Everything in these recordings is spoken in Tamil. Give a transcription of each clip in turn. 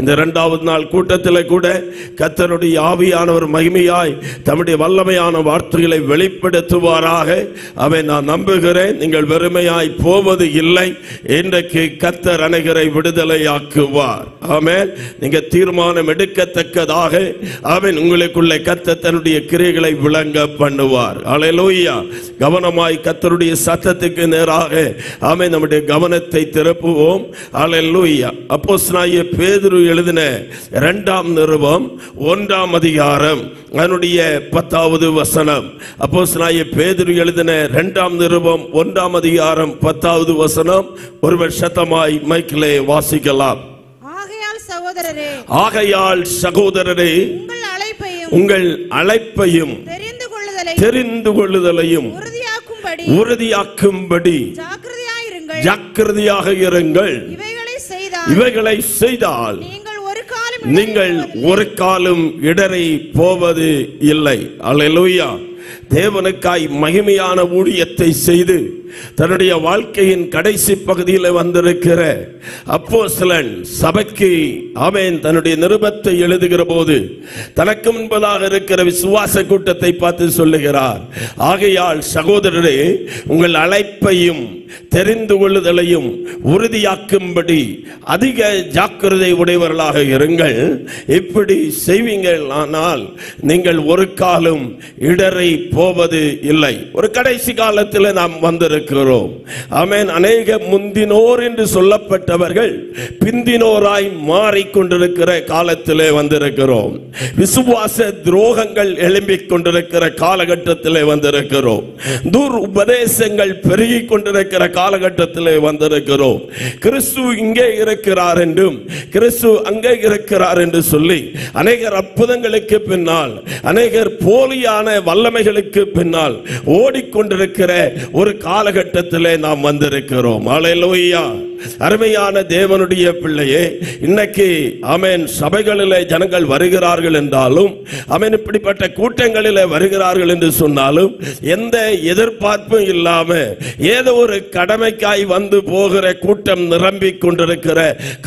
இந்த இரண்டாவது நாள் கூட்டத்தில் கூட கர்த்தருடைய ஆவியானவர் மகிமையாய் தம்முடைய வல்லமையான வார்த்தைகளை வெளிப்படுத்துவாராக. அவை நான் நம்புகிறேன். நீங்கள் வெறுமையாய் போவது இல்லை. இன்றைக்கு கர்த்தர் அனைவரை விடுதலையாக்குவார். ஆமென். நீங்க தீர்மானம் எடுக்கத்தக்கதாக அவன் உங்களுக்குள்ள கர்த்தர் தன்னுடைய கிரியைகளை விளங்க பண்ணுவார். அல்லேலூயா. கவனமாய் கர்த்தருடைய சத்தத்துக்கு நேராக ஆமென் நம்முடைய கவனத்தை திருப்புவோம். அல்லேலூயா. அப்போஸ்தலனாகிய பேதுரு எழுதின 2ஆம் நிருபம் 1ஆம் அதிகாரம் அதனுடைய 10வது வசனம். அப்போஸ்தலனாகிய பேதுரு எழுதின 2ஆம் நிருபம் 1ஆம் அதிகாரம் 10வது வசனம். ஒருவர் சத்தமாய் மைக்கிலே வாசிக்கலாம். ஆகையால் சகோதரரே உங்கள் அழைப்பையும் தெரிந்து கொள்ளுதலையும் உறுதியாக்கும்படி ஜாக்கிரதையாக இருங்கள். இவைகளை செய்தால் நீங்கள் ஒரு காலம் இடறி போவது இல்லை. அல்லேலூயா. தேவனுக்காய் மகிமையான ஊழியத்தை செய்து தன்னுடைய வாழ்க்கையின் கடைசி பகுதியில் வந்திருக்கிற அப்போஸ்தலன் சபைக்கு ஆமென் தன்னுடைய நிருபத்தை எழுதுகிற போது தனக்கு முன்பதாக இருக்கிற விசுவாச கூட்டத்தை பார்த்து சொல்லுகிறார். ஆகையால் சகோதரரே உங்கள் அழைப்பையும் தெரிந்து கொள்ளுதலையும் உறுதியாக்கும்படி அதிக ஜாக்கிரதை உடையவர்களாக இருங்கள். இப்படி செய்வீங்கள் ஆனால் நீங்கள் ஒரு காலம் இடறி போவது இல்லை. ஒரு கடைசி காலத்தில் நாம் வந்திருக்கிறோம். ஆமென். அநேக முந்தினோர் என்று சொல்லப்பட்டவர்கள் பிந்தினோராய் மாறிக்கொண்டிருக்கிற காலத்திலே வந்திருக்கிறோம். விசுவாச துரோகங்கள் எழும்பிக் கொண்டிருக்கிற காலகட்டத்திலே வந்திருக்கிறோம். துர் உபதேசங்கள் பெருகிக் கொண்டிருக்கிற காலகட்டத்திலே வந்திருக்கிறோம். கிறிஸ்து இங்கே இருக்கிறார் என்றும் கிறிஸ்து அங்கே இருக்கிறார் என்று சொல்லி அநேகர் அற்புதங்களுக்கு பின்னால் அநேகர் போலியான வல்லமைகளுக்கு பின்னால் ஓடிக்கொண்டிருக்கிற ஒரு காலகட்டத்திலே நாம் வந்திருக்கிறோம். அல்லேலூயா. அருமையான தேவனுடைய பிள்ளையே, இன்னைக்கு ஆமென் சபைகளிலே ஜனங்கள் வருகிறார்கள் என்றாலும் ஆமென் இப்படிப்பட்ட கூட்டங்களிலே வருகிறார்கள் என்று சொன்னாலும் எந்த எதிர்பார்ப்பும் இல்லாம ஏதோ ஒரு கடமைக்காய் வந்து போகிற கூட்டம் நிரம்பிக் கொண்டிருக்கிற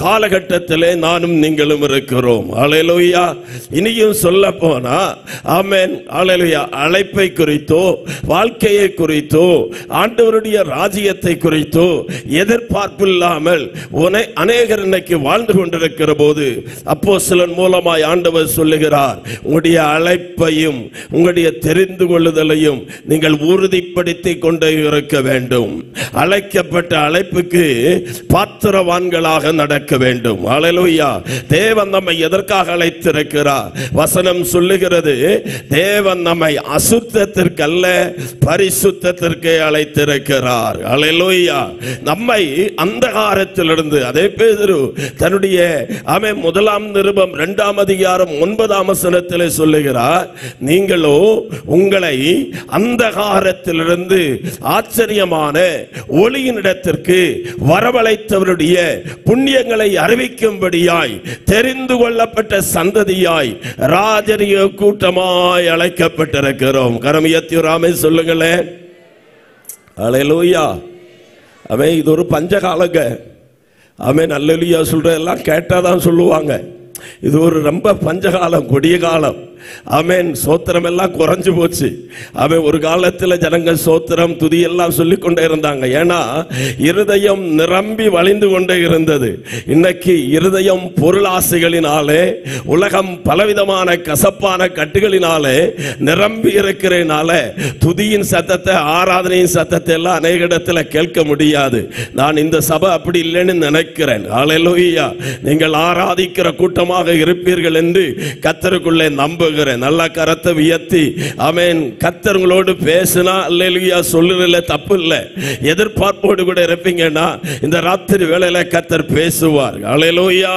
காலகட்டத்திலே நானும் நீங்களும் இருக்கிறோம். அல்லேலூயா. இனியும் சொல்ல போனா ஆமென் அல்லேலூயா அழைப்பை குறித்தோ வாழ்க்கையை குறித்தோ ஆண்டவருடைய ராஜ்யத்தை குறித்தோ எதிர்பார்ப்பு அநேகர் இன்னைக்கு வாழ்ந்து கொண்டிருக்கிற போது அப்போஸ்தலன் மூலமாய் ஆண்டவர் சொல்லுகிறார், உங்களுடைய அழைப்பையும் உங்களுடைய தெரிந்து கொள்ளுதலையும் நீங்கள் உறுதிப்படுத்தி கொண்டே இருக்க வேண்டும். அழைக்கப்பட்ட அழைப்புக்கு பாத்திரவான்களாக நடக்க வேண்டும். அல்லேலூயா. தேவன் நம்மை எதற்காக அழைத்திருக்கிறார்? வசனம் சொல்லுகிறது, தேவன் நம்மை அசுத்தத்திற்கல்ல பரிசுத்தத்திற்கு அழைத்திருக்கிறார். அல்லேலூயா. நம்மை அந்தகாரத்திலிருந்து அதே பேதுரு தன்னுடைய ஆமென் 1ஆம் நிருபம் 2ஆம் அதிகாரம் 9ஆம் வசனத்திலே சொல்லுகிறார், நீங்களோ உங்களை அந்தகாரத்திலிருந்து ஆச்சரியமான ஒளியினிடத்திற்கு வரவழைத்தவருடைய புண்ணியங்களை அறிவிக்கும்படியாய் தெரிந்து கொள்ளப்பட்ட சந்ததியாய் ராஜரிய கூட்டமாய் அழைக்கப்பட்டிருக்கிறோம். கரமியத்திராமே சொல்லுங்களேன். அல்லேலூயா. அவன் இது ஒரு பஞ்சகாலங்க. அவன் அல்லேலூயா சொல்றதெல்லாம் கேட்டாதான் சொல்லுவாங்க. இது ஒரு ரொம்ப பஞ்சகாலம், கொடிய காலம். ஆமென். சோத்திரம் எல்லாம் குறைஞ்சு போச்சு. அவன் ஒரு காலத்தில் ஜனங்கள் சோத்திரம் துதி எல்லாம் சொல்லிக் கொண்டே இருந்தாங்க. ஏன்னா இருதயம் நிரம்பி வழிந்து கொண்டே இருந்தது. இன்னைக்கு இருதயம் பொருளாசைகளினாலே உலகம் பலவிதமான கசப்பான கட்டுகளினாலே நிரம்பி இருக்கிறனால துதியின் சத்தத்தை ஆராதனையின் சத்தத்தை எல்லாம் அநேக இடத்துல கேட்க முடியாது. நான் இந்த சபை அப்படி இல்லைன்னு நினைக்கிறேன். அல்லேலூயா. நீங்கள் ஆராதிக்கிற கூட்டமாக இருப்பீர்கள் என்று கர்த்தருக்குள்ளே நம்புகிறேன். நல்ல கரத்தை உயர்த்தி ஆமென் கர்த்தர் உங்களோடு பேசினா அல்லேலூயா சொல்லுறதுல தப்பு இல்லை. எதிர்பார்ப்போடு கூட இருப்பீங்கன்னா இந்த ராத்திரி வேளையில கர்த்தர் பேசுவார். அல்லேலூயா.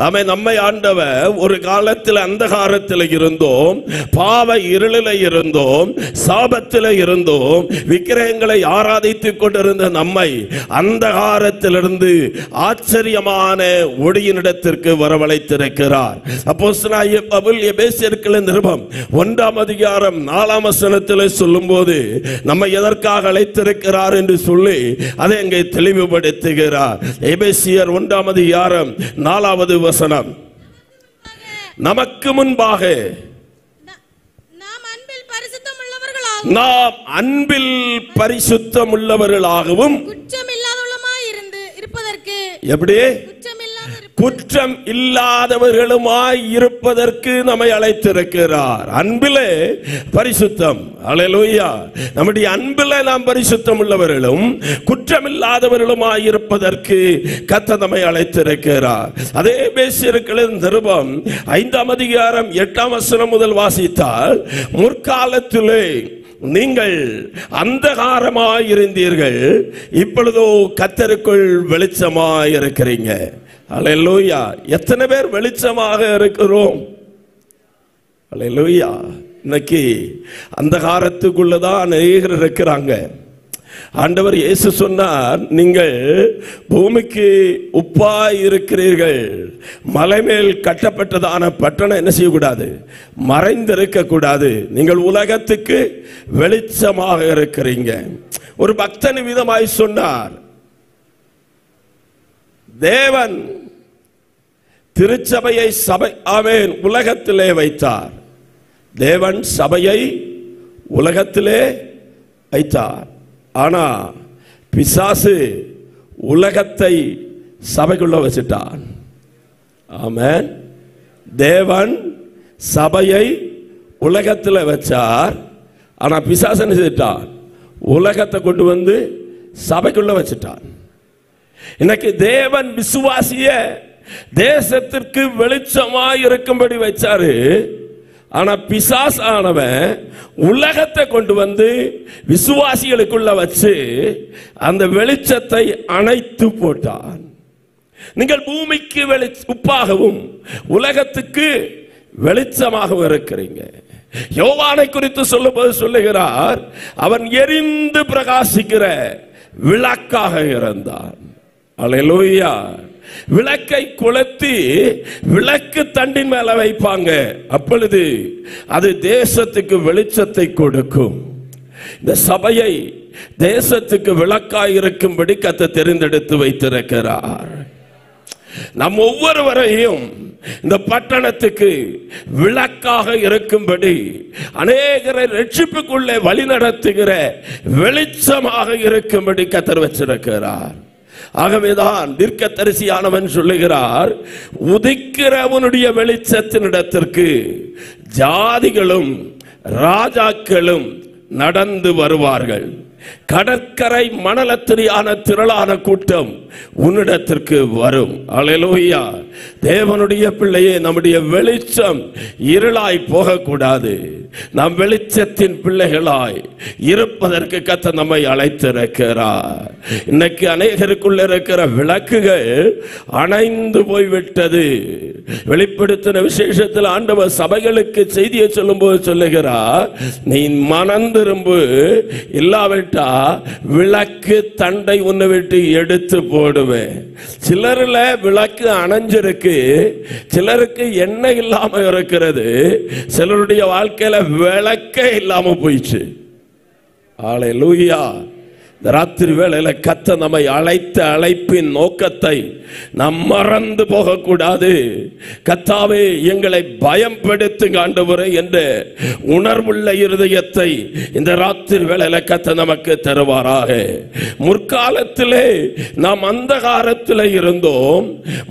ஆமென். நம்மை ஆண்டவர் ஒரு காலத்தில் அந்தகாரத்தில் இருந்தோம், பாவ இருளில் இருந்தோம், சாபத்தில் இருந்தோம், விக்கிரகங்களை ஆராதித்துக் கொண்டிருந்த நம்மை அந்தகாரத்திலிருந்து ஆச்சரியமான ஒளியினிடத்திற்கு வரவழைத்திருக்கிறார். அப்போஸ்தலனாகிய பவுல் எபேசியருக்கு நிருபம் 1ஆம் அதிகாரம் 4ஆம் வசனத்தில் சொல்லும் போது நம்மை எதற்காக அழைத்திருக்கிறார் என்று சொல்லி அதை அங்கே தெளிவுபடுத்துகிறார். எபேசியர் 1ஆம் அதிகாரம் 4வது வசனம். நமக்கு முன்பாக நாம் அன்பில் பரிசுத்தம் உள்ளவர்களாகவும் எப்படி குற்றம் இல்லாதவர்களுமாய் இருப்பதற்கு நம்மை அழைத்திருக்கிறார். அன்பிலே பரிசுத்தம். அல்லேலூயா. நம்முடைய அன்பிலே நாம் பரிசுத்தம் உள்ளவர்களும் குற்றம் இல்லாதவர்களுமாய் இருப்பதற்கு கர்த்தர் நம்மை அழைத்திருக்கிறார். அதே எபேசியர்களின் நிருபம் 5ஆம் அதிகாரம் 8ஆம் வசனம் முதல் வாசித்தால், முற்காலத்திலே நீங்கள் அந்தகாரமாய் இருந்தீர்கள், இப்பொழுதோ கர்த்தருக்குள் வெளிச்சமாய் இருக்கிறீங்க. அல்லேலூயா. எத்தனை பேர் வெளிச்சமாக இருக்கிறோம்? அல்லேலூயா. இன்னைக்கு அந்தகாரத்துக்குள்ளதான் அநேகர் இருக்கிறாங்க. ஆண்டவர் இயேசு சொன்னார், நீங்கள் பூமிக்கு உப்பாய் இருக்கிறீர்கள். மலை மேல் கட்டப்பட்டதான பட்டணம் என்ன செய்யக்கூடாது? மறைந்திருக்க கூடாது. நீங்கள் உலகத்துக்கு வெளிச்சமாக இருக்கிறீங்க. ஒரு பக்தன் விதமாய் சொன்னார், தேவன் திருச்சபையை உலகத்திலே வைத்தார். தேவன் சபையை உலகத்திலே வைத்தார். ஆனா பிசாசு உலகத்தை சபைக்குள்ள வச்சிட்டான். ஆமென். தேவன் சபையை உலகத்தில் வச்சார். ஆனா பிசாசு என்ன செய்தார்? உலகத்தை கொண்டு வந்து சபைக்குள்ள வச்சிட்டான். இன்னைக்கு தேவன் விசுவாசிய தேசத்திற்கு வெளிச்சமாய் இருக்கும்படி வச்சாரு. ஆனா பிசாசு ஆனவன் உலகத்தை கொண்டு வந்து விசுவாசிகளுக்குள்ள வச்சு அந்த வெளிச்சத்தை அணைத்து போட்டான். நீங்கள் பூமிக்கு உப்பாகவும் உலகத்துக்கு வெளிச்சமாகவும் இருக்கிறீங்க. யோவானை குறித்து சொல்லும்போது சொல்லுகிறார், அவன் எரிந்து பிரகாசிக்கிற விளக்காக இருந்தான். அல்லேலூயா. விளக்கை கொளுத்தி விளக்கு தண்டின் மேல வைப்பாங்க. அப்பொழுது அது தேசத்துக்கு வெளிச்சத்தை கொடுக்கும். இந்த சபையை தேசத்துக்கு விளக்காய் இருக்கும்படி கர்த்தர் தெரிந்தெடுத்து வைத்திருக்கிறார். நம் ஒவ்வொருவரையும் இந்த பட்டணத்துக்கு விளக்காக இருக்கும்படி, அநேகரை ரட்சிப்புக்குள்ளே வழி நடத்துகிற வெளிச்சமாக இருக்கும்படி கர்த்தர் வச்சிருக்கிறார். ஆகவேதான் தீர்க்கதரிசியானவன் சொல்லுகிறார், உதிக்கிறவனுடைய வெளிச்சத்தினிடத்திற்கு ஜாதிகளும் ராஜாக்களும் நடந்து வருவார்கள். கடற்கரை மணலத்திரியான திரளான கூட்டம் உன்னிடத்திற்கு வரும். அல்லேலூயா. தேவனுடைய பிள்ளையே, நம்முடைய வெளிச்சம் இருளாய் போகக்கூடாது. நாம் வெளிச்சத்தின் பிள்ளைகளாய் இருப்பதற்கு கர்த்தர் நம்மை அழைத்திருக்கிறார். இன்னைக்கு அநேகருக்குள்ள இருக்கிற விளக்குகள் அணைந்து போய்விட்டது. வெளிப்படுத்தின விசேஷத்தில் ஆண்டவர் சபைகளுக்கு செய்தியை சொல்லும் போது சொல்லுகிறார், நீ மனம் திரும்பு, இல்லாவிட்டால் விளக்கு தண்டை உன்னை விட்டு எடுத்து போடுவேன். சிலர்ல விளக்கு அணைஞ்சிருக்கு, சிலருக்கு எண்ணெய் இல்லாம இருக்கிறது, சிலருடைய வாழ்க்கையில விளக்கே இல்லாம போயிடுச்சு. அல்லேலூயா. ராத்திரி வேளையில கர்த்தர் நம்மை அழைத்த அழைப்பின் நோக்கத்தை நாம் மறந்து போகக்கூடாது. கர்த்தாவே, எங்களை பயன்படுத்துங்க ஆண்டவரே என்ற உணர்வுள்ள இருதயத்தை இந்த ராத்திரி வேளையில கர்த்தர் நமக்கு தருவாராக. முற்காலத்திலே நாம் அந்தகாரத்திலே இருந்தோம்,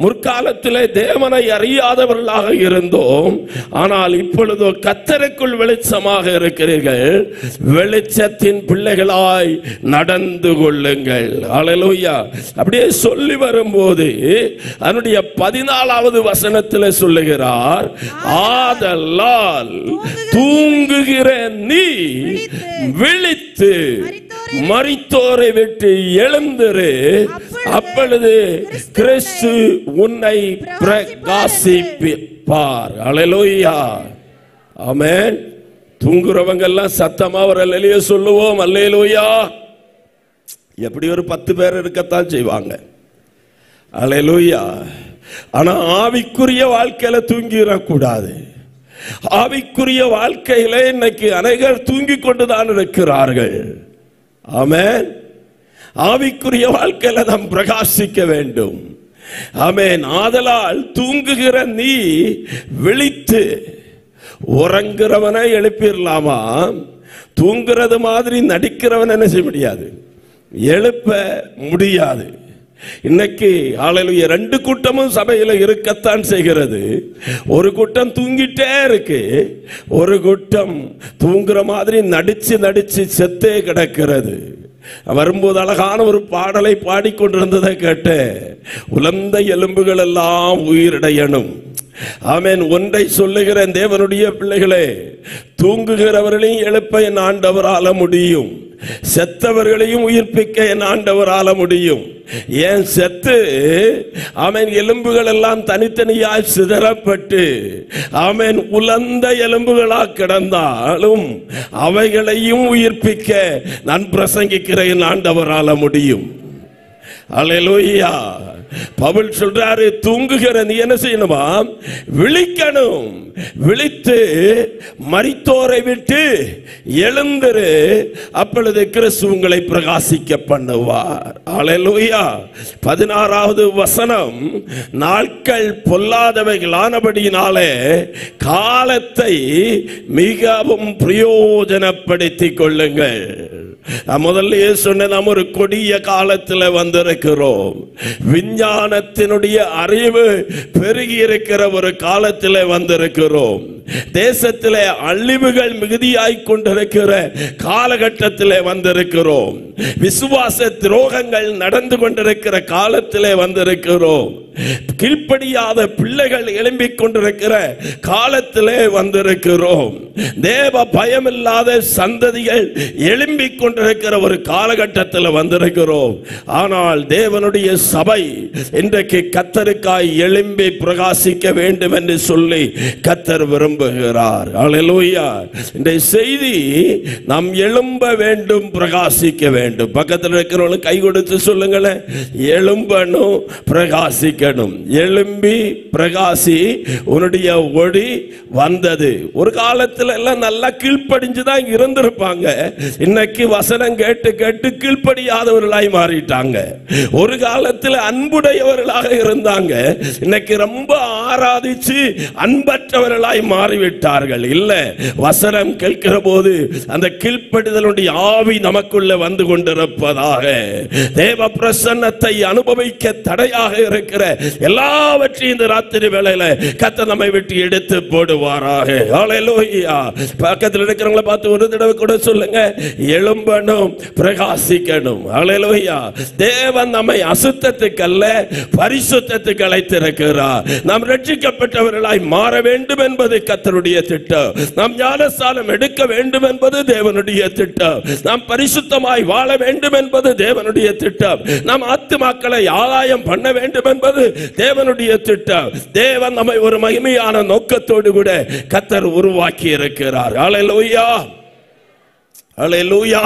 முற்காலத்திலே தேவனை அறியாதவர்களாக இருந்தோம். ஆனால் இப்பொழுதோ கர்த்தருக்குள் வெளிச்சமாக இருக்கிறீர்கள். வெளிச்சத்தின் பிள்ளைகளாய் நடந்து கொள்ளுங்கள். அல்லேலூயா. அப்படியே சொல்லி வரும்போது அதனுடைய 14வது வசனத்தில் சொல்லுகிறார், ஆதலால் தூங்குகிற நீ விழித்து மரித்தோரை விட்டு எழுந்திரு, அப்பொழுது கிறிஸ்து உன்னை பிரகாசிப்பார். அல்லேலூயா. ஆமென். தூங்குறவங்க எல்லாம் சத்தமா ஒரு அல்லேலூயா சொல்லுவோம். அல்லேலூயா. எப்படி ஒரு 10 பேர் இருக்கத்தான் செய்வாங்க. அல்லேலூயா. ஆனா ஆவிக்குரிய வாழ்க்கையில தூங்கிடக்கூடாது. ஆவிக்குரிய வாழ்க்கையில இன்னைக்கு அநேகர் தூங்கிக் கொண்டுதான் இருக்கிறார்கள். ஆமென். ஆவிக்குரிய வாழ்க்கையில நாம் பிரகாசிக்க வேண்டும். ஆமென். ஆதலால் தூங்குகிற நீ விழித்து, உறங்குறவனை எழுப்பிடலாமா? தூங்குறது மாதிரி நடிக்கிறவன் என்ன செய்ய முடியாது, எழுப்ப முடியாது. இன்னைக்கு ஹல்லேலூயா, ரெண்டு கூட்டமும் சபையில இருக்கத்தான் செய்கிறது. ஒரு கூட்டம் தூங்கிட்டே இருக்கு, ஒரு கூட்டம் தூங்குற மாதிரி நடிச்சு நடிச்சு செத்தே கிடக்கிறது. வரும்போது அழகான ஒரு பாடலை பாடிக்கொண்டிருந்ததை கேட்டேன். உலர்ந்த எலும்புகள் எல்லாம் உயிரடையணும். ஆமென். ஒன்றை சொல்லுகிறேன் தேவனுடைய பிள்ளைகளே, தூங்குகிறவர்களையும் எழுப்ப என் ஆண்டவரால முடியும், செத்தவர்களையும் உயிர்ப்பிக்க என் ஆண்டவரால முடியும். ஏன் செத்து ஆமென் எலும்புகள் எல்லாம் தனித்தனியாய் சிதறப்பட்டு ஆமென் உலர்ந்த எலும்புகளா கிடந்தாலும் அவைகளையும் உயிர்ப்பிக்க நான் பிரசங்கிக்கிற என் ஆண்டவரால முடியும். அல்லேலூயா. பவுல் சொல்றாரு, தூங்குகிற நீ என்ன செய்யணுமா? விழிக்கணும். விழித்து மரித்தோரை விட்டு எழுந்திரு, அப்பொழுது கிறிஸ்து உங்களை பிரகாசிக்க பண்ணுவார். அல்லேலூயா. 16வது வசனம், நாட்கள் பொல்லாதவைகளானபடியினாலே காலத்தை மிகவும் பிரயோஜனப்படுத்திக் கொள்ளுங்கள். முதல்ல சொன்ன நாம் ஒரு கொடிய காலத்தில் வந்திருக்கிறோம். விஞ்ஞானத்தினுடைய அறிவு பெருகி இருக்கிற ஒரு காலத்தில் வந்திருக்கிறோம். தேசத்திலே அழிவுகள் மிகுதியாய் கொண்டிருக்கிற காலகட்டத்தில் வந்திருக்கிறோம். விசுவாச துரோகங்கள் நடந்து கொண்டிருக்கிற காலத்தில் வந்திருக்கிறோம். கீழ்ப்படியாத பிள்ளைகள் எழும்பிக் கொண்டிருக்கிற காலத்திலே வந்திருக்கிறோம். தேவ பயமில்லாத சந்ததிகள் எழும்பிக் கொண்டிருக்கிற ஒரு காலகட்டத்தில் வந்திருக்கிறோம். ஆனால் தேவனுடைய சபை இன்றைக்கு கர்த்தருக்காய் எழும்பி பிரகாசிக்க வேண்டும் என்று சொல்லி கர்த்தர் விரும்புகிறார். அல்லேலூயா. இந்த செய்தி நாம் எழும்ப வேண்டும், பிரகாசிக்க வேண்டும். பக்கத்தில் இருக்கிறவங்களுக்கு கை கொடுத்து சொல்லுங்களேன், எழும்பணும், பிரகாசிக்கணும். எழும்பி பிரகாசி, உன்னுடைய ஒளி வந்தது. ஒரு காலத்துல எல்லாம் நல்லா கீழ்ப்படிஞ்சுதான் இருந்திருப்பாங்க. இன்னைக்கு வசனம் கேட்டு கேட்டு கீழ்ப்படியாதவர்களாய் மாறிட்டாங்க. ஒரு காலத்தில் அன்புடையவர்களாக இருந்தாங்க, இன்னைக்கு ரொம்ப ஆராதிச்சு அன்பற்றவர்களாய் மாறிவிட்டார்கள். இல்ல, வசனம் கேட்கிற போது அந்த கீழ்ப்படிதலுடைய ஆவி நமக்குள்ள வந்து கொண்டிருப்பதாக, தேவ பிரசன்னத்தை அனுபவிக்க தடையாக இருக்கிற எல்லாவற்றையும் இந்த ராத்திரி வேளையில கர்த்தர் நம்மை விட்டு எடுத்து போடுவாராக. ஹல்லேலூயா. பக்கத்தில் இருக்கிறவங்களை பார்த்து ஒரு தடவை கூட சொல்லுங்க, எழும்பணும், பிரகாசிக்கணும். ஹல்லேலூயா. தேவன் நம்மை அசுத்தத்துக்கு அல்ல பரிசுத்தத்துக்கு அழைத்திருக்கிறார். நாம் ரட்சிக்கப்பட்டவர்களாய் மாற வேண்டும் என்பது கர்த்தருடைய திட்டம். நாம் ஞானஸ்நானம் எடுக்க வேண்டும் என்பது தேவனுடைய திட்டம். நாம் பரிசுத்தமாய் வாழ வேண்டும் என்பது தேவனுடைய திட்டம். நாம் ஆத்துமாக்களை ஆதாயம் பண்ண வேண்டும் என்பது தேவனுடைய திட்டம். தேவன் நம்மை ஒரு மகிமையான நோக்கத்தோடு கூட கர்த்தர் உருவாக்கி இருக்கிறார். அல்லேலூயா. அல்லேலூயா.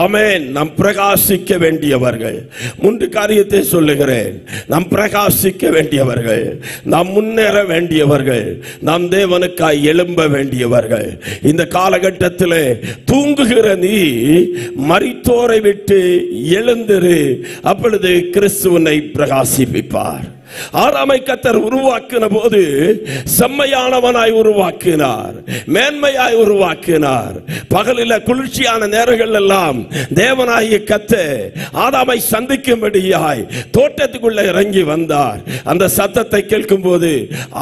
ஆமென். நாம் பிரகாசிக்க வேண்டியவர்கள். 3 காரியத்தை சொல்லுகிறேன். நாம் பிரகாசிக்க வேண்டியவர்கள், நாம் முன்னேற வேண்டியவர்கள், நாம் தேவனுக்காய் எழும்ப வேண்டியவர்கள். இந்த காலகட்டத்தில் தூங்குகிற நீ மரித்தோரை விட்டு எழுந்திரு, அப்பொழுது கிறிஸ்துவனை பிரகாசிப்பார். ஆதாமை கர்த்தர் உருவாக்கின போது செம்மையானவனாய் உருவாக்கினார், மேன்மையாய் உருவாக்கினார். பகலில் குளிர்ச்சியான நேரங்கள் எல்லாம் தேவனாகிய கர்த்தர் ஆதாமை சந்திக்கும்படியாய் தோட்டத்துக்குள்ள இறங்கி வந்தார். அந்த சத்தத்தை கேட்கும் போது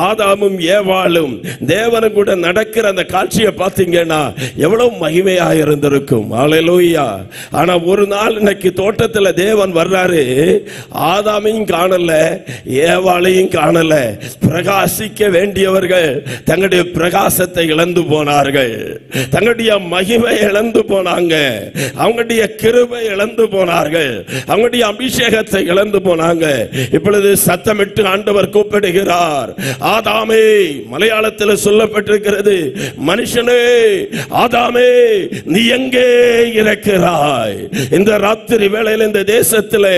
ஆதாமும் ஏவாளும் தேவனும் கூட நடக்கிற அந்த காட்சியை பார்த்தீங்கன்னா எவ்வளவு மகிமையாக இருந்திருக்கும். அல்லேலூயா. ஆனா ஒரு நாள் இன்னைக்கு தோட்டத்தில் தேவன் வர்றாரு, ஆதாமையும் காணல, ஏவாளையும் காணல. பிரகாசிக்க வேண்டியவர்கள் தங்களுடைய பிரகாசத்தை இழந்து போனார்கள், தங்களுடைய மகிமை இழந்து போனாங்க, அவங்களுடைய கிருபை இழந்து போனார்கள், அவங்களுடைய அபிஷேகத்தை இழந்து போனாங்க. இப்பொழுது சத்தமிட்டு ஆண்டவர் கூப்பிடுகிறார், ஆதாமே. மலையாளத்தில் சொல்லப்பட்டிருக்கிறது, மனுஷனே ஆதாமே நீ எங்கே இருக்கிறாய்? இந்த ராத்திரி வேளையில் இந்த தேசத்திலே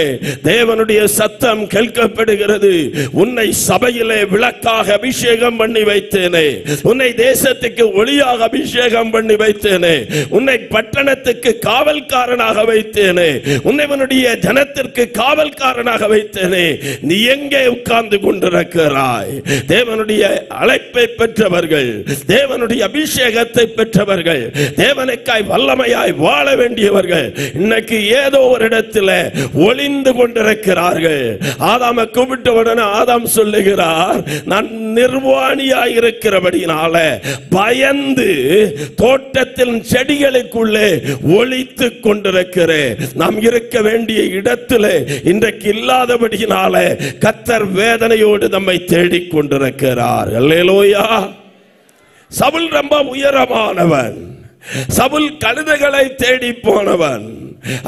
தேவனுடைய சத்தம் கேட்கப்படுகிறது. உன்னை சபையிலே விளக்காக அபிஷேகம் பண்ணி வைத்தேனே, உன்னை தேசத்துக்கு ஒளியாக அபிஷேகம் பண்ணி வைத்தேனே, உன்னை பட்டணத்துக்கு காவல்காரனாக வைத்தேனே, உன்னை உன்னுடைய ஜனத்திற்கு காவல்காரனாக வைத்தேனே, நீ எங்கே உட்கார்ந்து கொண்டிருக்கிறாய்? தேவனுடைய அழைப்பை பெற்றவர்கள், தேவனுடைய அபிஷேகத்தை பெற்றவர்கள், தேவனுக்காய் வல்லமையாய் வாழ வேண்டியவர்கள் இன்னைக்கு ஏதோ ஒரு இடத்துல ஒளிந்து கொண்டிருக்கிறார்கள். ஆதாமை கூப்பிட்ட உடனே ஆதாம் சொல்லுகிறார், நான் நிர்வாணியாய் இருக்கிறபடினால பயந்து தோட்டத்தின் செடிகளுக்குள்ளே ஒளித்து கொண்டிருக்கிறேன். நாம் இருக்க வேண்டிய இடத்துல இன்றைக்கு இல்லாதபடியினால கர்த்தர் வேதனையோடு நம்மை தேடிக் கொண்டிருக்கிறார். அல்லேலூயா. சவுல் ரொம்ப உயரமானவன், சவுல் கழுதைகளை தேடி போனவன்.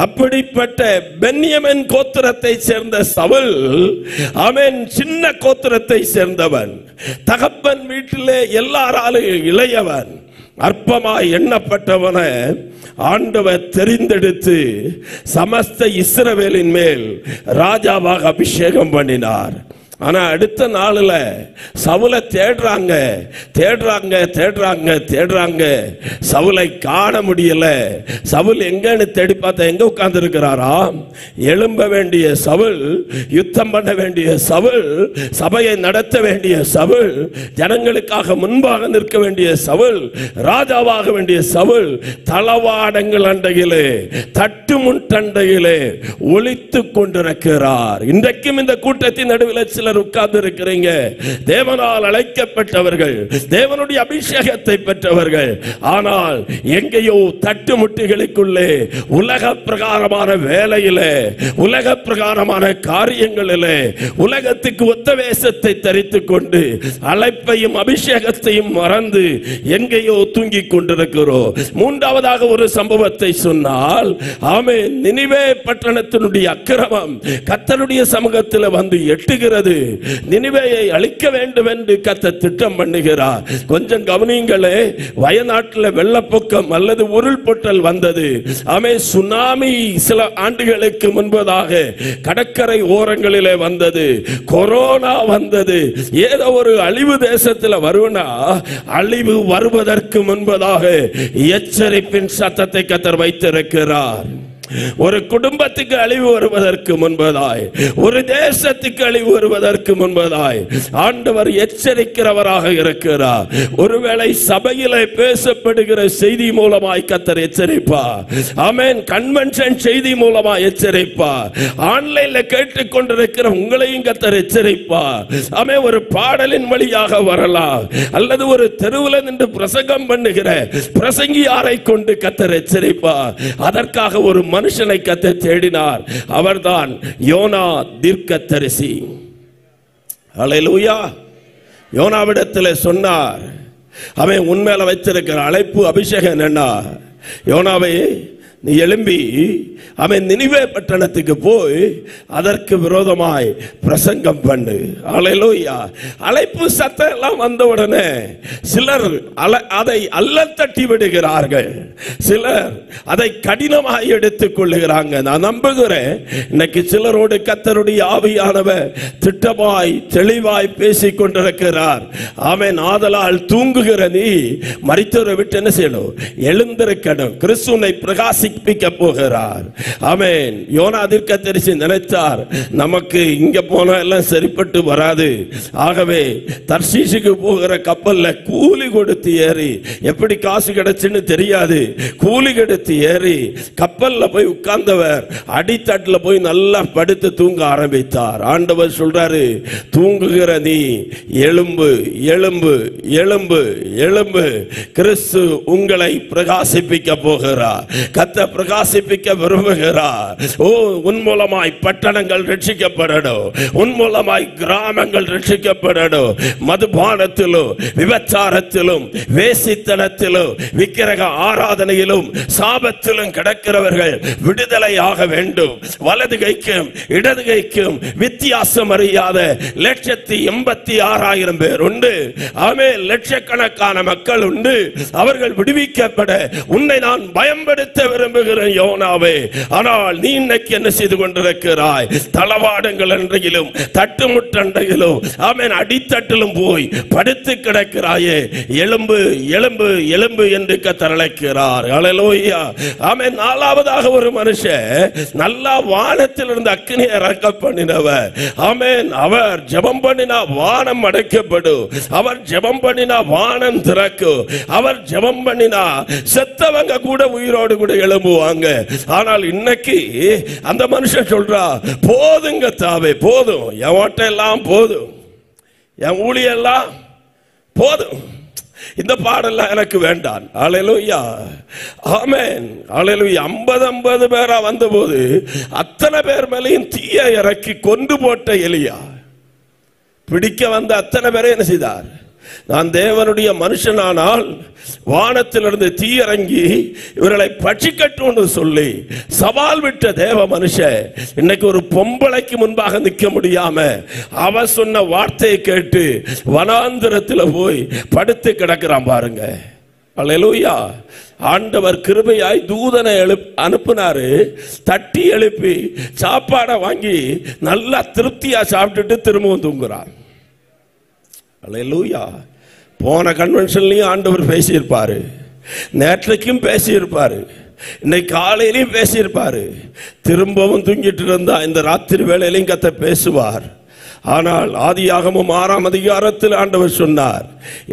அப்படிப்பட்ட பென்யமின் கோத்திரத்தை சேர்ந்த சவுல் அவன் சின்ன கோத்திரத்தை சேர்ந்தவன், தகப்பன் வீட்டிலே எல்லாராலும் இளையவன், அற்பமாய் எண்ணப்பட்டவன ஆண்டவர் தெரிந்தெடுத்து சமஸ்த இஸ்ரவேலின் மேல் ராஜாவாக அபிஷேகம் பண்ணினார். ஆனா அடுத்த நாள்ல சவுலை தேடுறாங்க தேடுறாங்க தேடுறாங்க தேடுறாங்க, சவுலை காண முடியல. சவுல் எங்கன்னு தேடி பார்த்தா எங்க உட்கார்ந்து இருக்கிறாரா? எழும்ப வேண்டிய சவுல், யுத்தம் பண்ண வேண்டிய சவுல், சபையை நடத்த வேண்டிய சவுல், ஜனங்களுக்காக முன்பாக நிற்க வேண்டிய சவுல், ராஜாவாக வேண்டிய சவுல் தளவாடங்கள் அண்டையிலே, தட்டுமுட்டண்டையிலே ஒளித்து கொண்டிருக்கிறார். இன்றைக்கும் இந்த கூட்டத்தின் நடுவில் சிலர் உட்கார்ந்து இருக்கிறீங்க. தேவனால் அழைக்கப்பட்டவர்கள், தேவனுடைய அபிஷேகத்தை பெற்றவர்கள், ஆனால் எங்கேயோ தட்டுமுட்டுகளுக்குள்ளே உலக பிரகாரமான வேலையிலே, உலக பிரகாரமான காரியங்களிலே, உலகத்துக்கு ஒத்த வேஷத்தை தரித்துக் கொண்டு அழைப்பையும் அபிஷேகத்தையும் மறந்து எங்கேயோ தூங்கிக் கொண்டிருக்கிறோம். மூன்றாவதாக ஒரு சம்பவத்தை சொன்னால், ஆமென், நினிவே பட்டணத்தினுடைய அக்கிரமம் கர்த்தருடைய சமூகத்தில் வந்து எட்டுகிறது. நினிவேயை அழிக்க வேண்டும் என்று கர்த்தர் திட்டம் பண்ணுகிறார். கொஞ்சம் கவனிங்களே, வயநாட்டில் வெள்ளப்பொக்கம் அல்லது உருள் பொட்டல் வந்தது. ஆமென், சுனாமி சில ஆண்டுகளுக்கு முன்பதாக கடற்கரை ஓரங்களிலே வந்தது. கொரோனா வந்தது. ஏதோ ஒரு அழிவு தேசத்தில் வருவனா, அழிவு வருவதற்கு முன்பதாக எச்சரிப்பின் சத்தத்தை கர்த்தர் வைத்திருக்கிறார். ஒரு குடும்பத்துக்கு அழிவு வருவதற்கு முன்பதாய், ஒரு தேசத்துக்கு அழிவு வருவதற்கு முன்பதாய் ஆண்டவர் எச்சரிக்கிறவராக இருக்கிறார். ஒருவேளை சபையிலே பேசப்படுகிற செய்தி மூலமாய் கர்த்தர் எச்சரிப்பார். ஆமென். கன்வென்ஷன் செய்தி மூலமாய் எச்சரிப்பார். ஆன்லைன்ல கேட்டுக்கொண்டிருக்கிற உங்களையும் கர்த்தர் எச்சரிப்பார். ஆமென். ஒரு பாடலின் வழியாக வரலாம், அல்லது ஒரு தெருவில் நின்று பிரசங்கம் பண்ணுகிற பிரசங்கியாரை கொண்டு கர்த்தர் எச்சரிப்பார். அதற்காக ஒரு மனுஷனை கர்த்தர் தேடினார். அவர்தான் யோனா தீர்க்கதரிசி. அல்லேலூயா. யோனாவிடத்தில் சொன்னார், அவன் உன்மேல வைத்திருக்கிற அழைப்பு அபிஷேகம் என்னன்னா, யோனாவே நீ எழும்பி அவன் நினிவே பட்டணத்துக்கு போய் அதற்கு விரோதமாய் பிரசங்கம் பண்ணு. அல்லேலூயா. அழைப்பு சத்தம் எல்லாம் வந்த உடனே சிலர் அதை அல்ல தட்டி விடுகிறார்கள், சிலர் அதை கடினமாய் எடுத்துக் கொள்ளுகிறாங்க. நான் நம்புகிறேன் இன்னைக்கு சிலரோடு கர்த்தருடைய ஆவியானவர் திட்டமாய் தெளிவாய் பேசிக் கொண்டிருக்கிறார். ஆமென். ஆதலால் தூங்குகிற நீ மரித்தோரை விட்டு என்ன செய்யணும்? எழுந்திருக்கணும். கிறிஸ்துவை பிரகாசிக்க போகிறார். ஆமென். யோனா தீர்க்கதரிசி நினைத்தார், நமக்கு இங்க போனா எல்லாம் சரிப்பட்டு வராது, ஆகவே தர்ஷீஷுக்கு போகிற கப்பல்ல கூலி கொடுத்து ஏறி, எப்படி காசு கிடைச்சுன்னு தெரியாது, கூலி கொடுத்து ஏறி கப்பல்ல போய் உட்கார்ந்தவர் அடித்தட்டுல போய் நல்லா படுத்து தூங்க ஆரம்பித்தார். ஆண்டவர் சொல்றாரு, தூங்குகிற நீ எழும்பு, எழும்பு, எழும்பு, எழும்பு, கிறிஸ்து உங்களை பிரகாசிப்பிக்க போகிறார். கர்த்தர் பிரகாசிப்பிக்க விரும்புகிறார். ஓ, உன் மூலமாய் பட்டணங்கள் ரட்சிக்கப்படணும், உன் மூலமாய் கிராமங்கள் ரட்சிக்கப்படணும். மதுபானத்திலும் விபச்சாரத்திலும் வேசித்தனத்திலும் விக்கிரக ஆராதனையிலும் சாபத்திலும் கிடக்கிறவர்கள் விடுதலையாக வேண்டும். வலது கைக்கும் இடது கைக்கும் வித்தியாசம் அறியாத 186,000 பேர் உண்டு. ஆமே, லட்சக்கணக்கான மக்கள் உண்டு. அவர்கள் விடுவிக்கப்பட உன்னை நான் பயன்படுத்த விரும்புகிறேன் யோனாவே, ஆனால் நீ இன்னைக்கு என்ன செய்து கொண்டிருக்கிறாய்? தளவாடங்கள் அன்றையிலும் தட்டுமுட்டண்டையிலும் ஆமென் அடித்தட்டிலும் போய் படுத்து கிடக்கிறாயே. எலும்பு எலும்பு எலும்பு என்று கர்த்தர் அழைக்கிறார். ஹல்லேலூயா. ஆமென். நாலாவதாக ஒரு மனுஷன் நல்லா வானத்தில் இருந்து அக்கினி இறக்க பண்ணினவர். ஆமென். அவர் ஜெபம் பண்ணினா வானம் அடைக்கப்படும். அவர் ஜெபம் பண்ணினா வானம் திறக்கும். அவர் ஜெபம் பண்ணினா செத்தவங்க கூட உயிரோடு கூட எழும்புவாங்க. ஆனால் இன்னைக்கு அந்த மனுஷன் சொல்றா, போதுங்க தாவே, போதும், என் ஓட்ட எல்லாம் போதும், என் ஊழியெல்லாம் போதும், இந்த பாடெல்லாம் எனக்கு வேண்டாம். ஹல்லேலூயா. ஆமென். ஹல்லேலூயா. 50 பேரா வந்தபோது அத்தனை பேர் மேலையும் தீய இறக்கி கொண்டு போட்ட எலியா பிடிக்க வந்த அத்தனை பேரை என்ன செய்தார்? நான் தேவனுடைய மனுஷனானால் வானத்திலிருந்து தீயிறங்கி இவர்களை பட்சிக்கட்டும்னு சொல்லி சவால் விட்ட தேவ மனுஷன் இன்னைக்கு ஒரு பொம்பளைக்கு முன்பாக நிற்க முடியாம அவ சொன்ன வார்த்தையை கேட்டு வனாந்திரத்தில் போய் படுத்து கிடக்கிறான் பாருங்க. அல்லேலூயா. ஆண்டவர் கிருபையாய் தூதனை அனுப்புனாரு. தட்டி எழுப்பி சாப்பாடை வாங்கி நல்லா திருப்தியா சாப்பிட்டுட்டு திரும்பவும் தூங்குறான். அல்லேலூயா. போன கன்வென்ஷன்லயும் ஆண்டவர் பேசியிருப்பாரு, நேற்றைக்கும் பேசியிருப்பாரு, இன்னைக்கு காலையிலையும் பேசியிருப்பாரு. திரும்பவும் தூங்கிட்டு இருந்தா இந்த ராத்திரி வேளையிலையும் கர்த்தர் பேசுவார். ஆனால் ஆதியாகமம் 6ஆம் அதிகாரத்தில் ஆண்டவர் சொன்னார்,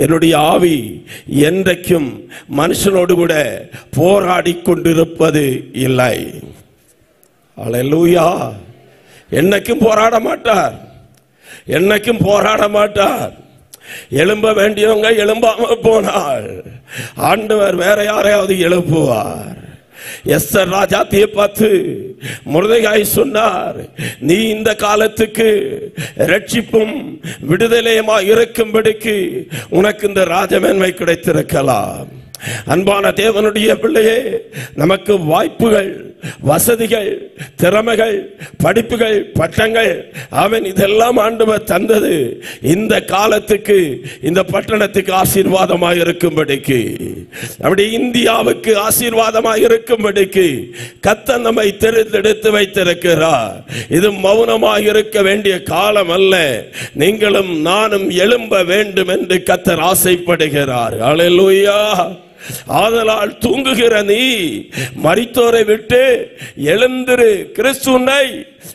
என்னுடைய ஆவி என்றைக்கும் மனுஷனோடு கூட போராடி கொண்டிருப்பது இல்லை. அல்லேலூயா. என்னைக்கும் போராட மாட்டார், என்னைக்கும் போராட மாட்டார். எழும்ப வேண்டியவங்க எழும்பாம போனால் ஆண்டவர் வேற யாரையாவது எழுப்புவார். எஸ்தர் ராஜாத்தியை பார்த்து மொர்தெகாய் சொன்னார், நீ இந்த காலத்துக்கு ரட்சிப்பும் விடுதலையுமா இருக்கும்படிக்கு உனக்கு இந்த ராஜமேன்மை கிடைத்திருக்கலாம். அன்பான தேவனுடைய பிள்ளையே, நமக்கு வாய்ப்புகள், வசதிகள், திறமைகள், படிப்புகள், பட்டங்கள் அவன் இதெல்லாம் ஆண்டவர் தந்தது இந்த காலத்துக்கு, இந்த பட்டணத்துக்கு ஆசீர்வாதமாக இருக்கும்படிக்கு, நம்முடைய இந்தியாவுக்கு ஆசீர்வாதமாக இருக்கும்படிக்கு கர்த்தர் நம்மை தெரிந்தெடுத்து வைத்திருக்கிறார். இது மௌனமாக இருக்க வேண்டிய காலம் அல்ல. நீங்களும் நானும் எழும்ப வேண்டும் என்று கர்த்தர் ஆசைப்படுகிறார். அல்லேலூயா. ஆதலால் தூங்குகிற நீ மரித்தோரை விட்டு எழுந்திரு, கிறிஸ்துவை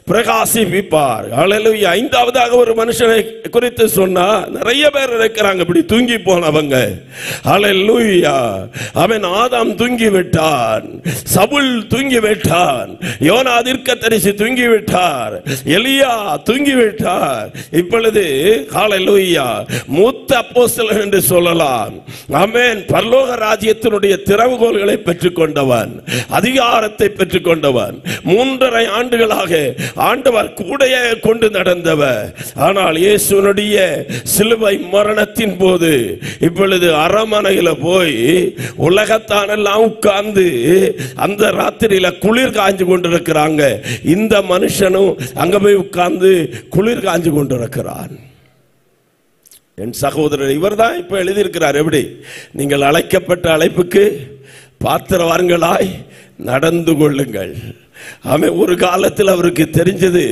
பிரகாசிப்பார். அல்லேலூயா. 5ஆவதாக ஒரு மனுஷனை குறித்து சொன்னா நிறைய பேர் இருக்கிறாங்க இப்படி தூங்கி போனவங்க. அல்லேலூயா. அவன் ஆதாம் தூங்கி விட்டான், சவுல் தூங்கி விட்டான், யோனா தீர்க்கதரிசி தூங்கி விட்டார், எலியா தூங்கி விட்டார். இப்பொழுது அல்லேலூயா மூத்த அப்போஸ்தலன் என்று சொல்லலாம். ஆமென். பரலோக ராஜ்யத்தினுடைய திறவுகோல்களை பெற்றுக் கொண்டவன், அதிகாரத்தை பெற்றுக் கொண்டவன், 3.5 ஆண்டுகளாக ஆண்டவர் கூடையே கொண்டு நடந்தவர். ஆனால் இயேசுனுடைய சிலுவை மரணத்தின் போது இப்பொழுது அரமனையில போய் உலகத்தான் எல்லாம் உட்கார்ந்து அந்த ராத்திரியில குளிர் காஞ்சு கொண்டிருக்கிறாங்க. இந்த மனுஷனும் அங்க போய் உட்கார்ந்து குளிர் காஞ்சு கொண்டிருக்கிறான். என் சகோதரர் இவர் தான் இப்ப எழுதியிருக்கிறார். எப்படி? நீங்கள் அழைக்கப்பட்ட அழைப்புக்கு பாத்திரவான்களாய் நடந்து கொள்ளுங்கள். ஆமே. ஒரு காலத்தில் அவருக்கு தெரிஞ்சது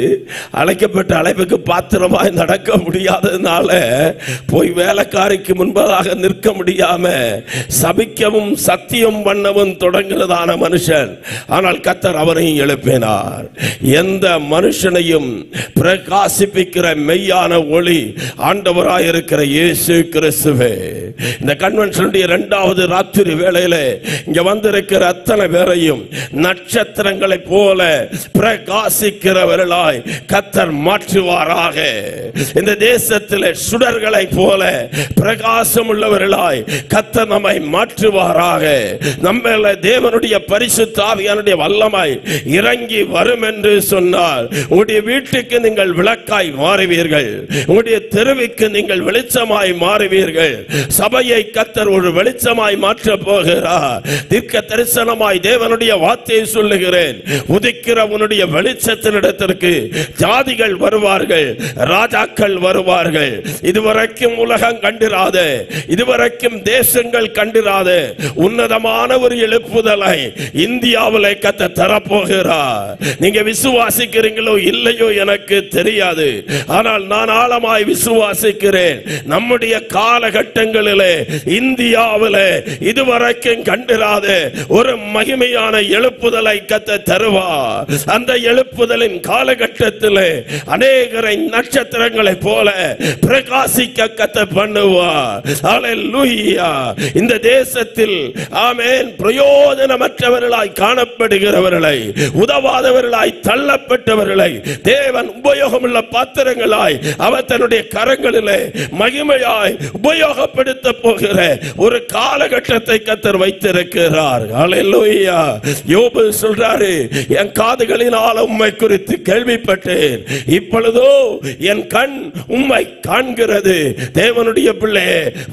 அழைக்கப்பட்ட அழைப்புக்கு பாத்திரமாய் நடக்க முடியாததுனால போய் வேலைக்காரிக்கு முன்பதாக நிற்க முடியாம சபிக்கவும் சத்தியம் பண்ணவும் தொடங்கினதான மனுஷன். ஆனால் கர்த்தர் அவரையும் எழுப்பினார். எந்த மனுஷனையும் பிரகாசிப்பிக்கிற மெய்யான ஒளி ஆண்டவராயிருக்கிற இயேசு கிறிஸ்துவே. இந்த கன்வென்ஷனுடைய 2வது ராத்திரி வேளையில இங்க வந்திருக்கிற அத்தனை பேரையும் நட்சத்திரங்களை போல பிரகாசிக்கிறவர்களாய் கர்த்தர் மாற்றுவாராக. இந்த தேசத்தில் சுடர்களை போல பிரகாசம் உள்ளவர்களாய் கர்த்தர் நம்மை மாற்றுவாராக. நம்ம தேவனுடைய பரிசுத்த ஆவியானுடைய வல்லமை இறங்கி வரும் என்று சொன்னால் உங்களுடைய வீட்டுக்கு நீங்கள் விளக்காய் மாறுவீர்கள், உங்களுடைய தெருவுக்கு நீங்கள் வெளிச்சமாய் மாறுவீர்கள், சபையை கர்த்தர் ஒரு வெளிச்சமாய் மாற்ற போகிறார். தீர்க்க தரிசனமாய் தேவனுடைய வார்த்தையை சொல்லுகிறேன். உதிக்கிற உன்னுடைய வெளிச்சத்தினிடத்திற்கு ஜாதிகள் வருவார்கள், ராஜாக்கள் வருவார்கள். இதுவரைக்கும் உலகம் கண்டிராத, இதுவரைக்கும் தேசங்கள் கண்டிராத உன்னதமான ஒரு எழுப்புதலை இந்தியாவில் கர்த்தர் தரப்போகிறார். நீங்க விசுவாசிக்கிறீங்களோ இல்லையோ எனக்கு தெரியாது. ஆனால் நான் ஆழமாய் விசுவாசிக்கிறேன். நம்முடைய காலகட்டங்களிலே இந்தியாவிலே இதுவரைக்கும் கண்டிராத ஒரு மகிமையான எழுப்புதலை கர்த்தர் தருவார். அந்த எழுப்புதலின் காலகட்டத்திலே அநேகரை நட்சத்திரங்களை போல பிரகாசிக்க கர்த்தர் பண்ணுவார். ஹல்லேலூயா. இந்த தேசத்தில் ஆமென் பிரயோஜனமற்றவர்களாய் காணப்படுகிறவர்களை, உதவாதவர்களாய் தள்ளப்பட்டவர்களை தேவன் உபயோகமுள்ள பாத்திரங்களாய் அவர் தன்னுடைய கரங்களிலே மகிமையாய் உபயோகப்படுத்த போகிற ஒரு காலகட்டத்தை கர்த்தர் வைத்திருக்கிறார். ஹல்லேலூயா. யோபு சொல்றாரு, என் காதுகளினால் உம்மை குறித்து கேள்விப்பட்டேன், இப்பொழுதோ என் கண் உம்மை காண்கிறது. தேவனுடைய பிள்ளை,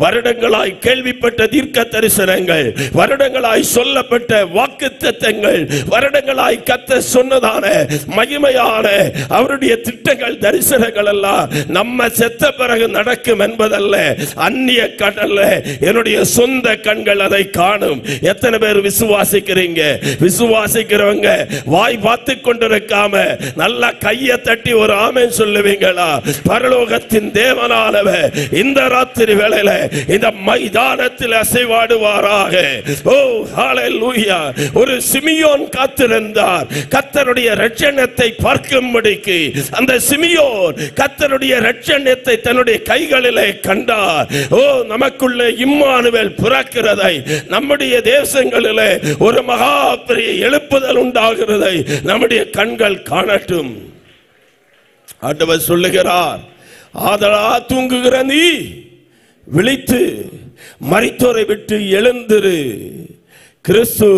வருடங்களாய் கேள்விப்பட்ட தீர்க்க தரிசனங்கள், வருடங்களாய் சொல்லப்பட்ட வாக்குத்தத்தங்கள், வருடங்களாய் கர்த்தர் சொன்னதான மகிமையான அவருடைய திட்டங்கள், தரிசனங்கள் எல்லாம் நம்ம செத்த பிறகு நடக்கும் என்பதல்ல. அந்நிய கடல்ல என்னுடைய சொந்த கண்கள் அதை காணும். எத்தனை பேர் விசுவாசிக்கிறீங்க? விசுவாசிக்கிறவங்க வாய் பார்த்து கொண்டிருக்காம நல்ல கையை தட்டி ஒரு ஆமென் சொல்லுவீங்களா? பரலோகத்தின் தேவனானவர் இந்த ராத்திரி வேளையில இந்த மைதானத்தில் அசைவாடுவாராக. ஓ ஹல்லேலூயா. ஒரு சிமியோன் காத்திருந்தார் கர்த்தருடைய இரட்சணத்தை பார்க்கும்படிக்கு. அந்த சிமியோன் கர்த்தருடைய இரட்சணத்தை தன்னுடைய கைகளிலே கண்டார். ஓ, நமக்குள்ளே இம்மானுவேல் பிறக்கிறதை, நம்முடைய தேசங்களிலே ஒரு மகா பெரிய எழுப்புதல் உண்டாகிறதை நம்முடைய கண்கள் காணட்டும். ஆண்டவர் சொல்லுகிறார், ஆதலா தூங்குகிற நீ விழித்து மரித்தோரை விட்டு எழுந்திரு, கிறிஸ்து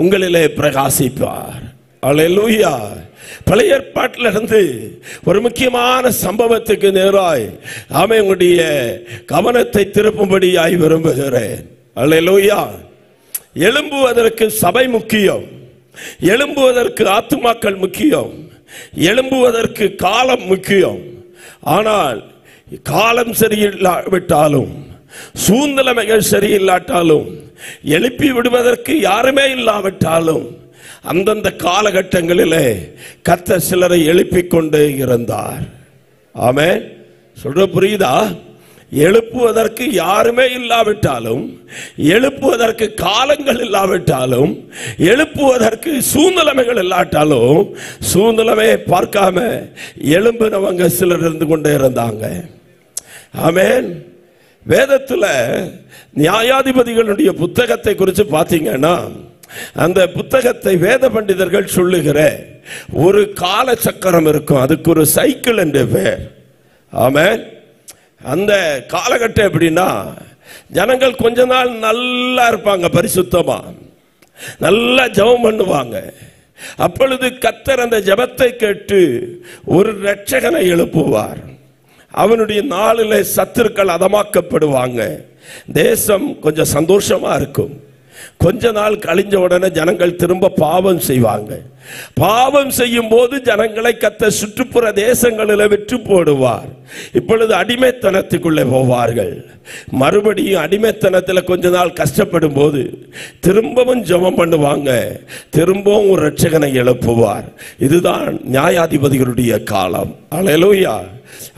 உங்களிலே பிரகாசிப்பார். அல்லேலூயா. பழைய ஏற்பாட்டில் இருந்து ஒரு முக்கியமான சம்பவத்துக்கு நேராய் உங்களுடைய கவனத்தை திருப்பும்படியாய் விரும்புகிறேன். அல்லேலூயா. எழும்புவதற்கு சபை முக்கியம், எழும்புவதற்கு ஆத்துமாக்கள் முக்கியம், எழும்புவதற்கு காலம் முக்கியம். ஆனால் காலம் சரியில்லாவிட்டாலும், சூழ்நிலைமைகள் சரியில்லாட்டாலும், எழுப்பி விடுவதற்கு யாருமே இல்லாவிட்டாலும், அந்தந்த காலகட்டங்களிலே கர்த்தர் சிலரை எழுப்பிக் கொண்டே இருந்தார். ஆமென். சொல்ற புரியுதா? எழுப்புவதற்கு யாருமே இல்லாவிட்டாலும், எழுப்புவதற்கு காலங்கள் இல்லாவிட்டாலும், எழுப்புவதற்கு சூழ்நிலைமைகள் இல்லாட்டாலும், சூழ்நிலைமையை பார்க்காம எழும்பினவங்க சிலர் இருந்து கொண்டே இருந்தாங்க. ஆமென். வேதத்தில் நியாயாதிபதிகளுடைய புத்தகத்தை குறித்து பார்த்தீங்கன்னா, அந்த புத்தகத்தை வேத பண்டிதர்கள் சொல்லுகிற ஒரு கால சக்கரம் இருக்கும், அதுக்கு ஒரு சைக்கிள் என்று பேர். ஆமென். அந்த காலகட்டம் எப்படின்னா, ஜனங்கள் கொஞ்ச நாள் நல்லா இருப்பாங்க, பரிசுத்தமா நல்லா ஜெபம் பண்ணுவாங்க. அப்பொழுது கர்த்தர் அந்த ஜெபத்தை கேட்டு ஒரு இரட்சகனை எழுப்புவார். அவனுடைய நாளிலே சத்துருக்கள் அதமாக்கப்படுவாங்க. தேசம் கொஞ்சம் சந்தோஷமா இருக்கும். கொஞ்ச நாள் கழிஞ்ச உடனே ஜனங்கள் திரும்ப பாவம் செய்வாங்க. பாவம் செய்யும் போது ஜனங்களை கர்த்தர் சுற்றுப்புற தேசங்களில் விற்று போடுவார். இப்பொழுது அடிமைத்தனத்துக்குள்ளே போவார்கள். மறுபடியும் அடிமைத்தனத்தில் கொஞ்ச நாள் கஷ்டப்படும் போது திரும்பவும் ஜெபம் பண்ணுவாங்க, திரும்பவும் ஒரு இரட்சகனை எழுப்புவார். இதுதான் நியாயாதிபதிகளுடைய காலம். அல்லேலூயா.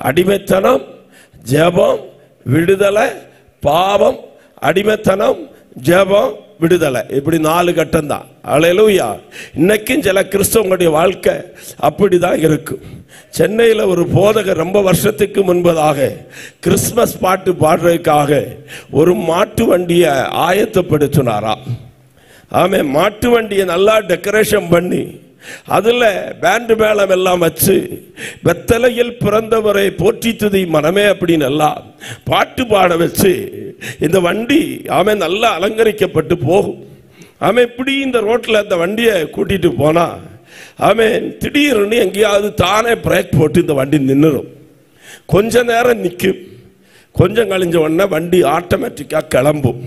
அடிமைத்தனம், ஜெபம், விடுதலை, பாவம், அடிமைத்தனம், ஜெபம், விடுதலை, இப்படி 4 கட்டம் தான். அல்லேலூயா. இன்னைக்கும் சில கிறிஸ்தவங்களுடைய வாழ்க்கை அப்படிதான் இருக்கும். சென்னையில் ஒரு போதகர் ரொம்ப வருஷத்துக்கு முன்பதாக கிறிஸ்மஸ் பாட்டு பாடுறதுக்காக ஒரு மாட்டு வண்டியை ஆயத்தப்படுத்தினாராம். ஆமே, மாட்டு வண்டியை நல்லா டெக்கரேஷன் பண்ணி அதுல பேண்டு மேளம் எல்லாம் வச்சு, வெத்தலையில் பிறந்தவரை போற்றி துதி மனமே அப்படின்னு எல்லாம் பாட்டு பாட வச்சு இந்த வண்டி நல்லா அலங்கரிக்கப்பட்டு போகும். இப்படி இந்த ரோட்ல அந்த வண்டியை கூட்டிட்டு போனா திடீர்னு எங்கேயாவது தானே பிரேக் போட்டு இந்த வண்டி நின்றுடும். கொஞ்ச நேரம் நிற்கும், கொஞ்சம் கழிஞ்ச உடனே வண்டி ஆட்டோமேட்டிக்காக கிளம்பும்.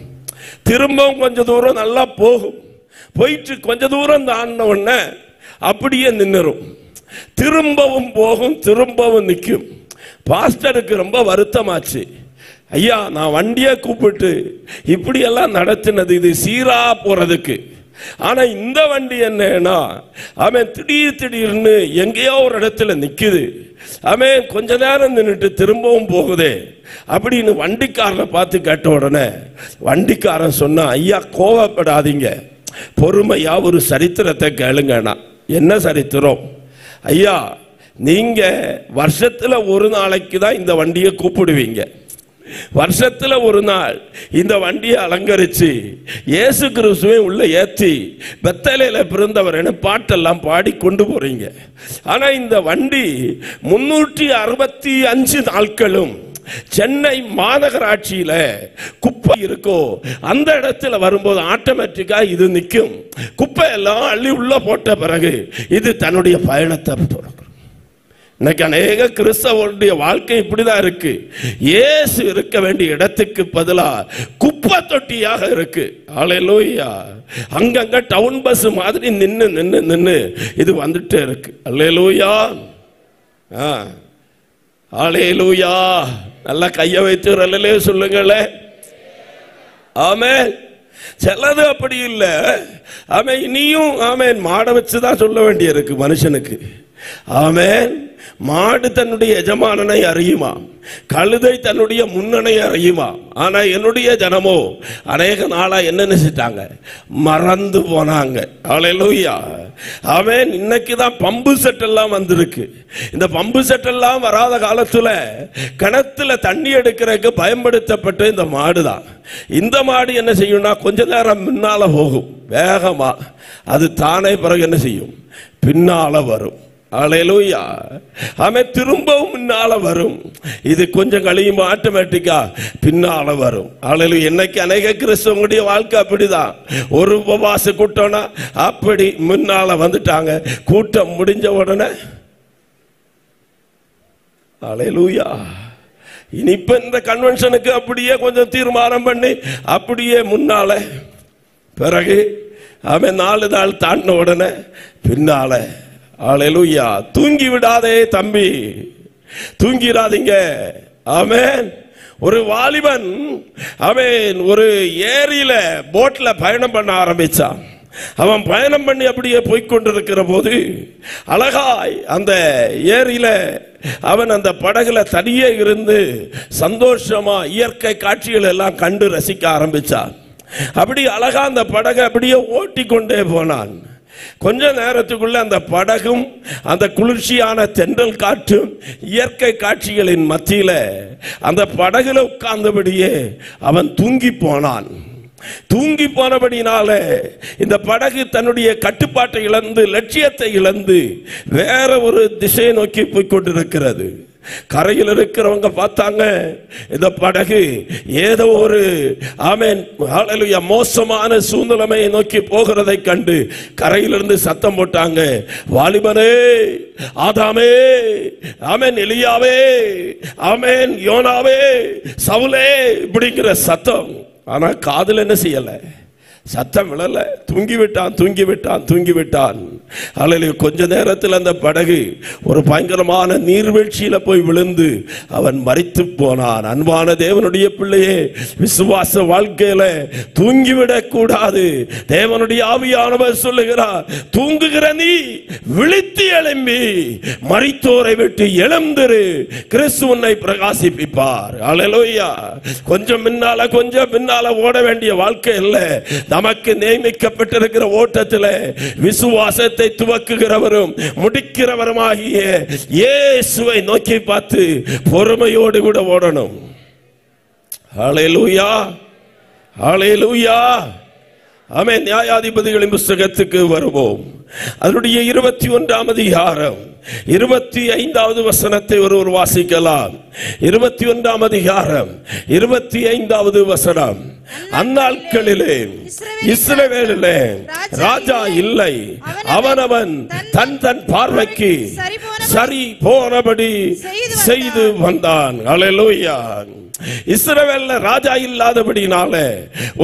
திரும்பவும் கொஞ்சம் தூரம் நல்லா போகும். போயிட்டு கொஞ்ச தூரம் தாண்டின உடனே அப்படியே நின்றுரும். திரும்பவும் போகும், திரும்பவும் நிற்கும். பாஸ்டருக்கு ரொம்ப வருத்தமாச்சு. ஐயா, நான் வண்டியை கூப்பிட்டு இப்படியெல்லாம் நடத்தினது இது சீரா போறதுக்கு. ஆனா இந்த வண்டி என்னன்னா அவன் திடீர்னு எங்கேயோ ஒரு இடத்துல நிக்குது, அவன் கொஞ்ச நேரம் நின்றுட்டு திரும்பவும் போகுதே அப்படின்னு வண்டிக்காரனை பார்த்து கேட்ட உடனே வண்டிக்காரன் சொன்னா, ஐயா கோவப்படாதீங்க, பொறுமையா ஒரு சரித்திரத்தை கேளுங்கண்ணா. என்ன சரித்திரம்? ஐயா, நீங்க வருஷத்துல ஒரு நாளைக்கு தான் இந்த வண்டியை கூப்பிடுவீங்க. வருஷத்துல ஒரு நாள் இந்த வண்டியை அலங்கரிச்சு இயேசு கிறிஸ்துவை உள்ள ஏற்றி பெத்தேலில பிறந்தவர் என பாட்டெல்லாம் பாடி கொண்டு போறீங்க. ஆனா இந்த வண்டி 365 நாட்களும் சென்னை மாநகராட்சியில குப்பை இருக்கோ அந்த இடத்துல வரும்போது ஆட்டோமேட்டிக்கா இது நிற்கும். குப்பை எல்லாம் அள்ளி உள்ள போட்ட பிறகு இது தன்னுடைய பயணத்தை தொடரும். இன்னைக்கு அநேக கிறிஸ்தவருடைய வாழ்க்கை இப்படிதான் இருக்கு. இயேசு இருக்க வேண்டிய இடத்துக்கு பதிலா குப்பை தொட்டியாக இருக்கு. அல்லேலூயா. அங்கங்க டவுன் பஸ் மாதிரி நின்னு நின்னு நின்னு இது வந்துட்டே இருக்கு. அல்லேலூயா. அல்லேலூயா. நல்லா கையை வைத்து அல்லேலூயா சொல்லுங்களே. ஆமென். சிலது அப்படி இல்லை. ஆமென். இனியும் ஆமென் மாட வச்சுதான் சொல்ல வேண்டிய இருக்கு மனுஷனுக்கு. ஆமென். மாடு தன்னுடைய எஜமானனை அறியுமா, கழுதை தன்னுடைய முன்னனை அறியுமா. ஆனா என்னுடைய ஜனமோ அநேக நாளா என்ன நினைச்சிட்டாங்க, மறந்து போனாங்க. அல்லேலூயா. ஆமென். இன்னைக்கு தான் பம்பு செட் எல்லாம் வந்திருக்கு. இந்த பம்பு செட் எல்லாம் வராத காலத்துல கிணத்துல தண்ணி எடுக்கிறதுக்கு பயன்படுத்தப்பட்ட இந்த மாடு தான். இந்த மாடு என்ன செய்யும்னா கொஞ்ச நேரம் முன்னால போகும் வேகமா, அது தானே பிறகு என்ன செய்யும், பின்னால வரும். அல்லேலூயா. அவன் திரும்பவும் முன்னால வரும். இது கொஞ்சம் கழியும் ஆட்டோமேட்டிக்கா பின்னால வரும். அல்லேலூயா. இன்னைக்கு அநேக கிறிஸ்தவங்களுடைய வாழ்க்கை அப்படிதான். ஒரு உபவாச கூட்டம்னா அப்படி முன்னால வந்துட்டாங்க, கூட்டம் முடிஞ்ச உடனே அல்லேலூயா. இனி இப்ப இந்த கன்வென்ஷனுக்கு அப்படியே கொஞ்சம் தீர்மானம் பண்ணி அப்படியே முன்னால, பிறகு அவன் 4 நாள் தாண்டின உடனே பின்னால. அல்லேலூயா. தூங்கி விடாதே தம்பி, தூங்கிடாதீங்க. ஆமென். ஒரு வாலிபன் அவன் ஒரு ஏரியில போட்ல பயணம் பண்ண ஆரம்பிச்சான். அவன் பயணம் பண்ணி அப்படியே போய்கொண்டிருக்கிற போது அழகாய் அந்த ஏரியில அவன் அந்த படகுல தனியே இருந்து சந்தோஷமா இயற்கை காட்சிகள் எல்லாம் கண்டு ரசிக்க ஆரம்பிச்சான். அப்படி அழகா அந்த படகை அப்படியே ஓட்டி கொண்டே போனான். கொஞ்ச நேரத்துக்குள்ள அந்த படகும் அந்த குளிர்ச்சியான தென்றல் காற்றும் இயற்கை காட்சிகளின் மத்தியில அந்த படகுல உட்கார்ந்தபடியே அவன் தூங்கி போனான். தூங்கி போனபடினால இந்த படகு தன்னுடைய கட்டுப்பாட்டை இழந்து லட்சியத்தை இழந்து வேற ஒரு திசையை நோக்கி போய் கொண்டிருக்கிறது. கரையில் இருக்கிறவங்க பார்த்தாங்க இந்த படகு ஏதோ ஒரு ஆமென் ஹல்லேலூயா மோசமான சூழ்நிலையை நோக்கி போகிறதை கண்டு கரையிலிருந்து சத்தம் போட்டாங்க, வாலிபனே, ஆதாமே, ஆமென், எலியாவே, ஆமென், யோனாவே, சவுலே இப்படிங்கிற சத்தம். ஆனா காதுல என்ன செய்யல, சத்தம் விழல. தூங்கி விட்டான். அல்லேலூயா. கொஞ்ச நேரத்தில் அந்த படகு ஒரு பயங்கரமான நீர்வீழ்ச்சியில போய் விழுந்து அவன் மரித்து போனான். அன்பான தேவனுடைய பிள்ளையே, விசுவாச வாழ்க்கையில தூங்கிவிடக் கூடாது. தேவனுடைய ஆவியானவர் சொல்லுகிறார், தூங்குகிற நீ விழித்து எழும்பி மரித்தோரை விட்டு எழுந்திரு, கிறிஸ்து உன்னை பிரகாசிப்பிப்பார். அல்லேலூயா. கொஞ்சம் பின்னால ஓட வேண்டிய வாழ்க்கை இல்லை. நமக்கு நியமிக்கப்பட்டிருக்கிற ஓட்டத்தில் விசுவாசத்தை துவக்குகிறவரும் முடிக்கிறவருமாகிய இயேசுவை நோக்கி பார்த்து பொறுமையோடு கூட ஓடணும். ஹல்லேலூயா. ஹல்லேலூயா. ஆமென். நியாயாதிபதிகளின் புத்தகத்துக்கு வருவோம். அதனுடைய 21ஆம் அதிகாரம் 25வது வசனத்தை ஒருவர் வாசிக்கலாம். 21ஆம் அதிகாரம் 25வது வசனம். அந்நாட்களிலே இஸ்ரவேலிலே ராஜா இல்லை, அவனவன் தன் பார்வைக்கு சரி போனபடி செய்து வந்தான். அல்லேலூயா. இஸ்ரவேல்ல ராஜா இல்லாதபடினால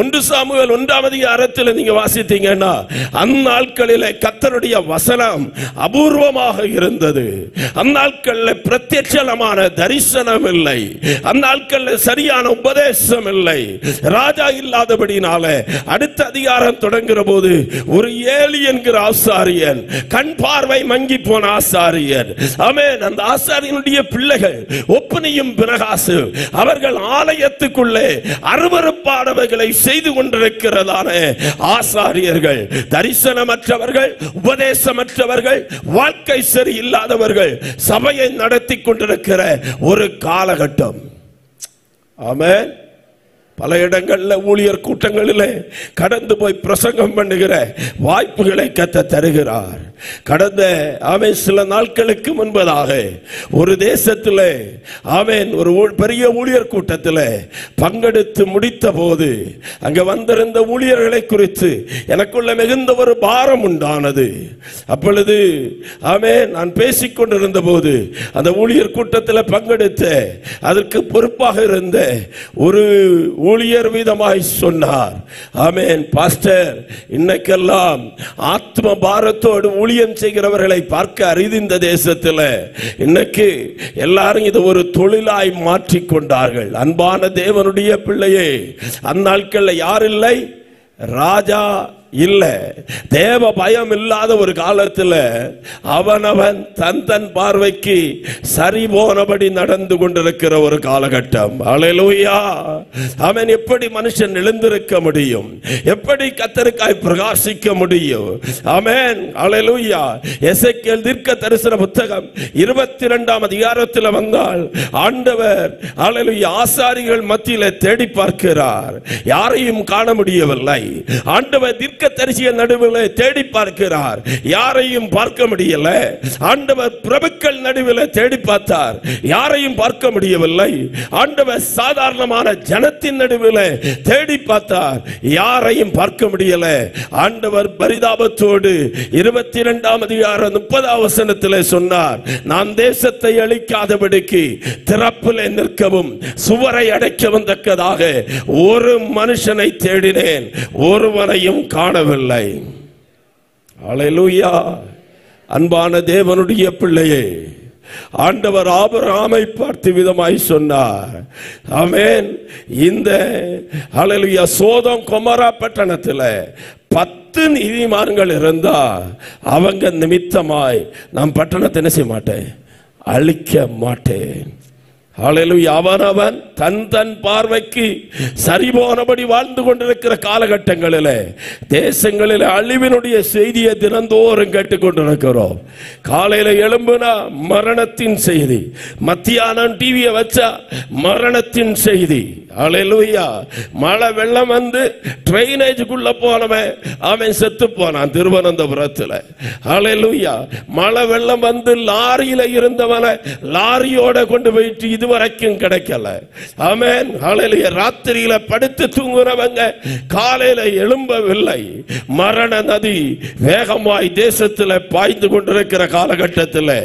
1 சாமுவேல் 1ஆம் அதிகாரத்தில் நீங்க வாசித்தீங்கன்னா அந்நாட்களிலே கர்த்தருடைய வசனம் அபூர்வமாக இருந்தது. அந்நாட்களில் பிரத்யட்சமான தரிசனம் இல்லை, அந்நாட்களில் சரியான உபதேசம் இல்லை. ராஜா இல்லாதபடினால அடுத்த அதிகாரம் தொடங்குற போது ஒரு ஏலி என்கிற ஆசாரியன், கண் பார்வை மங்கி போன ஆசாரியன், ஆமென், அந்த ஆசாரியனுடைய பிள்ளைகள் ஒப்பனையும் பிரகாசு அவர்கள் ஆலயத்துக்குள்ளே அருவருப்பானவைகளை செய்து கொண்டிருக்கிறதான ஆசாரியர்கள், தரிசனமற்றவர்கள், உபதேசமற்றவர்கள், வாழ்க்கை சரி இல்லாதவர்கள் சபையை நடத்தி கொண்டிருக்கிற ஒரு காலகட்டம். ஆமென். பல இடங்களில் ஊழியர் கூட்டங்களிலே கடந்து போய் பிரசங்கம் பண்ணுகிற வாய்ப்புகளை கர்த்தர் தருகிறார். கடந்த சில நாட்களுக்கு முன்பதாக ஒரு தேசத்தில் ஒரு பெரிய ஊழியர் கூட்டத்தில் பங்கெடுத்து முடித்த போது அங்க வந்திருந்த ஊழியர்களை குறித்து எனக்குள்ள மிகுந்த ஒரு பாரம் உண்டானது. அப்பொழுது நான் பேசிக்கொண்டிருந்த போது அந்த ஊழியர் கூட்டத்தில் பங்கெடுத்த அதற்கு பொறுப்பாக இருந்த ஒரு ஊழியர் விதமாய் சொன்னார், ஆமென், பாஸ்டர், இன்னைக்கெல்லாம் ஆத்ம பாரத்தோடு ஊழியம் செய்கிறவர்களை பார்க்க அரிது இந்த தேசத்தில். இன்னைக்கு எல்லாரும் இதை ஒரு தொழிலாய் மாற்றிக்கொண்டார்கள். அன்பான தேவனுடைய பிள்ளையே, அந்நாட்களில் யார் இல்லை? ராஜா இல்ல, தேவ பயம் இல்லாத ஒரு காலத்தில் அவனவன் தன் பார்வைக்கு சரி போனபடி நடந்து கொண்டிருக்கிற ஒரு காலகட்டம். அல்லேலூயா. அவன் எப்படி மனுஷன் எழுந்திருக்க முடியும்? எப்படி கர்த்தருக்காய் பிரகாசிக்க முடியும்? ஆமென். அல்லேலூயா. எசேக்கியேல் தீர்க்க தரிசன புத்தகம் 22ஆம் அதிகாரத்தில் வந்தால் ஆண்டவர் அல்லேலூயா ஆசாரிகள் மத்தியில் தேடி பார்க்கிறார், யாரையும் காண முடியவில்லை. ஆண்டவர் தீர்க்க தரிசிய நடுவில் தேடி பார்க்கிறார், யாரையும் பார்க்க முடியல. ஆண்டவர் பிரபுக்கள் நடுவில் தேடி பார்த்தார், யாரையும் பார்க்க முடியவில்லை. ஆண்டவர் சாதாரணமான ஜனத்தின் நடுவில் தேடி பார்த்தார், யாரையும் பார்க்க முடியல. ஆண்டவர் பரிதாபத்தோடு 22ஆம் அதிகாரம் 30ஆம் வசனத்தில் சொன்னார், நான் தேசத்தை அழிக்காதபடிக்கு திறப்பில் நிற்கவும் சுவரை அடைக்கவும் தக்கதாக ஒரு மனுஷனை தேடினேன், ஒருவரையும் காணவில்லை. அல்லேலூயா. அன்பான தேவனுடைய பிள்ளையே, ஆண்டவர் ஆபிரகாமை பார்த்து விதமாய் சொன்னார், ஆமென், இந்த அல்லேலூயா சோதோம் கொமோரா பட்டணத்தில் 10 நீதிமான்கள் இருந்தா அவங்க நிமித்தமாய் நான் பட்டணத்தை என்ன செய்ய மாட்டேன், அழிக்க மாட்டேன். அல்லேலூயா. அவனவன் தன் பார்வைக்கு சரிபோனபடி வாழ்ந்து கொண்டிருக்கிற காலகட்டங்களில் தேசங்களில் அழிவினுடைய செய்தியை தினந்தோறும் கேட்டுக்கொண்டிருக்கிறோம். காலையில் எழும்புனா மரணத்தின் செய்தி, மத்தியானம் டிவியை வச்சா மரணத்தின் செய்தி. அல்லேலூயா. மழை வெள்ளம் வந்து ட்ரைனேஜுக்குள்ள போனவன் அவன் செத்து போனான் திருவனந்தபுரத்தில். அல்லேலூயா. மழை வெள்ளம் வந்து லாரியில இருந்தவனை லாரியோட கொண்டு போயிட்டு இதுவரைக்கும் கிடைக்கல. ஆமென். அல்லேலூயா. ராத்திரியில படுத்து தூங்குறவங்க காலையில எழும்பவில்லை. மரண நதி வேகமாய் தேசத்தில் பாய்ந்து கொண்டிருக்கிற காலகட்டத்தில்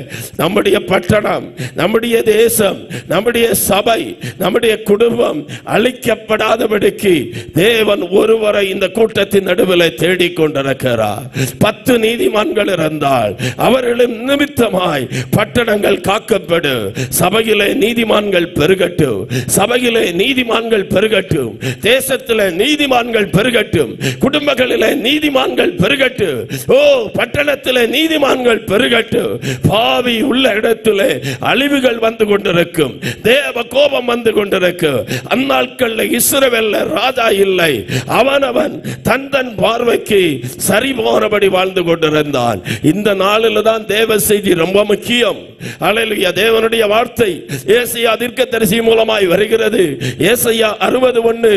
நம்முடைய பட்டணம், நம்முடைய தேசம், நம்முடைய சபை, நம்முடைய குடும்பம் அழிக்கப்படாதபடிக்கு தேவன் ஒருவரை இந்த கூட்டத்தின் நடுவில் தேடிக்கொண்டிருக்கிறார். 10 நீதிமான்கள் இருந்தால் அவர்களின் நிமித்தமாய் பட்டணங்கள் காக்கப்படும். சபையிலே நீதிமான்கள் பெருகட்டும், சபையிலே நீதிமான்கள் பெருகட்டும், தேசத்திலே நீதிமான்கள் பெருகட்டும், குடும்பங்களிலே நீதிமான்கள் பெருகட்டும், பட்டணத்திலே நீதிமான்கள் பெருகட்டும். பாவி உள்ள இடத்திலே அழிவுகள் வந்து கொண்டிருக்கும், தேவ கோபம் வந்து கொண்டிருக்கும். அந்நாட்களில் இஸ்ரவேல்ல ராஜா இல்லை, அவனவன் தன் பார்வைக்கு சரி போனபடி வாழ்ந்து கொண்டிருந்தான். இந்த நாளில் தான் தேவ செய்தி ரொம்ப முக்கியம். அல்லேலூயா. தேவனுடைய வார்த்தை ஏசாயா தீர்க்கதரிசி மூலமாய் வருகிறது. ஏசாயா 60:1,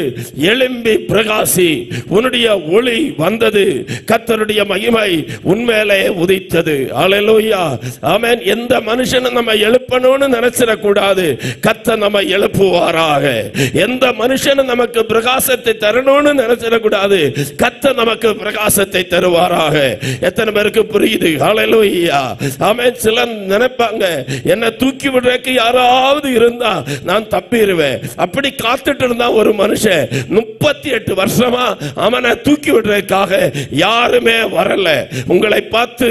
எழும்பி பிரகாசி, உன்னுடைய ஒளி வந்தது, கர்த்தருடைய மகிமை உன்மேலே உதித்தது. அல்லேலூயா. ஆமென். எந்த மனுஷனும் நம்ம எழுப்பணும்னு நினைச்சிட கூடாது, கர்த்தர் நம்ம எழுப்புவாராக. எந்த மனுஷனும் நமக்கு பிரகாசத்தை தரணும்னு நினைச்சிட கூடாது, கர்த்தர் நமக்கு பிரகாசத்தை தருவாராக. எத்தனை பேருக்கு புரியுது? அல்லேலூயா. ஆமென். சிலர் நினைப்பாங்க, என்ன தூக்கி விடுறதுக்கு யாராவது இருந்தா நான் தப்பிடுவேன். அப்படி காத்துட்டு இருந்தா ஒரு மனுஷன் 38 வருஷமா அவனை தூக்கி விடுறதுக்காக யாருமே வரல. உங்களை பார்த்து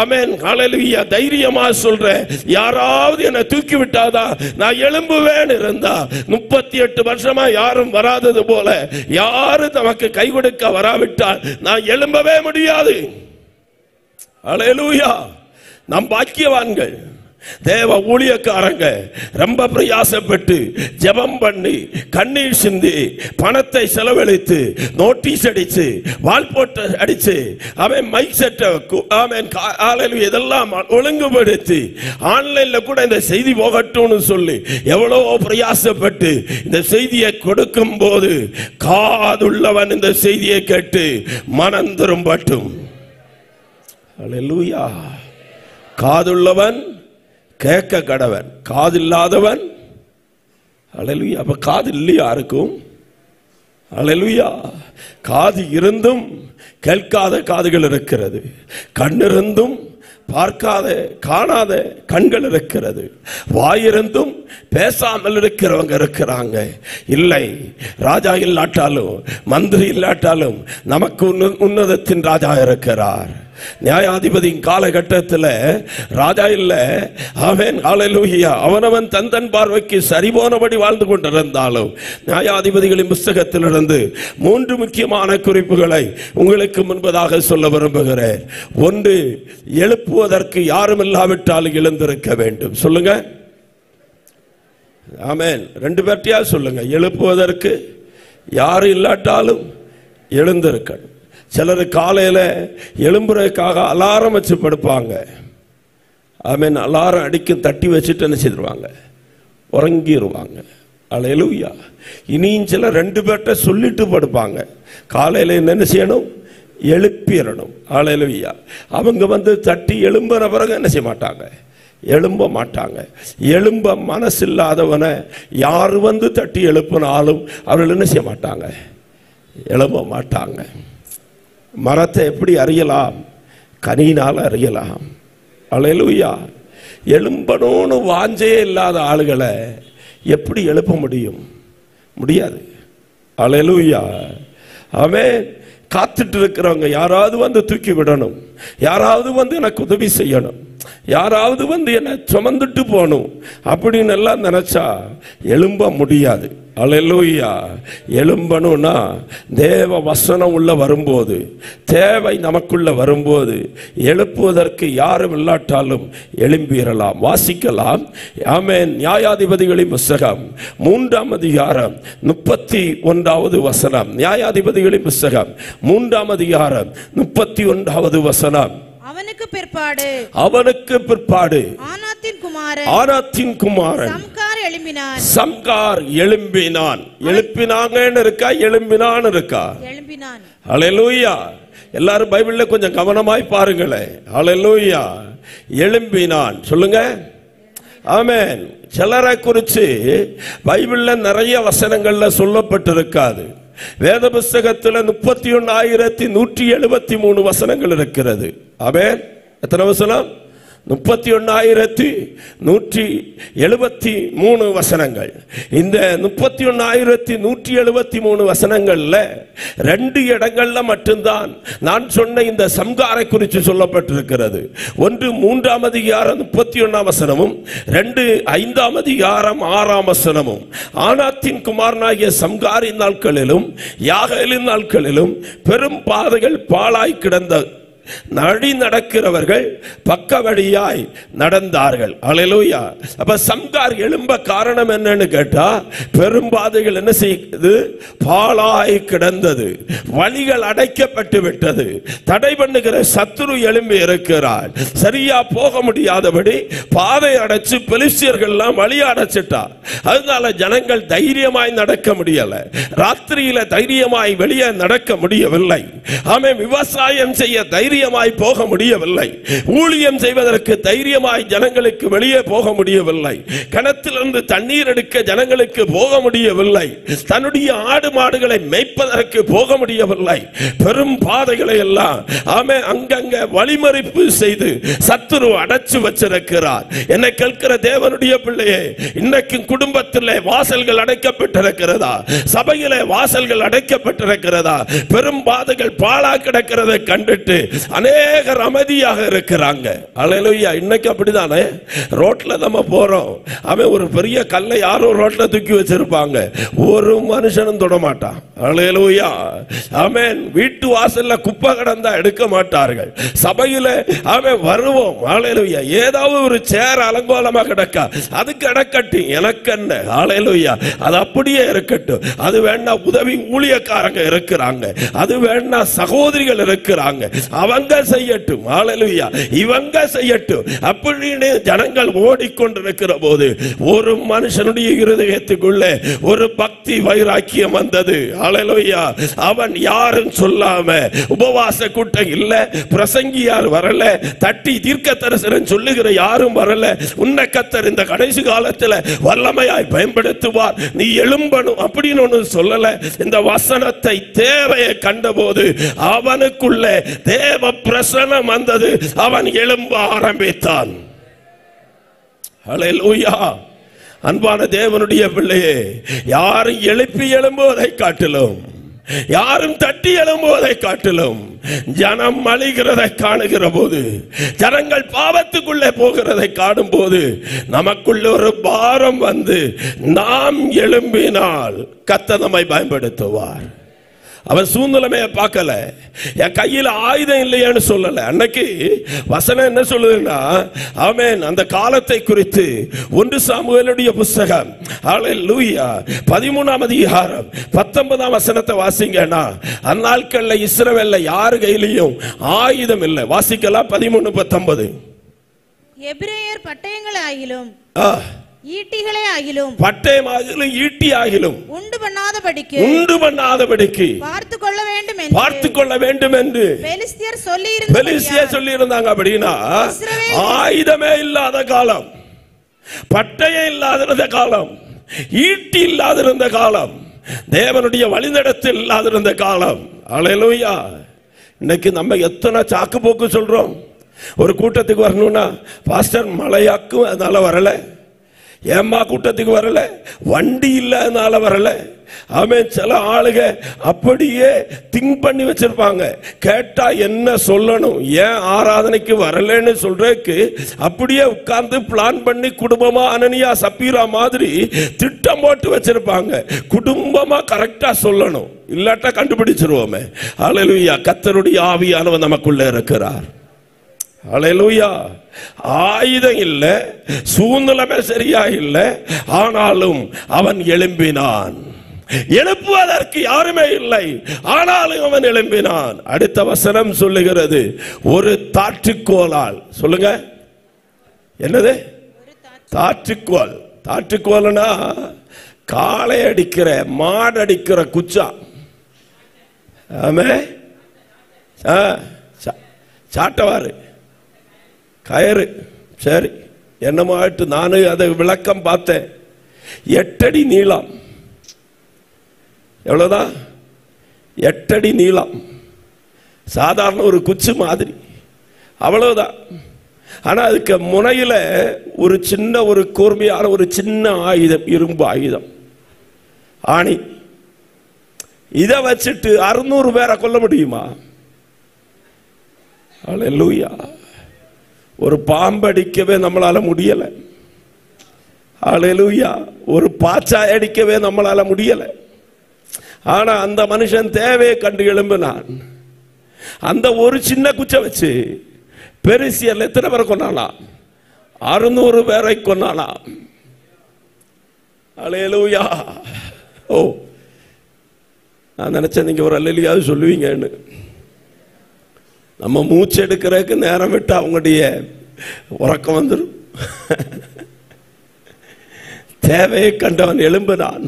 ஆமென் ஹல்லேலூயா தைரியமா சொல்றேன், யாராவது என்னை தூக்கி விட்டாதான் நான் எழும்புவேன் இருந்தா 38 வருஷமா யாரும் வராதது போல யாரும் நமக்கு கை கொடுக்க வராவிட்டால் நான் எழும்பவே முடியாது. ஹல்லேலூயா. நாம் பாக்கியவான்கள். தேவ ஊழியக்காரங்க ரொம்ப பிரயாசப்பட்டு ஜெபம் பண்ணி கண்ணீர் சிந்தி பணத்தை செலவழித்து நோட்டீஸ் அடிச்சு வால்போட்ட அடிச்சு அவன் மைக் செட்டை அவன் இதெல்லாம் ஒழுங்குபடுத்தி ஆன்லைன்ல கூட இந்த செய்தி போகட்டும்னு சொல்லி எவ்வளோ பிரயாசப்பட்டு இந்த செய்தியை கொடுக்கும் போது காதுள்ளவன் இந்த செய்தியை கேட்டு மனம் திரும்பட்டும். அல்லேலூயா. காதுள்ளவன் கேட்க கடவன், காது இல்லாதவன். அல்லேலூயா. அப்ப காது இல்லையா யாருக்கும்? அல்லேலூயா. காது இருந்தும் கேட்காத காதுகள் இருக்கிறது, கண்ணிருந்தும் பார்க்காத காணாத கண்கள் இருக்கிறது, வாயிருந்தும் பேசாமல் இருக்கிறவங்க இருக்கிறாங்க. இல்லை, ராஜா இல்லாட்டாலும் மந்திரி இல்லாட்டாலும் நமக்கு உன்னதத்தின் ராஜா இருக்கிறார். நியாயாதிபதியின் காலகட்டத்தில் ராஜா இல்ல, அவன் ஹல்லேலூயா அவனவன் தன் பார்வைக்கு சரிபோனபடி வாழ்ந்து கொண்டிருந்தாலும் நியாயாதிபதிகளின் புஸ்தகத்திலிருந்து 3 முக்கியமான குறிப்புகளை உங்களுக்கு முன்பதாக சொல்ல விரும்புகிறேன். ஒன்று, எழுப்புவதற்கு யாரும் இல்லாவிட்டாலும் எழுந்திருக்க வேண்டும். சொல்லுங்க ஆமென். 2 பேர்ட்டியா சொல்லுங்க. எழுப்புவதற்கு யாரும் இல்லாட்டாலும் எழுந்திருக்கணும். சிலர் காலையில் எழும்புறதுக்காக அலாரம் வச்சு படுப்பாங்க. ஆமென். அலாரம் அடிக்க தட்டி வச்சுட்டு என்ன செய்திருவாங்க, உறங்கிடுவாங்க. அல்லேலூயா. இனியும் சிலர் 2 பேர்ட்ட சொல்லிட்டு படுப்பாங்க. காலையில் என்ன செய்யணும், எழுப்பிடணும். அல்லேலூயா. அவங்க தட்டி எழும்புற பிறகு என்ன செய்ய மாட்டாங்க, எழும்ப மாட்டாங்க. எழும்ப மனசு இல்லாதவனை யார் தட்டி எழுப்பினாலும் அவர்கள் என்ன செய்ய மாட்டாங்க, எழும்ப மாட்டாங்க. மரத்தை எப்படி அறியலாம், கனியினால் அறியலாம். அல்லேலூயா. எழும்பணும்னு வாஞ்சே இல்லாத ஆளுகளை எப்படி எழுப்ப முடியும்? முடியாது. அல்லேலூயா. ஆமென். காத்துட்டு இருக்கிறவங்க யாராவது தூக்கி விடணும், யாராவது எனக்கு உதவி செய்யணும், யாராவது என்னை சுமந்துட்டு போகணும் அப்படின்னு எல்லாம் நினைச்சா எழும்ப முடியாது. அல்லேலூயா. எழும்பணும்னா தேவ வசனம் உள்ள வரும்போது, தேவை நமக்குள்ள வரும்போது எழுப்புவதற்கு யாரும் இல்லாட்டாலும் எழும்பிடலாம், வாசிக்கலாம். ஆமென். நியாயாதிபதிகளின் புஸ்தகம் 3ஆம் அதிகாரம் 31வது வசனம். நியாயாதிபதிகளின் புஸ்தகம் 3ஆம் அதிகாரம் 31வது வசனம். அவனுக்கு பிற்பாடு ஆனாத்தின் குமாரன் சம்கார் எழும்பினான். எழுப்பினாங்கன்னு இருக்கா, எழும்பினான் இருக்கா? அல்லேலூயா. எல்லாரும் பைபிள்ல கொஞ்சம் கவனமாய் பாருங்களேன். அல்லேலூயா. எழும்பினான். சொல்லுங்க ஆமென். சிலரை குறித்து பைபிள்ல நிறைய வசனங்கள்ல சொல்லப்பட்டிருக்காது. வேத புஸ்தகத்தில் 31,173 வசனங்கள் இருக்கிறது. ஆமென். எத்தனை வசனம்? 31,173 வசனங்கள். இந்த 31,173 வசனங்கள்ல 2 இடங்கள்ல மட்டும்தான் நான் சொன்ன இந்த சம்காரை குறித்து சொல்லப்பட்டிருக்கிறது. ஒன்று 3ஆம் அதிகாரம் 31ஆம் வசனமும், 2 5ஆம் அதிகாரம் 6ஆம் வசனமும். ஆனாத்தின் குமாரனாகிய சம்காரின் நாட்களிலும் யாகேலின் நாட்களிலும் பெரும் பாதைகள் பாழாய் கிடந்த நடி நடக்கிறவர்கள் பக்க வழியாய் நடந்தார்கள். அல்லேலூயா. அப்ப சம்கார் எழும்ப காரணம் என்னன்னு கேட்டா, பெரும்பாதைகள் என்ன செய்து, பாழாய் கிடந்தது, வழிகள் அடைக்கப்பட்டு விட்டது, தடை பண்ணுகிற சத்துரு எழும்பி இருக்கிறார். சரியா போக முடியாதபடி பாதை அடைச்சு பெலிஸ்தியர்கள் எல்லாம் வழி அடைச்சிட்டார். அதனால ஜனங்கள் தைரியமாய் நடக்க முடியல, ராத்திரியில தைரியமாய் வெளியே நடக்க முடியவில்லை. ஆமென், விவசாயம் செய்ய தைரியமாய் போக முடியவில்லை. ஊழியம் செய்வதற்கு தைரியமாய் ஜனங்களுக்கு வெளியே போக முடியவில்லை. கிணத்திலிருந்து தண்ணீர் எடுக்க ஜனங்களுக்கு போக முடியவில்லை. தன்னுடைய ஆடு மாடுகளை மேய்ப்பதற்கு போக முடியவில்லை. பெரும் பாதைகளை எல்லாம் ஆமென் அங்கங்க வழிமறிப்பு செய்து சத்துரு அடைச்சு வச்சிருக்கிறார். என்னை கேட்கிற தேவனுடைய பிள்ளையே, இன்னைக்கு குடும்பத்திலே வாசல்கள் அடைக்கப்பட்டிருக்கிறதா? சபையிலே வாசல்கள் அடைக்கப்பட்டிருக்கிறதா? பெரும் பாதைகள் பாழா கிடக்கிறதை கண்டுட்டு அநேகர் அமைதியாக இருக்கிறாங்க. அல்லேலூயா. இன்னைக்கு அப்படிதானே, ரோட்ல நம்ம போறோம், அவன் ஒரு பெரிய கல்லை யாரோ ரோட்ல தூக்கி வச்சிருப்பாங்க, ஒரு மனுஷனும் தொட மாட்டான். அல்லேலூயா. ஆமென். வீட்டு வாசல்ல குப்பை கடந்தா எடுக்க மாட்டார்கள். சபையில அவன் வருவோம், அல்லேலூயா, ஏதாவது ஒரு சேர் அலங்கோலமா கிடக்கா, அது கிடக்கட்டும், எனக்கு என்ன, அல்லேலூயா, அது அப்படியே இருக்கட்டும். அது வேணா உதவி ஊழியக்காரங்க இருக்கிறாங்க, அது வேணா சகோதரிகள் இருக்கிறாங்க, அவங்க செய்யட்டும், அல்லேலூயா, இவங்க செய்யட்டும் அப்படின்னு ஜனங்கள் ஓடிக்கொண்டிருக்கிற போது ஒரு மனுஷனுடைய இருதயத்துக்குள்ள ஒரு பக்தி வைராக்கியம் வந்தது. அல்லேலூயா. அவன் யாரும் சொல்லாம, உபவாச கூட்டம் இல்ல, பிரசங்கியார் வரல, தட்டி தீர்க்க தரிசனம் சொல்லுகிற யாரும் வரல, உன்னை கர்த்தர் இந்த கடைசி காலத்துல வல்லமையாய் பயன்படுத்துவார், நீ எழும்பணும் அப்படின்னு ஒன்று சொல்லல. இந்த வசனத்தை தேவையை கண்டபோது அவனுக்குள்ள தேவ பிரசன்னம் வந்தது. அவன் எழும்ப ஆரம்பித்தான். ஹல்லேலூயா. அன்பான தேவனுடைய பிள்ளையே, யாரும் எழுப்பி எழும்புவதை காட்டிலும், யாரும் தட்டி எழும்புவதை காட்டிலும், ஜனம் அழிகிறதை காணுகிற போது, ஜனங்கள் பாவத்துக்குள்ளே போகிறதை காணும் போது நமக்குள்ள ஒரு பாரம் வந்து நாம் எழும்பினால் கர்த்தர் நம்மை பயன்படுத்துவார். அவன் சூழ்நிலைமையை பார்க்கல, என் கையில் ஆயுதம் இல்லையான்னு சொல்லல. அன்னைக்கு வசனம் என்ன சொல்லுதுன்னா, ஆமென், அந்த காலத்தை குறித்து 1 சாமுவேலுடைய புஸ்தகம் ஹல்லேலூயா 13ஆம் அதிகாரம் 19ஆம் வசனத்தை வாசிங்கன்னா, அந்நாட்கள்ல இஸ்ரவேல்ல யாரு கையிலையும் ஆயுதம் இல்லை. வாசிக்கலாம் 13:19. எபிரேயர் பட்டயங்களை ஆகிலும் ஈட்டிகளே ஆகிலும், பட்டயமாகிலும் ஈட்டி ஆகிலும் உண்டு பண்ணாதபடிக்கு பார்த்து கொள்ள வேண்டும் என்று பெலிஸ்தியர் சொல்லி இருந்தாங்க. அப்படின்னா ஆயுதமே இல்லாத காலம், பட்டயம் இல்லாதிருந்த காலம், ஈட்டி இல்லாதிருந்த காலம், தேவனுடைய வழிநடத்தல் இல்லாதிருந்த காலம். அல்லேலூயா. இன்னைக்கு நம்ம எத்தனை சாக்கு போக்கு சொல்றோம். ஒரு கூட்டத்துக்கு வரணும்னா, பாஸ்டர் மழையாக்கும் அதனால வரல, ஏம்மா கூட்டத்துக்கு வரல, வண்டி இல்லாதனால வரல. அவன் சில ஆளுக அப்படியே திங்க் பண்ணி வச்சிருப்பாங்க. கேட்டா என்ன சொல்லணும், ஏன் ஆராதனைக்கு வரலன்னு சொல்றதுக்கு அப்படியே உட்கார்ந்து பிளான் பண்ணி குடும்பமா அனனியா சப்பீரா மாதிரி திட்டம் போட்டு வச்சிருப்பாங்க. குடும்பமா கரெக்டா சொல்லணும், இல்லாட்டா கண்டுபிடிச்சிருவோமே. அல்லேலூயா. கர்த்தருடைய ஆவியானவர் நமக்குள்ள இருக்கிறார். அல்லேலூயா. ஆயுதம் இல்ல, சூழ்நிலைமை சரியா இல்ல, ஆனாலும் அவன் எழும்பினான். எழுப்புவதற்கு யாருமே இல்லை, ஆனாலும் அவன் எழும்பினான். அடுத்த வசனம் சொல்லுகிறது, ஒரு தாற்றுக்கோலால். சொல்லுங்க, என்னது? தாற்றுக்கோல். தாற்றுக்கோல்னா காளை அடிக்கிற, மாடு அடிக்கிற குச்சா. ஆமே, சாட்டவாறு கயறு. சரி, என்னமாட்டு நானும் அதை விளக்கம் பார்த்தேன். 8 அடி நீளம். எவ்வளவுதான்? 8 அடி நீளம். சாதாரண ஒரு குச்சி மாதிரி, அவ்வளவுதான். ஆனா அதுக்கு முனையில ஒரு சின்ன, ஒரு கூர்மையான ஒரு சின்ன ஆயுதம், இரும்பு ஆயுதம், ஆணி. இதை வச்சுட்டு 600 பேரை கொல்ல முடியுமா? அல்லேலூயா. ஒரு பாம்படிக்கவே நம்மளால முடியல. அல்லேலூயா. ஒரு பாச்சாய் அடிக்கவே நம்மளால முடியல. ஆனா அந்த மனுஷன் தேவையை கண்டு எழும்பினான். அந்த ஒரு சின்ன குச்சை வச்சு பெருசியர்ல எத்தனை பேரை கொண்டாலாம்? 600 பேரை கொண்டாலாம். அல்லேலூயா. ஓ, நான் நினைச்சேன் நீங்க ஒரு அல்லேலூயாவது சொல்லுவீங்கன்னு. நம்ம மூச்சு எடுக்கிறதுக்கு நேரம் விட்டு அவங்களுடைய உறக்கம் வந்துடும். தேவையை கண்டவன் எழும்பினான்,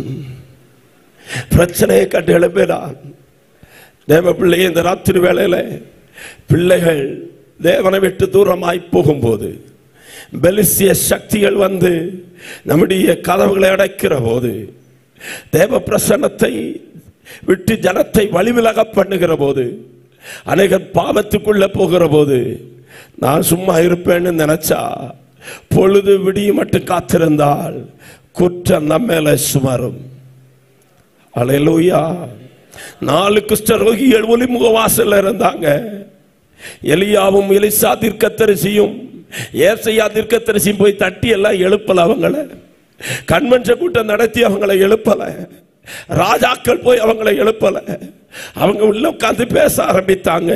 பிரச்சனையை கண்டு எழும்பினான். தேவ பிள்ளையை இந்த ராத்திரி வேளையில பிள்ளைகள் தேவனை விட்டு தூரமாய் போகும்போது, பெலிஸ்திய சக்திகள் வந்து நம்முடைய கதவுகளை அடைக்கிற போது, தேவ பிரசன்னத்தை விட்டு ஜனத்தை வழிவிலக பண்ணுகிற போது, அநேகர் பாவத்துக்குள்ள போகிற போது, நான் சும்மா இருப்பேன்னு நினைச்சா பொழுது விடிய மட்டும் காத்திருந்தால் குற்றம் நம்ம மேல சுமரும். அல்லேலூயா. 4 குஷ்டரோகிகள் ஒலிமுக வாசல்ல இருந்தாங்க. எலியாவும் எலிசா தீர்க்கதரிசியும் ஏசாயா தீர்க்கதரிசியும் போய் தட்டி எல்லாம் எழுப்பல. அவங்கள கன்வென்ஷன் கூட்டம் நடத்தி அவங்களை எழுப்பல. ராஜாக்கள் போய் அவங்களை எழுப்பல. அவங்க உள்ள உட்கார்ந்து பேச ஆரம்பித்தாங்க.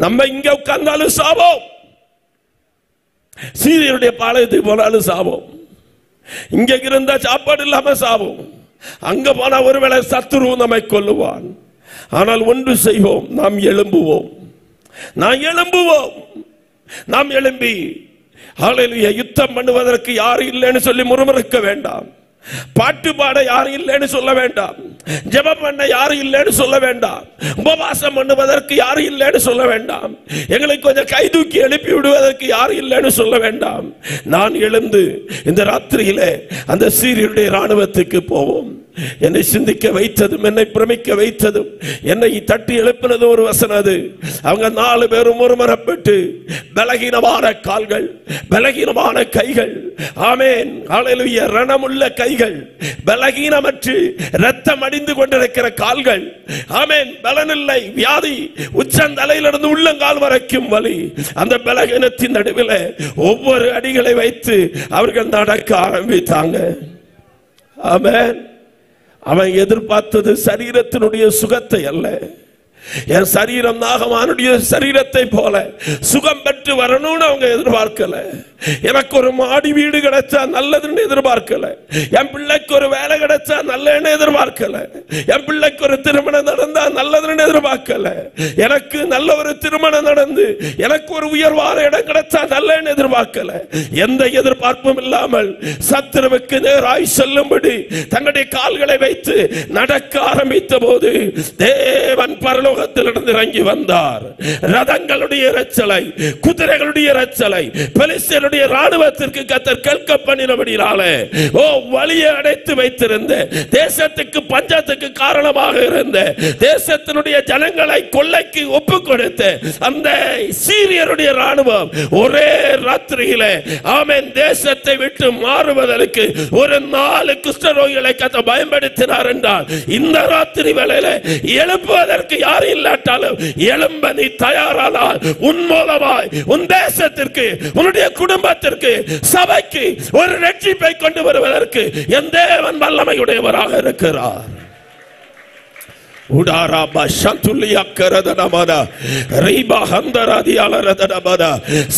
நம்ம இங்க உட்கார்ந்தாலும் சாவோம், சீரியருடைய பாளையத்துக்கு போனாலும் சாவோம், இங்க இருந்தா சாப்பாடு இல்லாம சாவோம், அங்க போனா ஒருவேளை சத்துரு நம்மை கொல்லுவான். ஆனால் ஒன்று செய்வோம், நாம் எழும்புவோம். நாம் எழும்பி ஹல்லேலூயா யுத்தம் பண்ணுவதற்கு யாரும் இல்லைன்னு சொல்லி முறுமுறுக்க வேண்டாம். பாட்டு பாட யாரும் இல்லைன்னு சொல்ல வேண்டாம். ஜெபம் பண்ண யாரும் இல்லைன்னு சொல்ல வேண்டாம். உபவாசம் பண்ணுவதற்கு யாரும் இல்லைன்னு சொல்ல வேண்டாம். எங்களுக்கு கொஞ்சம் கை தூக்கி எழுப்பி விடுவதற்கு யாரும் இல்லைன்னு சொல்ல வேண்டாம். நான் எழுந்து இந்த ராத்திரியிலே அந்த சீரியருடைய ராணுவத்துக்கு போவோம். என்னை சிந்திக்க வைத்ததும், என்னை பிரமிக்க வைத்ததும், என்னை தட்டி எழுப்பினதும் ஒரு வசனம் அது. அவங்க 4 பேரும் ஒருமரப்பட்டு பலகீனமான கால்கள், பலகீனமான கைகள், ஆமென் ஹல்லேலூயா, ரணமுள்ள கைகள், பலகீனமற்று ரத்தம் அடிந்து கொண்டிருக்கிற கால்கள், ஆமென், பலனில்லை, வியாதி, உச்சந்தலையிலிருந்து உள்ளங்கால் வரைக்கும் வலி. அந்த பலகீனத்தின் நடுவில் ஒவ்வொரு அடிகளை வைத்து அவர்கள் நடக்க ஆரம்பித்தாங்க. ஆமென். அவன் எதிர்பார்த்தது சரீரத்தினுடைய சுகத்தை அல்ல. என் சரீரம் நாகமானுடைய சரீரத்தை போல சுகம் பெற்று வரணும்னு அவங்க எதிர்பார்க்கல. எனக்கு ஒரு மாடி வீடு கிடைச்சா நல்லதுன்னு எதிர்பார்க்கல. என் பிள்ளைக்கு ஒரு வேலை கிடைச்சா நல்லன்னு எதிர்பார்க்கல. என் பிள்ளைக்கு ஒரு திருமணம் நடந்தா நல்லதுன்னு எதிர்பார்க்கல. எனக்கு நல்ல ஒரு திருமணம் நடந்து எனக்கு ஒரு உயர்வான இடம் கிடைச்சா நல்லன்னு எதிர்பார்க்கல. எந்த எதிர்பார்ப்பும் இல்லாமல் சத்துருவுக்கு நேராய் செல்லும்படி தங்களுடைய கால்களை வைத்து நடக்க ஆரம்பித்த போது தேவன் பரலோகத்திலிருந்து இறங்கி வந்தார். ரதங்களுடைய இரச்சலை, குதிரைகளுடைய இரச்சலை, பெலிஸ்தருடைய ராணுவத்திற்கு கர்த்தர் கேட்க பண்ணினபடியாலே வழியை அடைத்து வைத்திருந்த, தேசத்துக்கு பஞ்சத்துக்கு காரணமாக இருந்த, தேசத்தினுடைய ஜனங்களை கொள்ளைக்கு ஒப்பு கொடுத்த அந்த சீரியருடைய ராணுவம் ஒரே ராத்திரியிலே ஆமென் தேசத்தை விட்டு மாறுவதற்கு ஒரு 4 குஷ்டரோகிகளை கர்த்தர் பயன்படுத்தினார் என்றால், இந்த ராத்திரி வேளையில எழுப்புவதற்கு யாரும் இல்லாட்டாலும் எழும்ப நீ தயாரானால் உன் மூலமாய் உன் தேசத்திற்கு, உன்னுடைய குடும்பத்திற்கு, சபைக்கு ஒரு ரட்சிப்பை கொண்டு வருவதற்கு என் தேவன் வல்லமையுடையவராக இருக்கிறார்.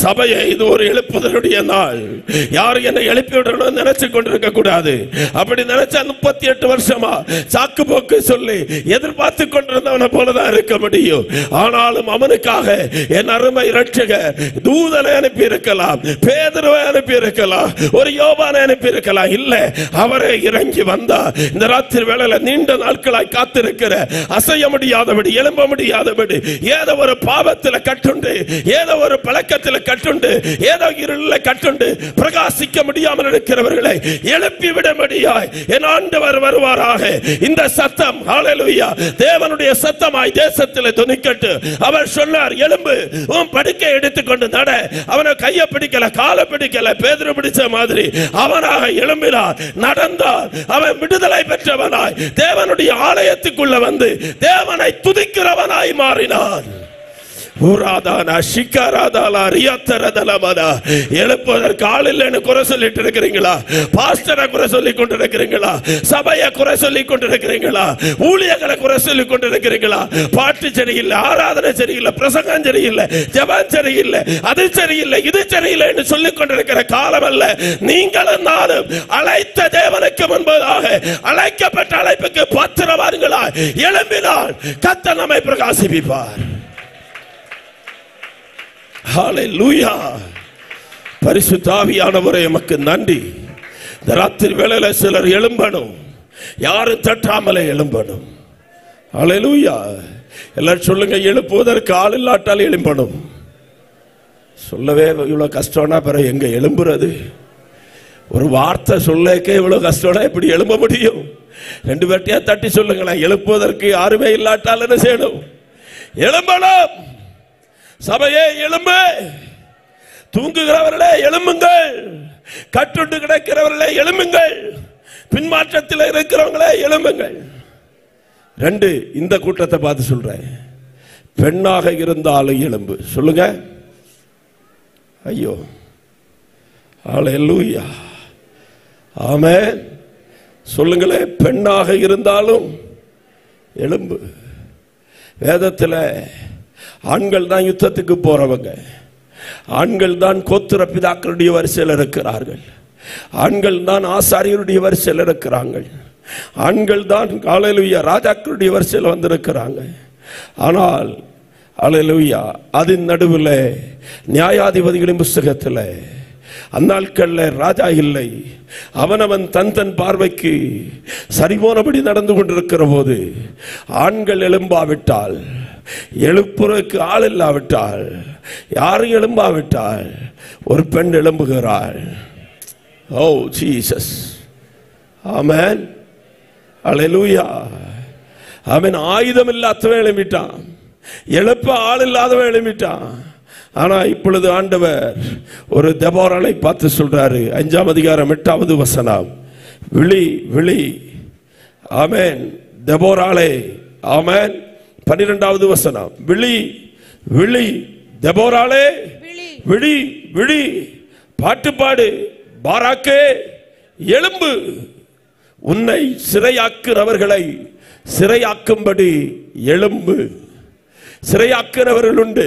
சபையை இது ஒரு எழுப்புதலுடைய நாள். யாரும் என்னை எழுப்பி விடணும் நினைச்சு கொண்டிருக்க கூடாது. அப்படி நினைச்சா 38 வருஷமா சாக்கு போக்கு சொல்லி எதிர்பார்த்து கொண்டிருந்தவனை போலதான் இருக்க முடியும். ஆனாலும் அவனுக்காக என் அருமை இரட்சகர் தூதனை அனுப்பி இருக்கலாம், பேதுருவை அனுப்பி இருக்கலாம், ஒரு யோவானை அனுப்பி இருக்கலாம். இல்ல, அவரே இறங்கி வந்தார். இந்த ராத்திரி வேளையில நீண்ட நாட்களாய் காத்திருக்கிற, அசைய முடியாதபடி, எழும்ப முடியாதபடி, ஏதோ ஒரு பாவத்தில் கட்டுண்டு, ஏதோ ஒரு பழக்கத்தில் கட்டுண்டு, ஏதோ இருளில் கட்டுண்டு பிரகாசிக்க முடியாமல் இருக்கிறவர்களை எழுப்பி விடும்படியாய் என் ஆண்டவர் வருவாராக. இந்த சத்தம் ஹல்லேலூயா தேவனுடைய சத்தமாய் தேசத்தில் துணிக்கட்டு. அவர் சொன்னார், எழும்பு, உன் படுக்கை எடுத்துக்கொண்டு நட. அவனை கையை பிடிக்கல, காலை பிடிக்கல, பேதுரு பிடிச்ச மாதிரி அவனாக எழும்பினார், நடந்தார். அவன் விடுதலை பெற்றவனாய் தேவனுடைய ஆலயத்துக்குள்ள வந்து தேவனை துதிக்கிறவனாய் மாறினான். எழுப்பதற்கு ஆள் இல்லைன்னு குறை சொல்லிட்டு இருக்கிறீங்களா? பாஸ்டரை குறை சொல்லிக் கொண்டிருக்கிறீங்களா? சபையை குறை சொல்லிக் கொண்டிருக்கிறீங்களா? ஊழியர்களை குறை சொல்லிக் கொண்டிருக்கிறீங்களா? பாட்டு சரியில்லை, ஆராதனை சரியில்லை, பிரசங்கம் சரியில்லை, ஜெபம் சரியில்லை, அது சரியில்லை, இது சரியில்லை என்று சொல்லிக் கொண்டிருக்கிற காலம் அல்ல. நீங்களும் நானும் அழைத்த தேவனுக்கு முன்பதாக அழைக்கப்பட்ட அழைப்புக்கு பத்திரவான்களாய் எழும்பினால் கர்த்தர் நம்மை பிரகாசிப்பார். ஹல்லேலூயா. பரிசுத்த ஆவியானவரே எமக்கு நன்றி. இந்த ராத்திரி வேளையில சிலர் எழும்பணும், யாரும் தட்டாமலே எழும்பணும். ஹல்லேலூயா. எல்லாரும் சொல்லுங்க, எழுப்புவதற்கு ஆள் இல்லாட்டால் எழும்பணும். சொல்லவே இவ்வளவு கஷ்டம்னா பிறகு எங்க எழும்புறது? ஒரு வார்த்தை சொல்லக்கே இவ்வளவு கஷ்டம்னா எப்படி எழும்ப முடியும்? 2 பேர்ட்டையா தட்டி சொல்லுங்களேன், எழுப்புவதற்கு யாருமே இல்லாட்டால் என்ன செய்யணும்? எழும்பணும். சபையே எழும்பு. தூங்குகிறவர்களே எழும்புங்கள். கட்டுண்டு கிடக்கிறவர்களே எழும்புங்கள். பின்மாற்றத்தில் இருக்கிறவங்களே எழும்புங்கள். 2, இந்த கூட்டத்தை பார்த்து சொல்றேன், பெண்ணாக இருந்தாலும் எழும்பு. சொல்லுங்க. ஐயோ, ஹல்லேலூயா, ஆமென். சொல்லுங்களே, பெண்ணாக இருந்தாலும் எழும்பு. வேதத்தில் ஆண்கள் தான் யுத்தத்துக்கு போறவங்க, ஆண்கள் தான் கோத்திர பிதாக்களுடைய வரிசையில் இருக்கிறார்கள், ஆண்கள் தான் ஆசாரியருடைய வரிசையில் இருக்கிறார்கள், ஆண்கள் தான் ஹல்லேலூயா ராஜாக்களுடைய வரிசையில் வந்திருக்கிறாங்க. ஆனால் ஹல்லேலூயா அதன் நடுவில் நியாயாதிபதிகளின் புஸ்தகத்தில் அந்நாட்களில் ராஜா இல்லை. அவனவன் தன் பார்வைக்கு சரிபோனபடி நடந்து கொண்டிருக்கிற போது ஆண்கள் எழும்பாவிட்டால், எழுப்புறதுக்கு ஆள் இல்லாவிட்டால், யாரும் எழும்பாவிட்டால் ஒரு பெண் எழும்புகிறாள். ஓ ஜீசஸ், ஆமென், ஹல்லேலூயா, ஆமென். ஆயுதம் இல்லாதவன் எழும்பிட்டான், எழுப்ப ஆள் இல்லாதவன் எழும்பிட்டான். ஆனா இப்பொழுது ஆண்டவர் ஒரு தெபோராளை பார்த்து சொல்றாரு. 5ஆம் அதிகாரம் 8வது வசனம், விழி விழி, ஆமென், தெபோராளே, ஆமென். 12வது வசனம், விழி விழி, தெபோராளே, விழி விழி, பாட்டு பாடு, பாராக்கே எழும்பு, உன்னை சிறையாக்குறவர்களை சிறையாக்கும்படி எழும்பு. சிறையாக்குறவர்கள் உண்டு,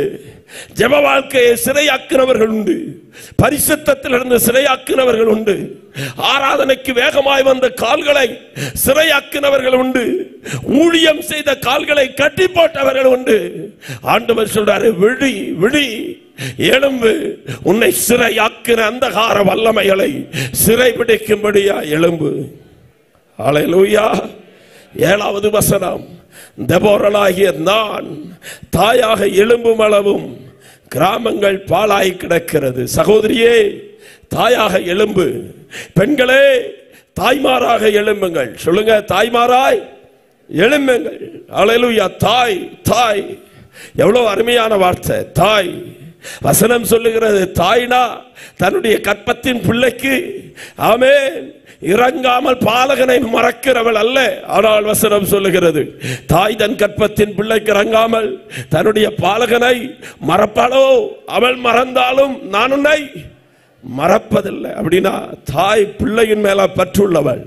ஜெப வாழ்க்கையை சிறையாக்குறவர்கள் உண்டு, பரிசுத்தத்திலிருந்து சிறையாக்குறவர்கள் உண்டு, ஆராதனைக்கு வேகமாய் வந்த கால்களை சிறையாக்குனவர்கள் உண்டு, ஊழியம் செய்த கால்களை கட்டி போட்டவர்கள் உண்டு. ஆண்டவர் சொல்றாரு, விழி விழி, எழும்பு, உன்னை சிறையாக்கிற அந்தகார வல்லமைகளை சிறைபிடிக்கும்படியா எழும்பு. ஹல்லேலூயா. 7வது வசனம், தெபோராளாகிய நான் தாயாக எழும்பும் அளவும் கிராமங்கள் பாழாய் கிடக்கிறது. சகோதரியே, தாயாக எழும்பு. பெண்களே, தாய்மாராக எழும்புங்கள். சொல்லுங்க, தாய்மாராய் எழும்புங்கள். ஹல்லேலூயா. தாய், தாய், எவ்வளவு அருமையான வார்த்தை, தாய். வசனம் சொல்லுகிறது, தாய்னா தன்னுடைய கற்பத்தின் பிள்ளைக்கு, ஆமென், இறங்காமல் பாலகனை மறக்கிறவள் அல்ல. ஆனால் வசனம் சொல்லுகிறது, தாய் தன் கற்பத்தின் பிள்ளைக்கு இறங்காமல் தன்னுடைய பாலகனை மறப்பாளோ? அவள் மறந்தாலும் நான் உன்னை மறப்பதில்லை. அப்படின்னா தாய் பிள்ளையின் மேல பற்றுள்ளவள்,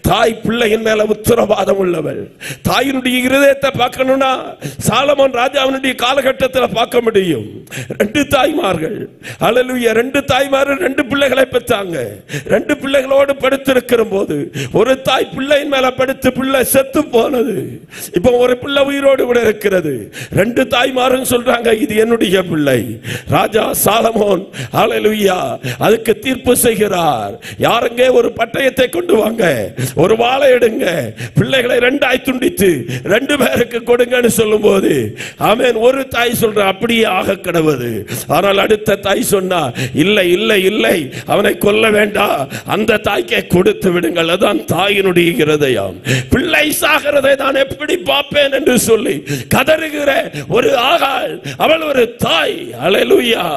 தாய் பிள்ளையின் மேல உத்தரவாதம் உள்ளவள். தாயினுடைய இருதயத்தை பார்க்கணும்னா சாலமோன் ராஜாவினுடைய காலகட்டத்தில் பார்க்க முடியும். 2 தாய்மார்கள், ஹல்லேலூயா, 2 தாய்மார்கள் 2 பிள்ளைகளை பெற்றாங்க. 2 பிள்ளைகளோடு படுத்திருக்கிற போது ஒரு தாய் பிள்ளையின் மேல படுத்து பிள்ளை செத்து போனது. இப்ப ஒரு பிள்ளை உயிரோடு கூட இருக்கிறது. 2 தாய்மாரும் சொல்றாங்க, இது என்னுடைய பிள்ளை. ராஜா சாலமோன், ஹல்லேலூயா, அதுக்கு தீர்ப்பு செய்கிறார். யாருங்க ஒரு பட்டயத்தை கொண்டு வாங்க, ஒரு வாளை எடுங்க, பிள்ளைகளை 2ஆய் துண்டித்து 2 பேருக்கு கொடுங்கன்னு சொல்லும் போது, ஆமென், ஒரு தாய் சொல்ற அப்படியே ஆக கடவுது. ஆனால் அடுத்த தாய் சொன்னா, இல்லை இல்லை இல்லை, அவனை கொல்ல வேண்டாம், அந்த தாய்க்கே கொடுத்து விடுங்கள். அதான் தாயினுடைய இருதயம். பிள்ளை சாகிறதை நான் எப்படி பார்ப்பேன் என்று சொல்லி கதறுகிற ஒரு ஆகாள், அவள் ஒரு தாய். ஹல்லேலூயா,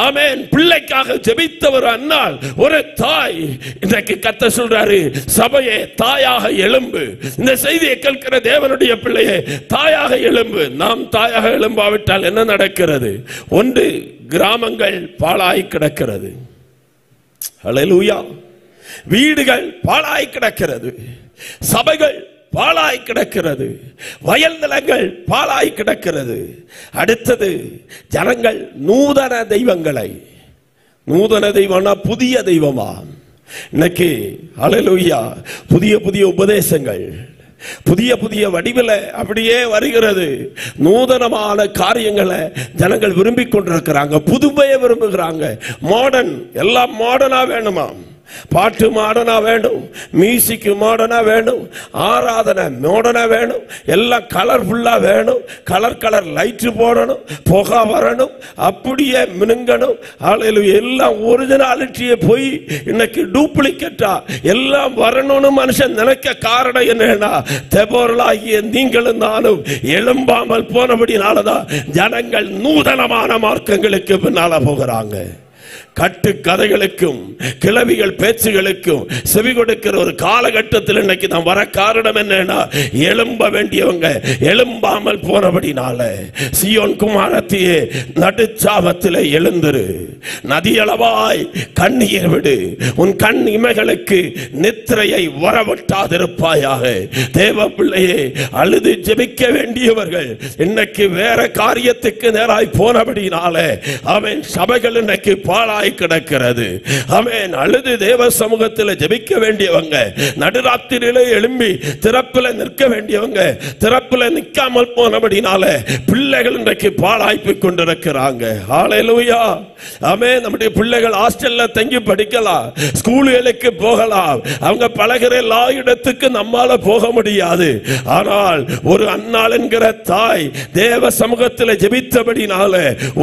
ஆமென். பிள்ளைக்காக ஜெபித்த ஒரு அன்னாள், ஒரு தாய். இன்றைக்கு கர்த்தர் சொல்றாரு, சபையே தாயாக எழும்பு. இந்த செய்தியை கேட்கிற தேவனுடைய பிள்ளையே, தாயாக எழும்பு. நாம் தாயாக எழும்பாவிட்டால் என்ன நடக்கிறது? 1, கிராமங்கள் பாழாய் கிடக்கிறது. ஹல்லேலூயா. வீடுகள் பாழாய் கிடக்கிறது, சபைகள் பாழாய் கிடக்கிறது, வயல் நிலங்கள் பாழாய் கிடக்கிறது. அடுத்தது, ஜனங்கள் நூதன தெய்வங்களை, நூதன தெய்வம்னா புதிய தெய்வமா? இன்னைக்கு ஹல்லேலூயா, புதிய புதிய உபதேசங்கள், புதிய புதிய வடிவில் அப்படியே வருகிறது. நூதனமான காரியங்களை ஜனங்கள் விரும்பிக் கொண்டிருக்கிறாங்க, புதுமையை விரும்புகிறாங்க. மாடர்ன், எல்லாம் மாடர்னா வேணுமா? பாட்டு மாடனா வேணும், மியூசிக் மாடனா வேணும், ஆராதனை மாடனா வேணும், எல்லாம் கலர்ஃபுல்லா வேணும், கலர் கலர் லைட் போடணும், புகை வரணும், அப்படியே மினுங்கணும். எல்லாம் ஒரிஜினாலிட்டியை போய் இன்னைக்கு டூப்ளிகேட்டா எல்லாம் வரணும்னு மனுஷன் நினைக்க காரணம் என்னன்னா, தெபோரலாகிய நீங்களும் நானும் எழும்பாமல் போனபடினாலதான் ஜனங்கள் நூதனமான மார்க்கங்களுக்கு பின்னால போகிறாங்க. கட்டு கதைகளுக்கும் கிளவிகள் பேச்சுகளுக்கும் செவி கொடுக்கிற ஒரு காலகட்டத்தில் இன்னைக்கு நாம் வர காரணம் என்னன்னா, எழும்ப வேண்டியவங்க எழும்பாமல் போனபடினால. சீயோன் குமாரத்தியே, நடுச்சாமத்திலே எழுந்திரு, நதியளவாய் கண்ணீர் விடு, உன் கண் இமைகளுக்கு நித்திரையை வரவிட்டாதிருப்பாயாக. தேவ பிள்ளையே, அழுது ஜெபிக்க வேண்டியவர்கள் இன்னைக்கு வேற காரியத்துக்கு நேராய் போனபடினால அவன் சபைகள் இன்னைக்கு பாழாய் கிடக்கிறது. ஆமென். அழுது தேவ சமூகத்தில் ஜெபிக்க வேண்டியவங்க, நடுராத்திரியிலே எழும்பி திறப்பில் நிற்க வேண்டியவங்க திறப்பில் நிற்காமல் போனபடினால பிள்ளைகள் இன்றைக்கு பாழாய்ப்பு கொண்டிருக்கிறாங்க. ஹல்லேலூயா. ஆமென். நம்முடைய பிள்ளைகள் ஹாஸ்டல்ல தங்கி படிக்கலாம், ஸ்கூலுக்கு போகலாம், அவங்க பழகிற எல்லா இடத்துக்கு நம்மால போக முடியாது. ஆனால் ஒரு அன்னாள் என்கிற தாய் தேவ சமூகத்தில் ஜெபித்தபடினால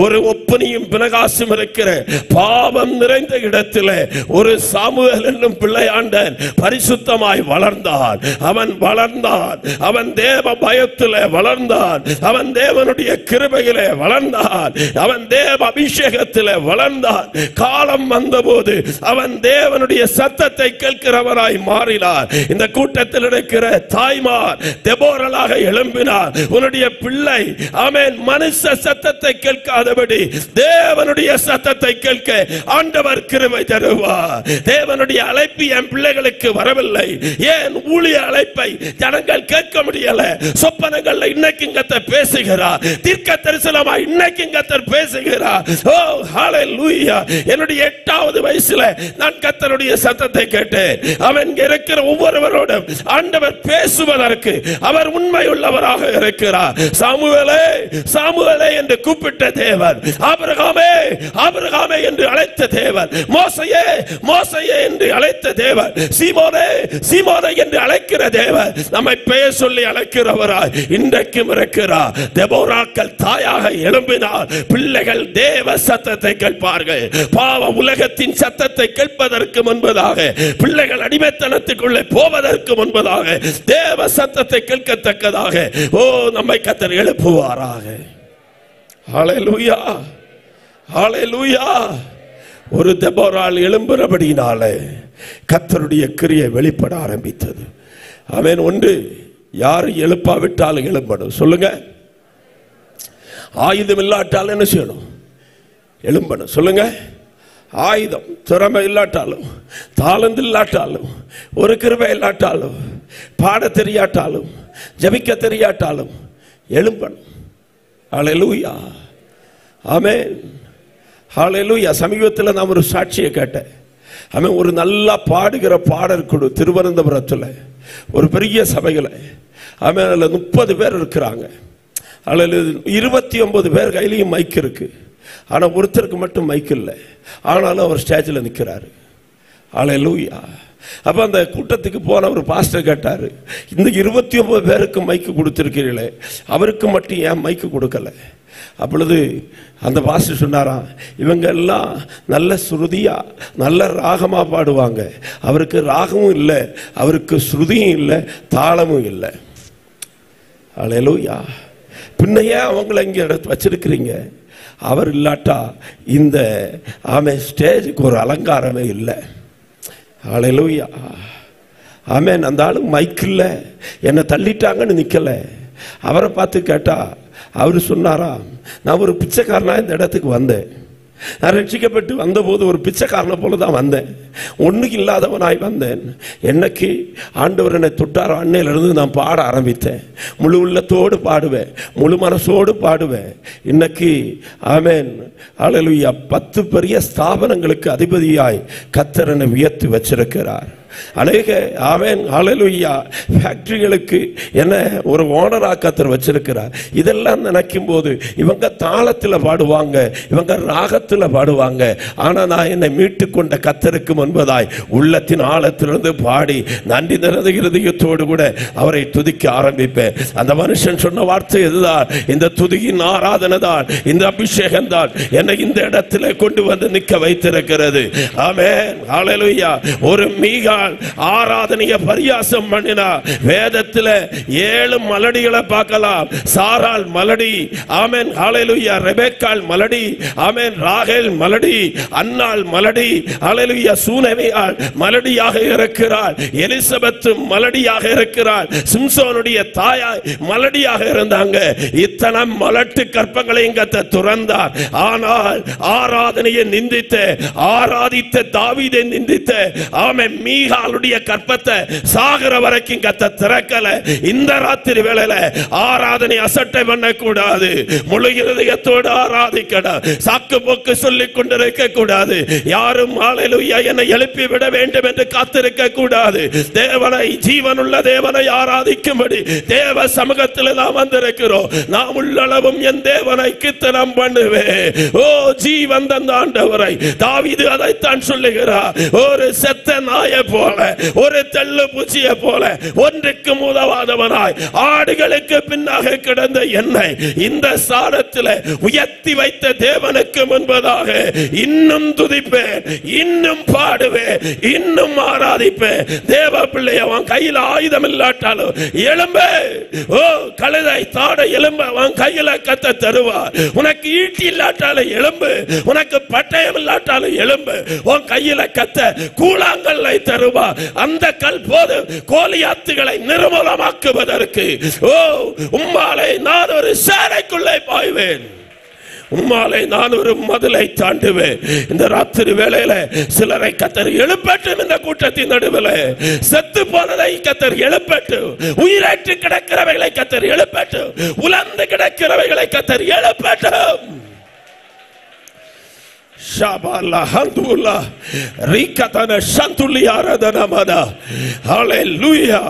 ஒரு ஒப்பனையும் பினகாசும் இருக்கிற பாவம் நிறைந்த இடத்தில் ஒரு சாமுவேல் என்னும் பிள்ளையாண்டன் பரிசுத்தமாய் வளர்ந்தான். அவன் வளர்ந்தான், அவன் தேவ பயத்தில் வளர்ந்தான், அவன் தேவனுடைய கிருபையிலே வளர்ந்தான், அவன் தேவ அபிஷேகத்தில் வளர்ந்தான். காலம் வந்தபோது அவன் தேவனுடைய சத்தத்தை கேட்கிறவராய் மாறினார். இந்த கூட்டத்தில் இருக்கிற தாய்மார் தெபோரலாக எழும்பினார். உன்னுடைய பிள்ளை ஆமென் மனுஷ சத்தத்தை கேட்காதபடி தேவனுடைய சத்தத்தை கேட்க ஆண்டவர் கிருபை தருவார். தேவனுடைய அழைப்பு என் பிள்ளைகளுக்கு வரவில்லை. ஏன் ஊழிய அழைப்பை ஜனங்கள் கேட்க முடியல? சொப்பனங்கள்ல இன்னைக்கு கர்த்தர் பேசுகிறார், தீர்க்க தரிசனமாய் இன்னைக்கு கர்த்தர் பேசுகிறார். ஓ ஹல்லேலூயா. என்னுடைய 8வது வயசுல நான் கர்த்தருடைய சத்தத்தை கேட்டேன். அவன் இருக்கிற ஒவ்வொருவரோடும் ஆண்டவர் பேசுவதற்கு அவர் உண்மை உள்ளவராக இருக்கிறார். சாமுவேலே சாமுவேலே என்று கூப்பிட்ட தேவன், ஆபிரகாமே ஆபிரகாமே என்று அழைத்த தேவன், மோசேயே மோசேயே என்று அழைத்த தேவன், சீமோனே சீமோனே என்று அழைக்கிற தேவன், நம்மை பெயர் சொல்லி அழைக்கிறவராய் இன்றைக்கும் இருக்கிறார். தெபோராக்கள் தாயாக எழும்பினார். பிள்ளைகள் தேவ சத்தத்தை கேட்பார்கள். பாவ உலகத்தின் சத்தத்தை கேட்பதற்கு முன்பதாக, பிள்ளைகள் அடிமைத்தனத்துக்குள்ளே போவதற்கு முன்பதாக தேவ சத்தத்தை கேட்கத்தக்கதாக ஓ நம்மை கர்த்தர் எழுப்புவாராக. ஹல்லேலூயா ஹல்லேலூயா. ஒரு தெபோராள் எழும்புறபடினால கர்த்தருடைய கிரியை வெளிப்பட ஆரம்பித்தது. அவன் ஒன்று, யாரும் எழுப்பாவிட்டாலும் எழும்பணும். சொல்லுங்க. ஆயுதம் இல்லாட்டாலும் என்ன செய்யணும்? எழும்பணும். சொல்லுங்க. ஆயுதம் திறமை இல்லாட்டாலும், தாளந்து இல்லாட்டாலும், ஒரு கிருபை இல்லாட்டாலும், பாட தெரியாட்டாலும், ஜபிக்க தெரியாட்டாலும் எழும்பணும். ஹல்லேலூயா. ஆமென். ஹல்லேலூயா. சமீபத்தில் நான் ஒரு சாட்சியை கேட்டேன். அவன் ஒரு நல்லா பாடுகிற பாடல் குழு திருவனந்தபுரத்தில் ஒரு பெரிய சபையில் அவன் அதில் 30 பேர் இருக்கிறாங்க. அதில் 29 பேர் கையிலையும் மைக் இருக்கு. ஆனால் ஒருத்தருக்கு மட்டும் மைக் இல்லை. ஆனாலும் அவர் ஸ்டேஜில் நிற்கிறாரு. ஹல்லேலூயா. அப்போ அந்த கூட்டத்துக்கு போன ஒரு பாஸ்டர் கேட்டார், இந்த 29 பேருக்கு மைக்கு கொடுத்துருக்கிறீங்களே, அவருக்கு மட்டும் ஏன் மைக்கு கொடுக்கல? அப்பொழுது அந்த பாஸ்டர் சொன்னாராம், இவங்க எல்லாம் நல்ல ஸ்ருதியா நல்ல ராகமா பாடுவாங்க, அவருக்கு ராகமும் இல்லை, அவருக்கு ஸ்ருதியும் இல்லை, தாளமும் இல்லை. ஹல்லேலூயா. பின்னையே அவங்கள இங்கே எடுத்து வச்சிருக்கிறீங்க. அவர் இல்லாட்டா இந்த ஸ்டேஜுக்கு ஒரு அலங்காரமே இல்லை. ஹல்லேலூயா. ஆமென். அந்த ஆளு மைக் இல்லை, என்னை தள்ளிட்டாங்கன்னு நிற்கல. அவரை பார்த்து கேட்டா அவரு சொன்னாரா, நான் ஒரு பிச்சைக்காரனா இந்த இடத்துக்கு வந்தேன். நான் ரட்சிக்கப்பட்டு வந்தபோது ஒரு பிச்சைக்காரனை போல தான் வந்தேன், ஒன்றுக்கு இல்லாதவனாய் வந்தேன். என்னைக்கு ஆண்டவர் என்னை தொட்டாரோ அன்னையிலிருந்து நான் பாட ஆரம்பித்தேன். முழு உள்ளத்தோடு பாடுவேன், முழு மனசோடு பாடுவேன். இன்னைக்கு ஆமென் ஹல்லேலூயா 10 பெரிய ஸ்தாபனங்களுக்கு அதிபதியாய் கர்த்தர் என்னை உயர்த்தி வச்சிருக்கிறார். அநேக ஆமென் ஹல்லேலூயா ஃபேக்டரிகளுக்கு என்ன ஒரு ஓனரா கர்த்தர் வச்சிருக்கிறார். இதெல்லாம் நினைக்கும் போது இவங்க தாளத்தில் பாடுவாங்க, இவங்க ராகத்தில் பாடுவாங்க. ஆனால் நான் என்னை மீட்டு கொண்ட கர்த்தருக்கு என்பதாய் உள்ளத்தின் ஆழத்திலிருந்து பாடி நன்றி நிறைந்த இருதயத்தோடு கூட அவரை துதிக்க ஆரம்பிப்பேன். அந்த மனுஷன் சொன்ன வார்த்தை இதுதான், இந்த துதியின் ஆராதனை தான், இந்த அபிஷேகம் தான் என்னை இந்த இடத்துல கொண்டு வந்து நிற்க வைத்திருக்கிறது. ஆமென், ஹல்லேலூயா. ஒரு மீகால் ஆராதனையை பரியாசம் பண்ணினா வேதத்தில் 7 மலடிகளை பார்க்கலாம். சாராள் மலடி, ஆமென், ஹல்லேலூயா. ரெபெக்காள் மலடி, ஆமென். ராகேல் மலடி, அன்னாள் மலடி, ஹல்லேலூயா. சூனேமியாள் மலடியாக இருக்கிறாள். எலிசபெத் மலடியாக இருக்கிறாள். சிம்சோனுடைய தாயாய் மலடியாக இருந்தாங்க. இத்தனை மலட்டு கற்பங்களையும் கர்த்தர் துறந்தார். ஆனால் ஆராதனையை நிந்தித்த, ஆராதித்த தாவீதை நிந்தித்த, ஆமென், மீகாளுடைய கற்பத்தை சாகிற வரைக்கும் கர்த்தர் திறக்கல. இந்த ராத்திரி வேளையில ஆராதனை அசட்டை பண்ணக்கூடாது. முழு இருதயத்தோடு ஆராதிக்கணும். சாக்கு போக்கு சொல்லிக் கொண்டிருக்க கூடாது. யாரும் ஹல்லேலூயா என்னை எழுப்பி விட வேண்டும் என்று காத்திருக்க கூடாது. தேவனை, ஜீவனுள்ள தேவனை ஆராதிக்கும்படி தேவ சமூகத்தில் நாம் வந்திருக்கிறோம். நாம் உள்ளளவும் என் தேவனை கீர்த்தனம் பண்ணுவேன். ஓ, ஜீவன் தந்த ஆண்டவரை. தாவீது அதைத்தான் சொல்லுகிறார். ஒரு செத்த நாயை போல, ஒரு தெள்ளு பூச்சியை போல, ஒன்றுக்கும் உதவாதவனாய் ஆடுகளுக்கு பின்னாக கிடந்த என்னை இந்த ஸ்தானத்தில் உயர்த்தி வைத்த தேவனுக்கு முன்பதாக இன்னும் துதிப்பேன், இன்னும் பாடுவேன், இன்னும் ஆராதிப்பேன். தேவ பிள்ளை, அவன் கையில் ஆயுதம் இல்லாட்டாலும் எலும்பு, ஓ கழுதை தாடை எலும்பு அவன் கையில கத்த தருவார். உனக்கு ஈட்டி இல்லாட்டாலும் எலும்பு, உனக்கு பட்டயம் இல்லாட்டாலும் எலும்பு உன் கையில கத்த கூழாங்கல்லை தருவார். அந்த கல் போது கோலியாத்துகளை நிர்மூலமாக்குவதற்கு. ஓ, உம்மாலை நான் ஒரு சேனைக்குள்ளே பாய்வேன், உம்மாலை நான் ஒரு மதிலை தாண்டுவேன். இந்த ராத்திரி வேளையில சிலரை கர்த்தர் எழுப்பட்டும். இந்த கூட்டத்தின் நடுவில் செத்து போனதை கர்த்தர் எழுப்பட்டும். உயிரற்று கிடக்கிறவைகளை கர்த்தர் எழுப்பட்டும். உலர்ந்து கிடக்கிறவைகளை கர்த்தர் எழுப்பட்டும். ஷாபாலா ஹந்துலா ரிகதன சந்துலியாரதனமதா. ஹல்லேலூயா.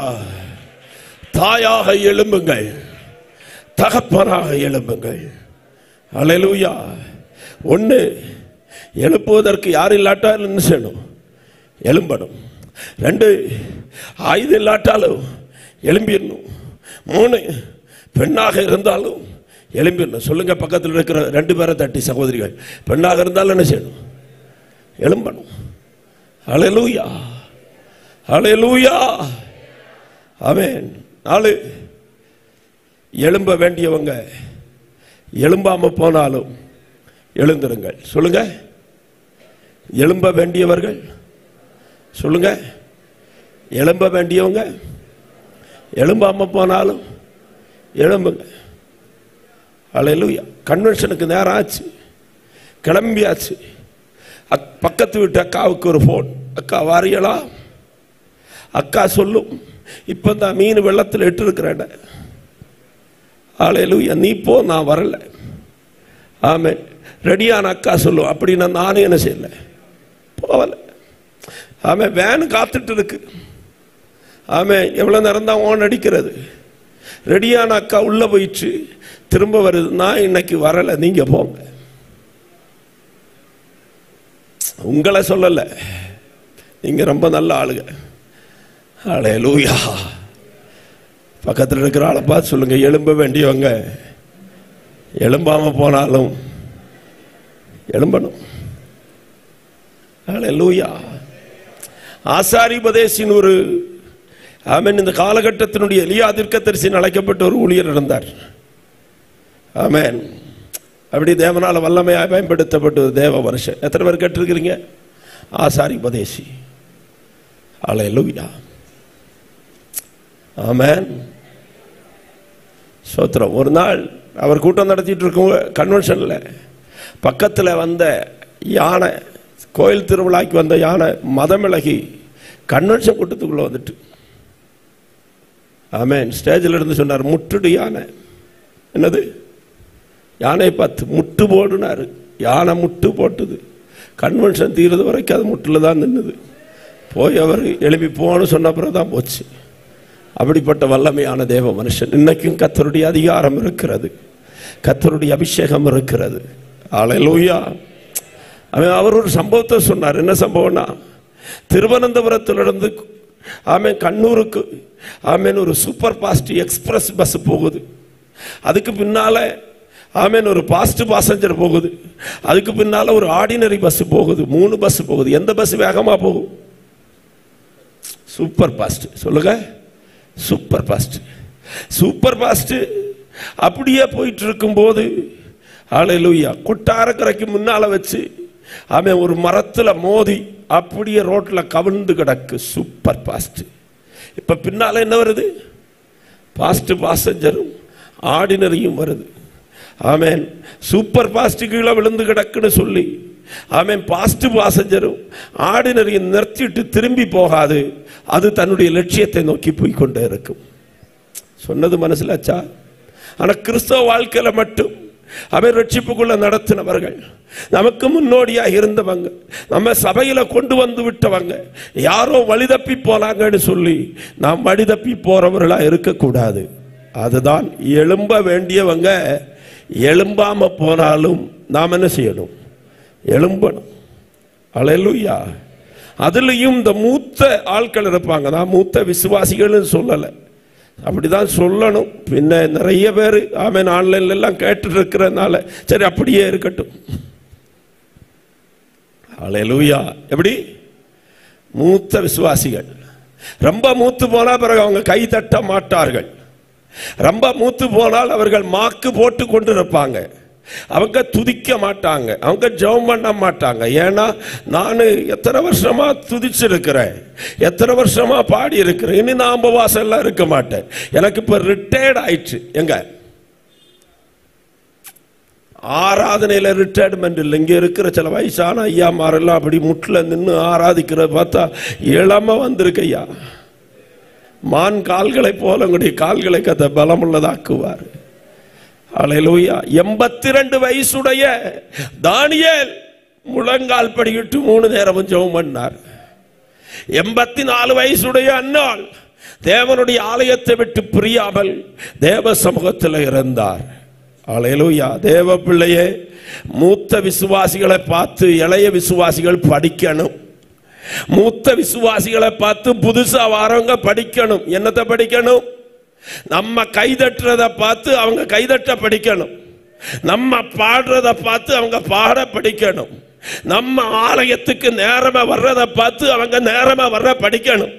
தாயாக எழும்புங்கள், தகப்பனாக எழும்புங்கள். ஹல்லேலூயா. ஒன்று, எழுப்புவதற்கு யார் இல்லாட்டாலும் என்ன செய்யணும்? எழும்பணும். 2, ஆயுதம் இல்லாட்டாலும் எழும்பிடணும். 3, பெண்ணாக இருந்தாலும் எழும்பிடணும். சொல்லுங்க, பக்கத்தில் இருக்கிற 2 பேரை தட்டி, சகோதரிகள், பெண்ணாக இருந்தாலும் என்ன செய்யணும்? எழும்பணும். ஹல்லேலூயா, ஹல்லேலூயா. ஆமென். 4, எழும்ப வேண்டியவங்க எழும்பாம போனாலும் எழுந்திருங்கள். சொல்லுங்க, எழும்ப வேண்டியவர்கள், சொல்லுங்க, எழும்ப வேண்டியவங்க எழும்பாம போனாலும் எழும்புங்க. ஹல்லேலூயா. கன்வென்ஷனுக்கு நேரம் ஆச்சு, கிளம்பியாச்சு. பக்கத்து வீட்டு அக்காவுக்கு ஒரு ஃபோன். அக்கா வாரியலா? அக்கா சொல்லும், இப்போ தான் மீன் வெள்ளத்தில் இட்டு இருக்கிறேன். ஹல்லேலூயா. நீ போ, நான் வரல. ஆமென். ரெடியான அக்கா சொல்லும், அப்படின்னா நானும் என்ன செய்யல, போகல. ஆமென். வேன் காத்துட்டு இருக்கு. ஆமென். எவ்வளோ நேரம் தான் ஓன் அடிக்கிறது. ரெடியான அக்கா உள்ள போயிடுச்சு, திரும்ப வருது, நான் இன்னைக்கு வரல, நீங்க போங்க. உங்களை சொல்லல, நீங்க ரொம்ப நல்ல ஆளுங்க. ஹல்லேலூயா. பக்கத்தில் இருக்கிற ஆளை பார்த்து சொல்லுங்க, எழும்ப வேண்டியவங்க எழும்பாம போனாலும் எழும்பணும். ஹல்லேலூயா. ஆசாரிபதேசின் ஒரு, ஆமென், இந்த காலகட்டத்தினுடைய எலியா தீர்க்கதரிசின்னு அழைக்கப்பட்ட ஒரு ஊழியர் இருந்தார். ஆமென். அப்படி தேவனால் வல்லமையாக பயன்படுத்தப்பட்டது தேவ வருஷம். எத்தனை பேர் கேட்டிருக்கிறீங்க? ஆசாரிபதேசி. ஹல்லேலூயா. ஆமென். சோத்திரம். ஒரு நாள் அவர் கூட்டம் நடத்திட்டு இருக்கும் கன்வென்ஷனில் பக்கத்தில் வந்த யானை, கோயில் திருவிழாக்கு வந்த யானை மதமிளகி கன்வென்ஷன் கூட்டத்துக்குள்ளே வந்துட்டு, ஆமென், ஸ்டேஜில் இருந்து சொன்னார், முட்டுடு யானை. என்னது? யானை பார்த்து முட்டு போடுனார். யானை முட்டு போட்டுது. கன்வென்ஷன் தீர்றது வரைக்கும் அது முட்டில் தான் நின்றுது. போய் அவர் எழுப்பி போன்னு சொன்ன பிறகு தான் போச்சு. அப்படிப்பட்ட வல்லமையான தேவ மனுஷன். இன்னைக்கும் கர்த்தருடைய அதிகாரம் இருக்கிறது, கர்த்தருடைய அபிஷேகம் இருக்கிறது. ஹல்லேலூயா. அவர் ஒரு சம்பவத்தை சொன்னார். என்ன சம்பவம்னா, திருவனந்தபுரத்திலிருந்து ஆமென் கண்ணூருக்கு ஆமென் ஒரு சூப்பர் ஃபாஸ்ட் எக்ஸ்பிரஸ் பஸ் போகுது. அதுக்கு பின்னால ஆமென் ஒரு ஃபாஸ்ட் பாசஞ்சர் போகுது. அதுக்கு பின்னால ஒரு ஆர்டினரி பஸ் போகுது. 3 பஸ் போகுது. எந்த பஸ் வேகமா போகும்? Super fast. சொல்லுங்க, சூப்பர் ஃபாஸ்ட். சூப்பர் ஃபாஸ்ட் அப்படியே போயிட்டு இருக்கும்போது ஹல்லேலூயா கொட்டாரக்கரைக்கு முன்னால வச்சு அவன் ஒரு மரத்துல மோதி அப்படியே ரோட்ல கவிழ்ந்து கிடக்கு. Super fast. இப்ப பின்னால என்ன வருது? ஃபாஸ்ட் பாசஞ்சரும் ஆர்டினரியும் வருது. ஆமென். சூப்பர் ஃபாஸ்ட் கீழே விழுந்து கிடக்குன்னு சொல்லி ஆமென் ஃபாஸ்ட் பாசஞ்சரும் ஆர்டினரியும் நிறுத்திட்டு திரும்பி போகாது. அது தன்னுடைய லட்சியத்தை நோக்கி போய் கொண்டே இருக்கும். சொன்னது மனசிலாச்சா? ஆனா கிறிஸ்தவ வாழ்க்கையில மட்டும் அவன் ரட்சிப்புக்குள்ள நடத்தினவர்கள், நமக்கு முன்னோடியா இருந்தவங்க, நம்ம சபையில கொண்டு வந்து விட்டவங்க யாரோ வழிதப்பி போனாங்கன்னு சொல்லி நாம் வழிதப்பி போறவர்களா இருக்கக்கூடாது. அதுதான் எழும்ப வேண்டியவங்க எழும்பாம போனாலும் நாம் என்ன செய்யணும்? எழும்பணும். அல்லேலூயா. அதுலயும் இந்த மூத்த ஆட்கள் இருப்பாங்க. நான் மூத்த விசுவாசிகள் சொல்லலை, அப்படிதான் சொல்லணும். பின்ன நிறைய பேர் ஆமென் ஆன்லைன்ல எல்லாம் கேட்டு இருக்கிறதுனால சரி அப்படியே இருக்கட்டும். அல்லேலூயா. எப்படி? மூத்த விசுவாசிகள். ரொம்ப மூத்து போனா பிறகு அவங்க கை தட்ட மாட்டார்கள். ரொம்ப மூத்து போனால் அவர்கள் மாக்கு போட்டு கொண்டு இருப்பாங்க. அவங்க துதிக்க மாட்டாங்க, அவங்க ஜெபம் பண்ண மாட்டாங்க. ஏன்னா நான் எத்தனை வருஷமா துதிச்சிருக்கிறேன், எத்தனை வருஷமா பாடி இருக்கிறேன், இனி நான் உபவாசம் எல்லாம் இருக்க மாட்டேன், எனக்கு இப்ப ரிட்டையர்ட் ஆயிடுச்சு. எங்க ஆராதனையில ரிட்டையர்மெண்ட் இல்லை. இங்க இருக்கிற சில வயசான ஐயாமாரெல்லாம் அப்படி முட்டில் நின்று ஆராதிக்கிறத பார்த்தா இளம வந்திருக்கு ஐயா. மான் கால்களை போல உங்களுடைய கால்களை கத்த பலமுள்ளதாக்குவார். அல்லேலூயா. 82 வயசுடைய தானியேல் முழங்கால் படியிட்டு 3 நேரமும் ஜெபம் பண்ணார். 84 வயசுடைய அன்னாள் தேவனுடைய ஆலயத்தை விட்டு பிரியாமல் தேவ சமூகத்தில் இருந்தார். அல்லேலூயா. தேவ பிள்ளையே, மூத்த விசுவாசிகளை பார்த்து இளைய விசுவாசிகள் படிக்கணும். மூத்த விசுவாசிகளை பார்த்து புதுசா வாரவங்க படிக்கணும். என்னத்தை படிக்கணும்? நம்ம கைதட்டுறத பார்த்து அவங்க கைதட்ட படிக்கணும். நம்ம பாடுறத பார்த்து அவங்க பாட படிக்கணும். நம்ம ஆலயத்துக்கு நேரமா வர்றத பார்த்து அவங்க நேரமா வர்ற படிக்கணும்.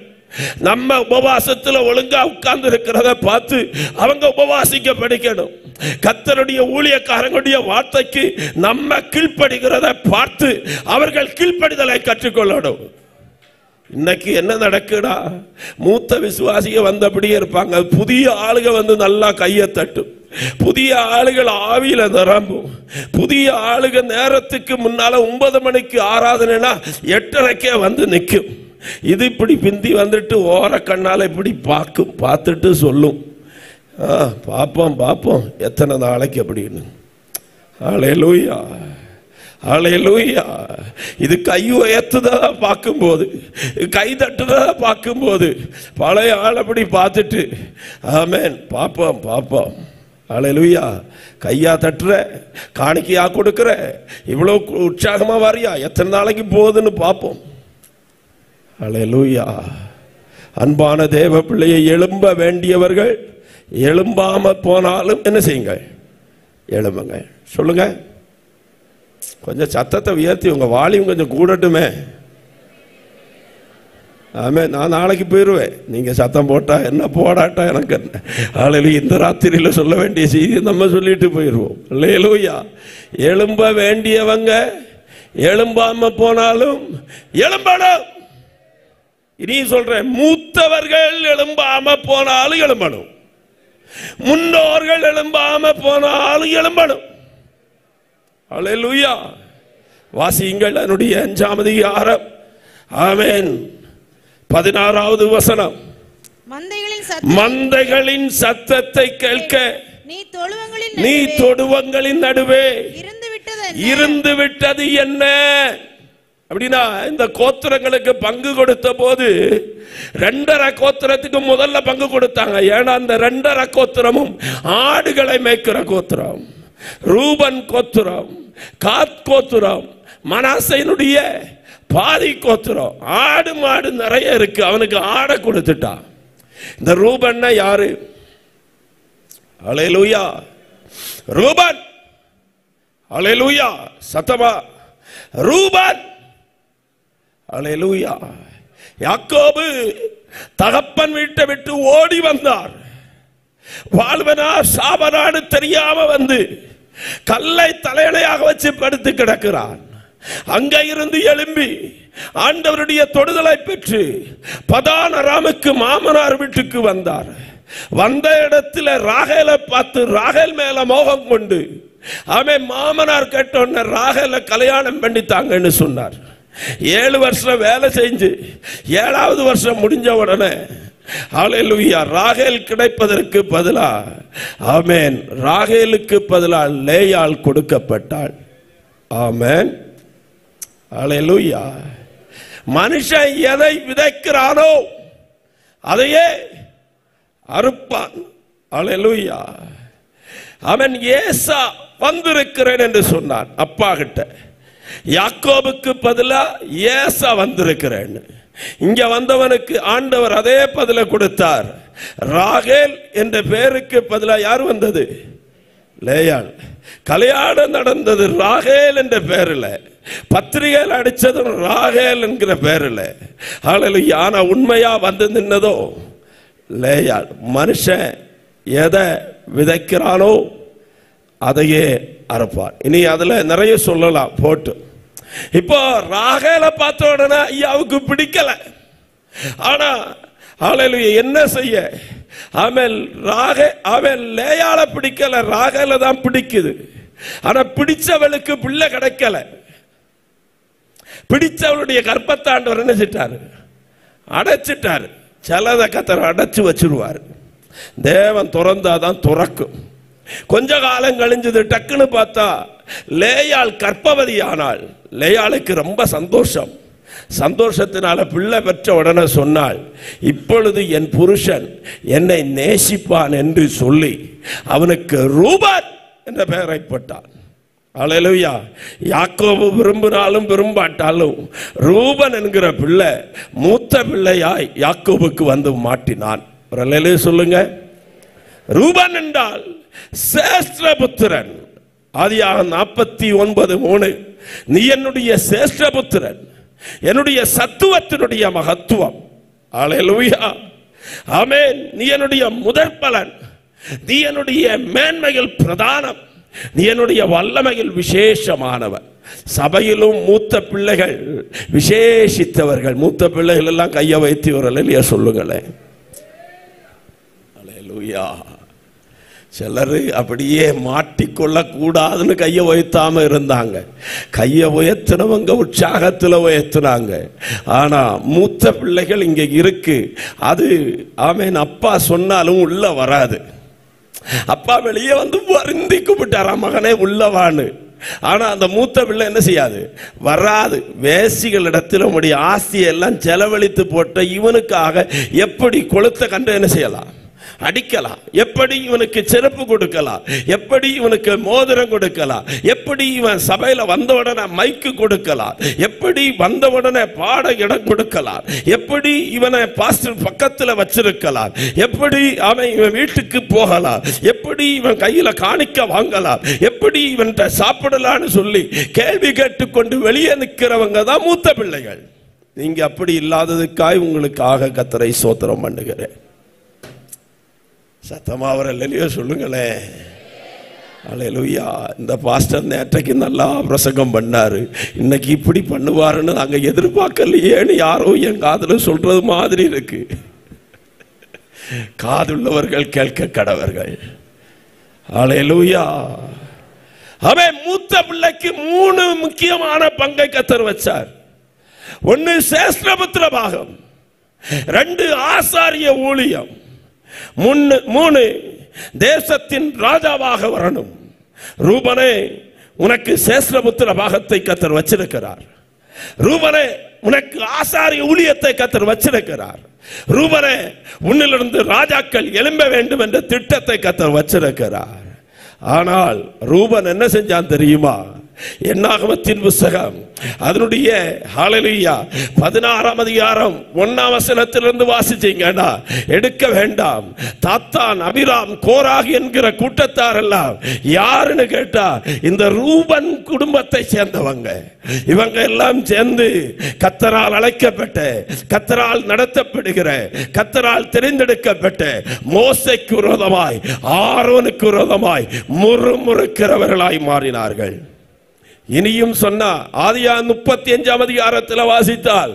நம்ம உபவாசத்துல ஒழுங்கா உட்கார்ந்து இருக்கிறத பார்த்து அவங்க உபவாசிக்க படிக்கணும். கர்த்தருடைய ஊழியக்காரங்களுடைய வார்த்தைக்கு நம்ம கீழ்ப்படுகிறத பார்த்து அவர்கள் கீழ்ப்படிதலை கற்றுக்கொள்ளணும். இன்னைக்கு என்ன நடக்குடா? மூத்த விசுவாசிக வந்தபடியே இருப்பாங்க. புதிய ஆளுக வந்து நல்லா கையை தட்டும். புதிய ஆளுகள் ஆவியில நிரம்பும். புதிய ஆளுக நேரத்துக்கு முன்னால 9 மணிக்கு ஆராதனைனா 8:30 வந்து நிற்கும். இது இப்படி பிந்தி வந்துட்டு ஓர கண்ணால இப்படி பார்க்கும். பார்த்துட்டு சொல்லும், பாப்போம் பாப்போம் எத்தனை நாளைக்கு அப்படின்னு. அல்லேலூயா. அல்லேலூயா. இது கை உயர்த்துதா பார்க்கும்போது, கை தட்டுதா பார்க்கும்போது பழைய ஆள் அப்படி பார்த்துட்டு ஆமென் பாப்போம் பாப்போம். அல்லேலூயா. கையா தட்டுற, காணிக்கையா கொடுக்கிற, இவ்வளவு உற்சாகமா வரியா, எத்தனை நாளைக்கு போகுதுன்னு பார்ப்போம். அல்லேலூயா. அன்பான தேவ பிள்ளையை, எழும்ப வேண்டியவர்கள் எழும்பாம போனாலும் என்ன செய்யுங்க? எழும்புங்க. சொல்லுங்க. கொஞ்சம் சத்தத்தை உயர்த்தி உங்க வால்யூம் கொஞ்சம் கூடட்டுமே. ஆமே, நான் நாளைக்கு போயிடுவேன். நீங்க சத்தம் போட்டா என்ன, போடாட்டா எனக்கு என்ன. அல்லேலூயா. இந்த ராத்திரியில சொல்ல வேண்டிய செய்தி நம்ம சொல்லிட்டு போயிடுவோம். அல்லேலூயா. எழும்ப வேண்டியவங்க எழும்பாம போனாலும் எழும்பணும். இனி சொல்றேன், மூத்தவர்கள் எழும்பாம போனாலும் எழும்பணும். முன்னோர்கள் எழும்பாம போனாலும் எழும்பணும். அல்லேலூயா. வாசியுங்கள் அதனுடைய 5ஆம் அதிகாரம். ஆமென். 16வது வசனம். மந்தைகளின் சத்தத்தை கேட்க நீ தொழுவங்களின் நடுவே இருந்து விட்டது என்ன? அப்படின்னா இந்த கோத்திரங்களுக்கு பங்கு கொடுத்த போது 2.5 கோத்திரத்துக்கு முதல்ல பங்கு கொடுத்தாங்க. ஏன்னா அந்த 2.5 கோத்திரமும் ஆடுகளை மேய்க்கிற கோத்திரம். ரூபன் கோத்திரம், காத் கோத்திரம், மனாசையினுடைய பாதி கோத்திரம், ஆடு மாடு நிறைய இருக்கு, அவனுக்கு ஆடை கொடுத்துட்டான். இந்த ரூபன் யாரு? அல்லேலூயா, ரூபன். அல்லேலூயா, சத்தமா ரூபன். அல்லேலூயா. யாக்கோபு தகப்பன் வீட்டை விட்டு ஓடி வந்தார். வாழ்வனா சாபனான்னு தெரியாம வந்து கல்லை தலையணையாக வச்சு படுத்து கிடக்கிறான். அங்க இருந்து எழும்பி ஆண்டவருடைய தொடுதலை பெற்று பதான் அராமுக்கு மாமனார் வீட்டுக்கு வந்தார். வந்த இடத்துல ராகேலை பார்த்து ராகேல் மேல மோகம் கொண்டு அவன் மாமனார் கேட்டோன்ன ராகேலை கல்யாணம் பண்ணித்தாங்கன்னு சொன்னார். 7 வருஷம் வேலை செஞ்சு 7வது வருஷம் முடிஞ்ச உடனே அல்லேலூயா, ராகேல் கிடைப்பதற்கு பதிலா ஆமென், ராகேலுக்கு பதிலா லேயாள் கொடுக்கப்பட்டாள். ஆமென், அல்லேலூயா. மனுஷன் எதை விதைக்கிறானோ அதையே அறுப்பான். அல்லேலூயா. அவன் ஏசா வந்திருக்கிறேன் என்று சொன்னான் அப்பா கிட்ட. யாக்கோபுக்கு பதிலா ஏசா வந்திருக்கிறேன். இங்க வந்தவனுக்கு ஆண்டவர் அதே பதில கொடுத்தார். ராகேல் என்ற பெயருக்கு பதிலா யார் வந்தது? லேயாள். கல்யாணம் நடந்தது ராகேல் என்ற பெயரில், பத்திரிகையில் அடிச்சது ராகேல் என்கிற பெயரில். அல்லேலூயா. ஆனா உண்மையா வந்து நின்னதோ லேயாள். மனுஷன் எதை விதைக்கிறானோ அதையே அறுப்பான். இனி அதுல நிறைய சொல்லலாம் போட்டு. இப்போ ராகேலை பார்த்த உடனே ஐயாவுக்கு பிடிக்கல. ஆனா அல்லேலூயா, என்ன செய்ய? அவன் லேயாள பிடிக்கல, ராகேலை தான் பிடிக்குது. ஆனா பிடிச்சவளுக்கு பிள்ளை கிடைக்கல. பிடிச்சவளுடைய கர்ப்பத்தை ஆண்டவர் என்ன செஞ்சிட்டாரு? அடைச்சிட்டாரு. சிலதை கர்த்தர் அடைச்சு வச்சிருவார். தேவன் திறந்தாதான் துறக்கும். கொஞ்ச காலம் கழிஞ்சது. டக்குன்னு பார்த்தா லேயாள் கர்ப்பவதி ஆனாள். லேயாளுக்கு ரொம்ப சந்தோஷம். சந்தோஷத்தினால பிள்ளை பெற்ற உடனே சொன்னாள், இப்பொழுது என் புருஷன் என்னை நேசிப்பான் என்று சொல்லி அவனுக்கு ரூபன் என்ற பெயரை போட்டான். அல்லேலூயா. யாக்கோபு விரும்பினாலும் விரும்பாட்டாலும் ரூபன் என்கிற பிள்ளை மூத்த பிள்ளையாய் யாக்கோபுக்கு வந்து மாட்டினான். அல்லேலூயா சொல்லுங்க. ரூபன் என்றால் சேஷ்டபுத்திரன். ஆதியாகமம் 49:3, நீ என்னுடைய சேஷ்டபுத்திரன், என்னுடைய சத்துவத்தினுடைய மகத்துவம். அல்லேலூயா. ஆமென். நீ என்னுடைய முதற்பலன், நீ என்னுடைய மேன்மையில் பிரதானம், நீ என்னுடைய வல்லமையில் விசேஷமானவர். சபையிலும் மூத்த பிள்ளைகள் விசேஷித்தவர்கள். மூத்த பிள்ளைகள் எல்லாம் கையை வைத்து ஒரு அல்லேலூயா சொல்லுங்களேன். அல்லேலூயா. சிலர் அப்படியே மாட்டிக்கொள்ள கூடாதுன்னு கையை உயர்த்தாம இருந்தாங்க. கையை உயர்த்தினவங்க உற்சாகத்தில் உயர்த்தினாங்க. ஆனா மூத்த பிள்ளைகள் இங்க இருக்கு. அது ஆமென், அப்பா சொன்னாலும் உள்ள வராது. அப்பா வெளியே வந்து வருந்தி கூப்பிட்டாரா, மகனே உள்ளவான்னு. ஆனா அந்த மூத்த பிள்ளை என்ன செய்யாது? வராது. வேசிகளிடத்தில் உடைய ஆசையெல்லாம் செலவழித்து போட்ட இவனுக்காக எப்படி கொளுத்த கண்டு என்ன செய்யலாம்? அடிக்கலாம். எப்படி இவனுக்கு செருப்பு கொடுக்கலாம், எப்படி இவனுக்கு மோதிரம் கொடுக்கலாம், எப்படி இவன் சபையில வந்த உடனே மைக்கு கொடுக்கலாம், எப்படி வந்த உடனே பாட இடம் கொடுக்கலாம், எப்படி இவனை பாஸ்டர் பக்கத்துல வச்சிருக்கலாம், எப்படி அவன் இவன் வீட்டுக்கு போகலாம், எப்படி இவன் கையில காணிக்க வாங்கலாம், எப்படி இவன் சாப்பிடலான்னு சொல்லி கேள்வி கேட்டுக்கொண்டு வெளியே நிற்கிறவங்க தான் மூத்த பிள்ளைகள். நீங்க அப்படி இல்லாததுக்காய் உங்களுக்காக கர்த்தரை ஸ்தோத்திரம் பண்ணுகிறேன். சத்தமா அவர் அல்லேலூயா சொல்லுங்களேன். அல்லேலூயா. இந்த பாஸ்டர் நேற்றைக்கு நல்லா பிரசங்கம் பண்ணாரு, இன்னைக்கு இப்படி பண்ணுவாருன்னு நாங்க எதிர்பார்க்கலையேன்னு யாரோ என் காதுல சொல்றது மாதிரி இருக்கு. காதுள்ளவர்கள் கேட்க கடவர்கள். அல்லேலூயா. அவன் மூத்த பிள்ளைக்கு 3 முக்கியமான பங்கை கர்த்தர் வச்சார். 1 சேஷ்டபுத்திர பாகம், 2 ஆசாரிய ஊழியம், 3 தேசத்தின் ராஜாவாக வரணும். ரூபனே, உனக்கு சேஷ்டபுத்திர பாகத்தை கர்த்தர் வச்சிருக்கிறார். ரூபனே, உனக்கு ஆசாரிய ஊழியத்தை கர்த்தர் வச்சிருக்கிறார். ரூபனே, உன்னிலிருந்து ராஜாக்கள் எழும்ப வேண்டும் என்ற திட்டத்தை கர்த்தர் வச்சிருக்கிறார். ஆனால் ரூபன் என்ன செஞ்சான் தெரியுமா? என்னாகமத்தின் புத்தகம் அதனுடைய ஹல்லேலூயா 16ஆம் அதிகாரம் 1ஆம் வசனத்திலிருந்து வாசிச்சீங்கன்னா எடுக்க வேண்டாம். தாத்தான், அபிராம், கோராகு என்கிற கூட்டத்தார் எல்லாம் யாருன்னு கேட்டா இந்த ரூபன் குடும்பத்தை சேர்ந்தவங்க. இவங்க எல்லாம் சேர்ந்து கர்த்தரால் அழைக்கப்பட்ட, கர்த்தரால் நடத்தப்படுகிற, கர்த்தரால் தெரிந்தெடுக்கப்பட்ட மோசேக்கு விரோதமாய், ஆரோனுக்கு விரோதமாய் முறுமுறுக்கிறவர்களாய் மாறினார்கள். இனியும் சொன்னா ஆதியாகமம் 35ஆம் அதிகாரத்தில் வாசித்தால்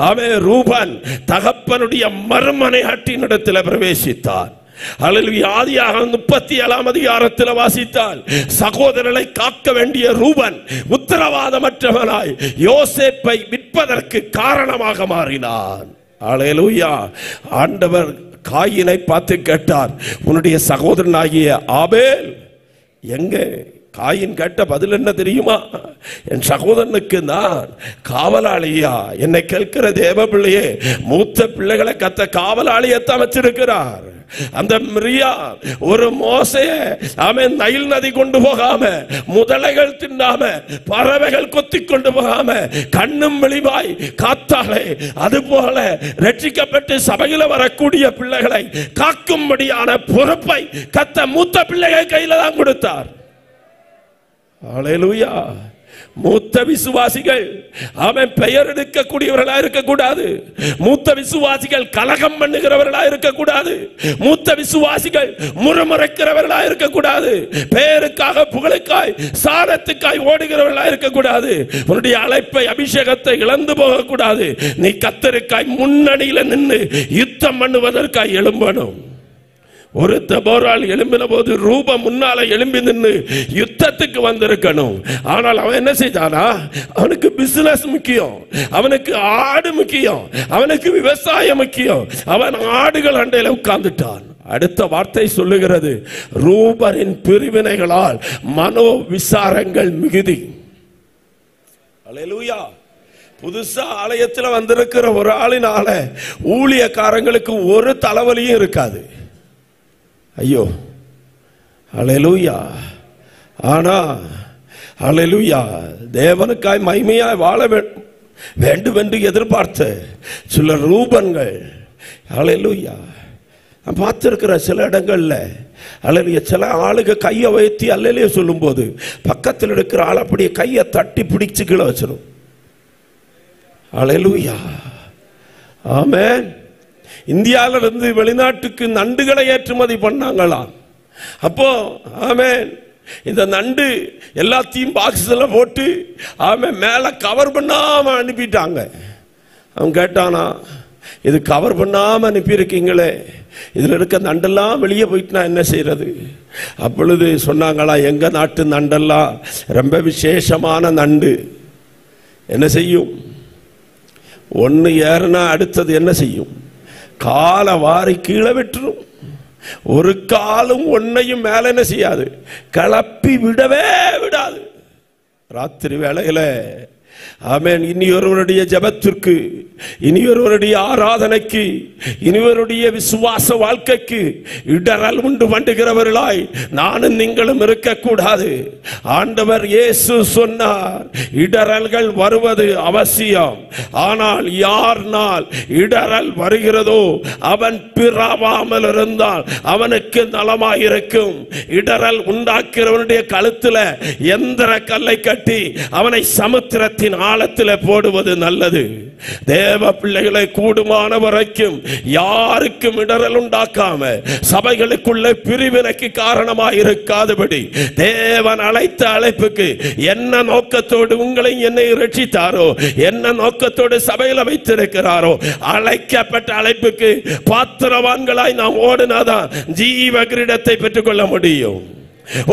அவன் ரூபன் தகப்பனுடைய மறுமனையாட்டின் இடத்தில் பிரவேசித்தான். ஹல்லேலூயா. ஆதியாகமம் 37ஆம் அதிகாரத்தில் வாசித்தால் சகோதரனை காக்க வேண்டிய ரூபன் உத்தரவாதமற்றவனாய் யோசேப்பை விற்பதற்கு காரணமாக மாறினான். ஹல்லேலூயா. ஆண்டவர் காயினை பார்த்து கேட்டார், உன்னுடைய சகோதரனாகிய ஆபேல் எங்க? காயின் கேட்ட பதில் என்ன தெரியுமா? என் சகோதரனுக்கு நான் காவலாளியா? என்னை கேட்கிற தேவ பிள்ளையே, மூத்த பிள்ளைகளை கத்த காவலாளியத்தான் வச்சிருக்கிறார். அந்த மிரியா ஒரு மோசைய அவன் நைல் நதி கொண்டு போகாம, முதலைகள் தின்னாம, பறவைகள் கொத்தி கொண்டு போகாம கண்ணும் வெளிவாய் காத்தாலே, அதுபோல ரட்சிக்கப்பட்டு சபையில வரக்கூடிய பிள்ளைகளை காக்கும்படியான பொறுப்பை கத்த மூத்த பிள்ளைகள் கையில தான் கொடுத்தார். ஹல்லேலூயா. மூத்த விசுவாசிகள் அவன் பெயர் எடுக்கக்கூடியவர்களா இருக்கக்கூடாது. மூத்த விசுவாசிகள் கலகம் பண்ணுகிறவர்களா இருக்கக்கூடாது. மூத்த விசுவாசிகள் முறுமுறுக்கிறவர்களா இருக்கக்கூடாது. பெயருக்காக, புகழுக்காய், சாதத்துக்காய் ஓடுகிறவர்களா இருக்கக்கூடாது. உன்னுடைய அழைப்பை, அபிஷேகத்தை இழந்து போகக்கூடாது. நீ கர்த்தருக்காய் முன்னணியில நின்று யுத்தம் பண்ணுவதற்காய் எழும்பணும். ஒரு தெபோரால் எழும்பின போது ரூபம் முன்னால எழும்பி நின்று யுத்தத்துக்கு வந்திருக்கணும். ஆனால் அவன் என்ன செய்தானா? அவனுக்கு பிசினஸ் முக்கியம், அவனுக்கு ஆடு முக்கியம், அவனுக்கு விவசாயம் முக்கியம். அவன் ஆடுகள் அண்டையில உட்கார்ந்துட்டான். அடுத்த வார்த்தை சொல்லுகிறது, ரூபனின் பிரிவினைகளால் மனோ விசாரங்கள் மிகுதி. ஹல்லேலூயா. புதுசா ஆலயத்தில் வந்திருக்கிற ஒரு ஆளினால ஊழியக்காரங்களுக்கு ஒரு தலைவலியும் இருக்காது. ஐயோ, ஹல்லேலூயா. ஆனா ஹல்லேலூயா, தேவனுக்காய் மகிமையாய் வாழ வேண்டும் என்று எதிர்பார்த்த சில ரூபன்கள், ஹல்லேலூயா, நான் பார்த்திருக்கிற சில இடங்கள்ல ஹல்லேலூயா, சில ஆளுங்க கையை வைத்து அல்லேலூயா சொல்லும் போது பக்கத்தில் இருக்கிற ஆள் அப்படியே கையை தட்டி பிடிச்சு கீழே வச்சிடும். ஹல்லேலூயா. ஆமென். இந்தியாவிலிருந்து வெளிநாட்டுக்கு நண்டுகளை ஏற்றுமதி பண்ணாங்களாம். அப்போ ஆமென், இந்த நண்டு எல்லாத்தையும் பாக்ஸ்ல போட்டு ஆமென் மேல கவர் பண்ணாம அனுப்பிட்டாங்க. அவன் கேட்டானா, இது கவர் பண்ணாம அனுப்பியிருக்கீங்களே, இதுல இருக்க நண்டெல்லாம் வெளியே போயிட்டு நான் என்ன செய்யறது? அப்பொழுது சொன்னாங்களா, எங்க நாட்டு நண்டெல்லாம் ரொம்ப விசேஷமான நண்டு. என்ன செய்யும்? ஒன்னு ஏறுனா அடுத்தது என்ன செய்யும்? காலை வாரி கீழே விட்டுரும். ஒரு காலும் ஒன்னையும் மேல என்ன செய்யாது? கிளப்பி விடவே விடாது. ராத்திரி வேளையில ஆமென், இனியொருவருடைய ஜெபத்திற்கு, இனியொருவருடைய ஆராதனைக்கு, இனியொருடைய விசுவாச வாழ்க்கைக்கு இடரல் உண்டு பண்ணுகிறவர்களாய் நானும் நீங்களும் இருக்கக்கூடாது. ஆண்டவர் இயேசு சொன்னார், இடரல்கள் வருவது அவசியம். ஆனால் யார்னால் இடரல் வருகிறதோ அவன் பிறவாமல் இருந்தால் அவனுக்கு நலமாயிருக்கும். இடரல் உண்டாக்குறவனுடைய கழுத்துல எந்திர கல்லை கட்டி அவனை சமுத்திரத்தின் ஆழத்தில் போடுவது நல்லது. தேவ பிள்ளைகளை கூடுமான வரைக்கும் யாருக்கும் இடரல் உண்டாக்காம, சபைகளுக்குள்ள பிரிவினைக்கு காரணமாக இருக்காதபடி, தேவன் அழைத்த அழைப்புக்கு என்ன நோக்கத்தோடு உங்களை என்னை ரட்சித்தாரோ, என்ன நோக்கத்தோடு சபையில வைத்திருக்கிறாரோ, அழைக்கப்பட்ட அழைப்புக்கு பாத்திரவான்களாய் நாம் ஓடினாதான் ஜீவ கிரீடத்தை பெற்றுக்கொள்ள முடியும்.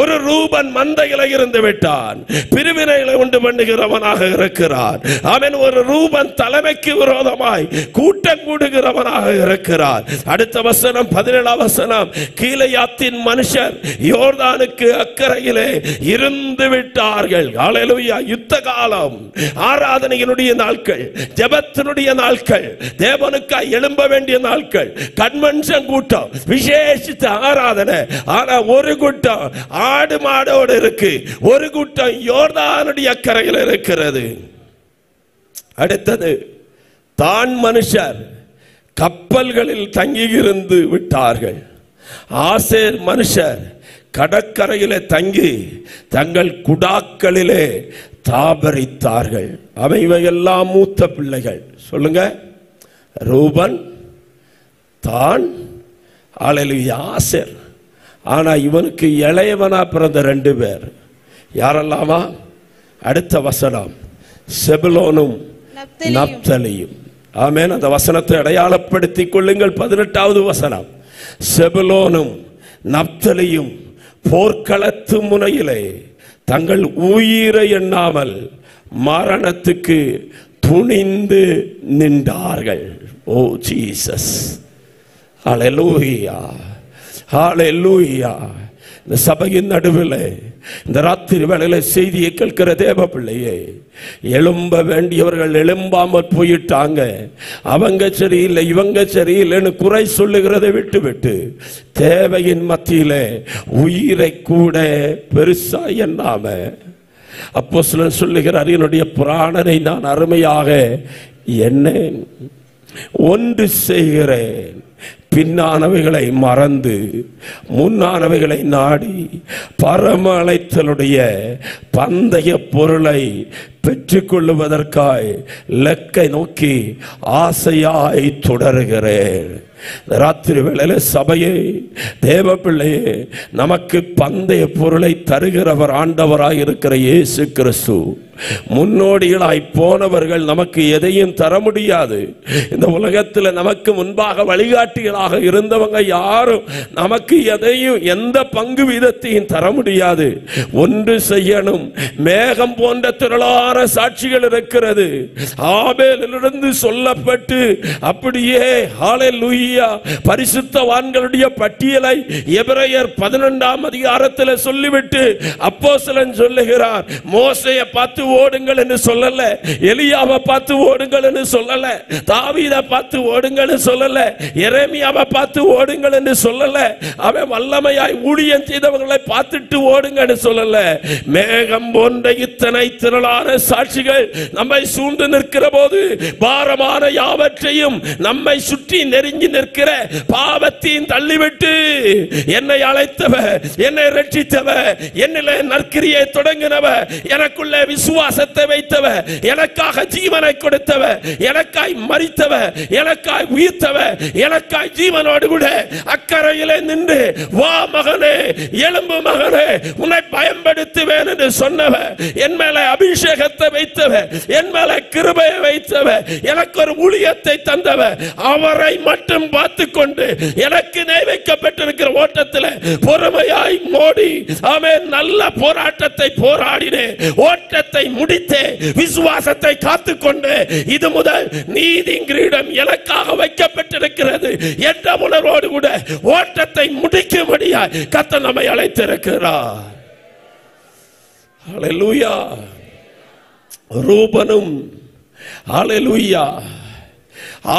ஒரு ரூபன் மந்தையில இருந்து விட்டான், பிரிவினைகளை உண்டு பண்ணுகிறவனாக இருக்கிறான். அவன் ஒரு ரூபன் தலைமைக்கு விரோதமாய் கூட்டம் கூடுகிறவனாக இருக்கிறான். அடுத்த வசனம் 17ஆம் வசனம், கீலேயாத்தின் மனுஷர் யோர்தானுக்கு அக்கறையிலே இருந்து விட்டார்கள். ஹல்லேலூயா. யுத்த காலம், ஆராதனையினுடைய நாட்கள், ஜெபத்தினுடைய நாட்கள், தேவனுக்காய் எழும்ப வேண்டிய நாட்கள், கன்வென்ஷன் கூட்டம், விசேஷித்த ஆராதனை. ஆனா ஒரு கூட்டம் ஆடு மாடோடு இருக்கு, ஒரு கூட்டம் யோர்தானுடைய கரையில் இருக்கிறது. அடுத்தது தான் மனுஷர் கப்பல்களில் தங்கியிருந்து விட்டார்கள். ஆசேர் மனுஷர் கடற்கரையிலே தங்கி தங்கள் குடாக்களிலே தாபரித்தார்கள். அவைவையெல்லாம் மூத்த பிள்ளைகள். சொல்லுங்க, ரூபன், தான், ஆசேர். ஆனா இவனுக்கு இளையவனா பிறந்த 2 பேர் யாரெல்லாமா? அடுத்த வசனம், செபுலோனும் நப்தலியும். ஆமென். அந்த வசனத்தை அடையாளப்படுத்திக் கொள்ளுங்கள். 18வது வசனம், செபுலோனும் நப்தலியும் போர்க்களத்து முனையிலே தங்கள் உயிரை எண்ணாமல் மரணத்துக்கு துணிந்து நின்றார்கள். ஓ ஜீசஸ், ஹல்லேலூயா, ஹல்லேலூயா. இந்த சபையின் நடுவில் இந்த ராத்திரி வேளையில செய்தியை கேட்கிற தேவ பிள்ளையே, எழும்ப வேண்டியவர்கள் எழும்பாமல் போயிட்டாங்க. அவங்க சரியில்லை, இவங்க சரியில்லைன்னு குறை சொல்லுகிறதை விட்டு விட்டு தேவையின் மத்தியிலே உயிரை கூட பெருசா எண்ணாம, அப்போஸ்தலன் சொல்லுகிறார், என்னுடைய பிராணனை நான் அருமையாக எண்ணேன், ஒன்று செய்கிறேன், பின்னானவைகளை மறந்து முன்னானவைகளை நாடி பரம அழைத்தலுடைய பந்தய பொருளை பெற்றுக்கொள்ளுவதற்காய் லக்கை நோக்கி ஆசையாய் தொடருகிறேன். ராத்திரி வேளையில சபையே, தேவ பிள்ளையே, நமக்கு பந்தய பொருளை தருகிறவர் ஆண்டவராய் இருக்கிற இயேசு கிறிஸ்து. முன்னோடிகளாய் போனவர்கள் நமக்கு எதையும் தர முடியாது. இந்த உலகத்தில் நமக்கு முன்பாக வழிகாட்டிகளாக இருந்தவங்க யாரும் நமக்கு எதையும், எந்த பங்கு வீதத்தையும் தர முடியாது. ஒன்று செய்யணும். மேகம் போன்ற திரளான சாட்சிகள் இருக்கிறது. ஆபேலிலிருந்து சொல்லப்பட்டு அப்படியே ஹல்லேலூயா பரிசுத்தவான்களுடைய பட்டியலை எபிரேயர் 12ஆம் அதிகாரத்தில் சொல்லிவிட்டு அப்போஸ்தலன் சொல்லுகிறார், மோசேயை பார்த்து ஓடுங்கள் என்று சொல்லல, எலியாவை பார்த்து ஓடுங்கள் என்று சொல்லல, தாவீதை பார்த்து ஓடுங்கள் என்று சொல்லல, எரேமியாவை பார்த்து ஓடுங்கள் என்று சொல்லல, அவன் வல்லமையாய் ஊழியம் செய்தவர்களை பார்த்துட்டு ஓடுங்கள் என்று சொல்லல. மேகம் போன்ற இத்தனை திரளான சாட்சிகள் நம்மை சூழ்ந்து நிற்கிற போது பாரமான யாவற்றையும் நம்மை சுற்றி நெருங்கி நிற்கிற பாவத்தையும் தள்ளிவிட்டு, என்னை அழைத்தவ, என்னை ரட்சித்தவ, என்னிலே நற்கிரியை தொடங்கினவ, எனக்குள்ளே விசுவாசத்தை வைத்தவ, எனக்காக ஜீவனை கொடுத்தவ, எனக்காய் மரித்தவ, எனக்காய் உயிர்த்தவ, எனக்காய் ஜீவனோடு கூட அக்கறையிலே நின்று, வா மகனே, எழும்பு மகனே, உன்னை பயன்படுத்துவேன் என்று சொன்னவ, என் மேல அபிஷேகத்தை வைத்தவ, என் மேல கிருபையை வைத்தவ, எனக்கு ஒரு ஊழியத்தை தந்தவ, அவரை மட்டும் பார்த்து கொண்டு எனக்கு வைக்கப்பட்டிருக்கிற ஓட்டத்தில் பொறுமையாய் மோடி, ஆமென், நல்ல போராட்டத்தை போராடினேன், ஓட்டத்தை முடித்தேன், விசுவாசத்தை காத்துக்கொண்டு, இது முதல் நீதி கிரீடம் எனக்காக வைக்கப்பட்டிருக்கிறது என்ற உணர்வோடு கூட ஓட்டத்தை முடிக்கும்படியாய் கர்த்தர் நம்மை அழைத்திருக்கிறார். ஹல்லேலூயா. ரூபனும், ஹல்லேலூயா,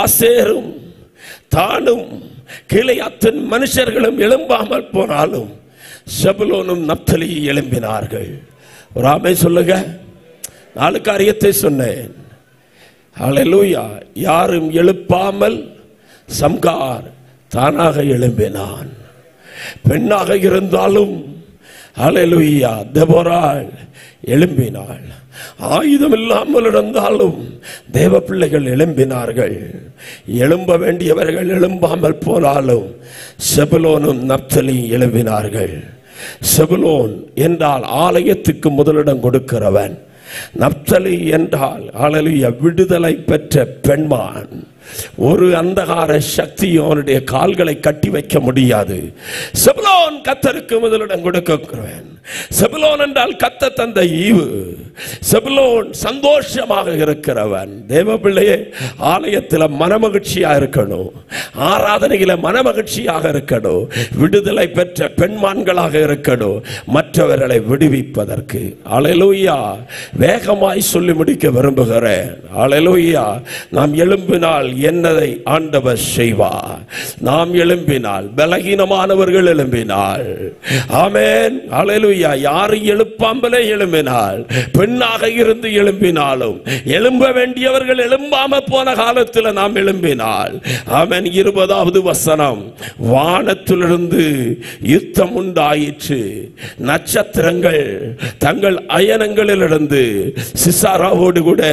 ஆசேரும் தானும் கிளையாத்தின் மனுஷர்களும் எழும்பாமல் போனாலும் செபுலோனும் நப்தலி எழும்பினார்கள். ஒரு ஆமென் சொல்லுங்க. 4 காரியத்தை சொன்னேன். ஹல்லேலூயா. யாரும் எழுப்பாமல் சம்கார் தானாக எழும்பினான். பெண்ணாக இருந்தாலும் ஹல்லேலூயா தெபோராள் எழும்பினாள். ஆயுதம் இல்லாமல் இருந்தாலும் தேவ பிள்ளைகள் எழும்பினார்கள். எழும்ப வேண்டியவர்கள் எழும்பாமல் போனாலும் செபுலோனும் நப்தலி எழும்பினார்கள். செபுலோன் என்றால் ஆலயத்துக்கு முதலிடம் கொடுக்கிறவன். நப்தலி என்றால் ஹல்லேலூயா விடுதலை பெற்ற பெண்மான். ஒரு அந்தகார சக்தி அவனுடைய கால்களை கட்டி வைக்க முடியாது. செபுலோன் கர்த்தருக்கு முதலிடம் கொடுக்கிறவன். செபுலோன் என்றால் கர்த்தர் தந்த ஈவு. செபுலோன் சந்தோஷமாக இருக்கிறவன். தேவ பிள்ளையே, ஆலயத்தில் மனமகிழ்ச்சியா இருக்கணும், ஆராதனையில மனமகிழ்ச்சியாக இருக்கணும், விடுதலை பெற்ற பெண்மான்களாக இருக்கணும், மற்றவர்களை விடுவிப்பதற்கு. ஹல்லேலூயா. வேகமாய் சொல்லி முடிக்க விரும்புகிறேன். ஹல்லேலூயா. நாம் எழும்பினால் என்னதை ஆண்டவர் செய்வார். நாம் எழும்பினால், பலகீனமானவர்கள் எழும்பினால், ஆமென், ஹல்லேலூயா, யாரை எழுப்பாமலே எழும்பினால், பெண்ணாக இருந்து எழும்பினாலும், எழும்ப வேண்டியவர்கள் எழும்பாம போன காலத்தில் நாம் எழும்பினால், ஆமென். 20வது வசனம், வானத்திலிருந்து யுத்தம் உண்டாயிற்று, நட்சத்திரங்கள் தங்கள் அயனங்களிலிருந்து சிசாராவோடு கூட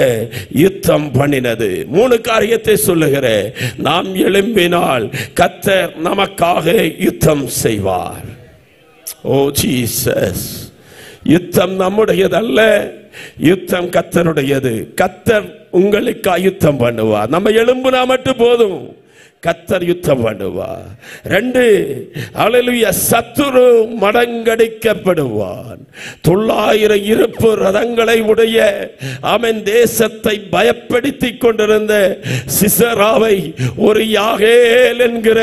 யுத்தம் பண்ணினது. 3 காரியத்தை சொல்லுகிறேன். நாம் எழும்பினால் கர்த்தர் நமக்காக யுத்தம் செய்வார். ஓ ஜீசஸ், யுத்தம் நம்முடையதல்ல, யுத்தம் கர்த்தருடையது. கர்த்தர் உங்களுக்கு யுத்தம் பண்ணுவார். நம்ம எழும்புனா மட்டும் போதும், கர்த்தர் யுத்தம் பண்ணுவார். 2, ஹல்லேலூயா, சத்துரு மடங்கடிக்கப்படுவான். 900 இருப்பு ரதங்களை உடைய அவன் தேசத்தை பயப்படுத்திக் கொண்டிருந்த சிசராவை ஒரு யாகேல் என்கிற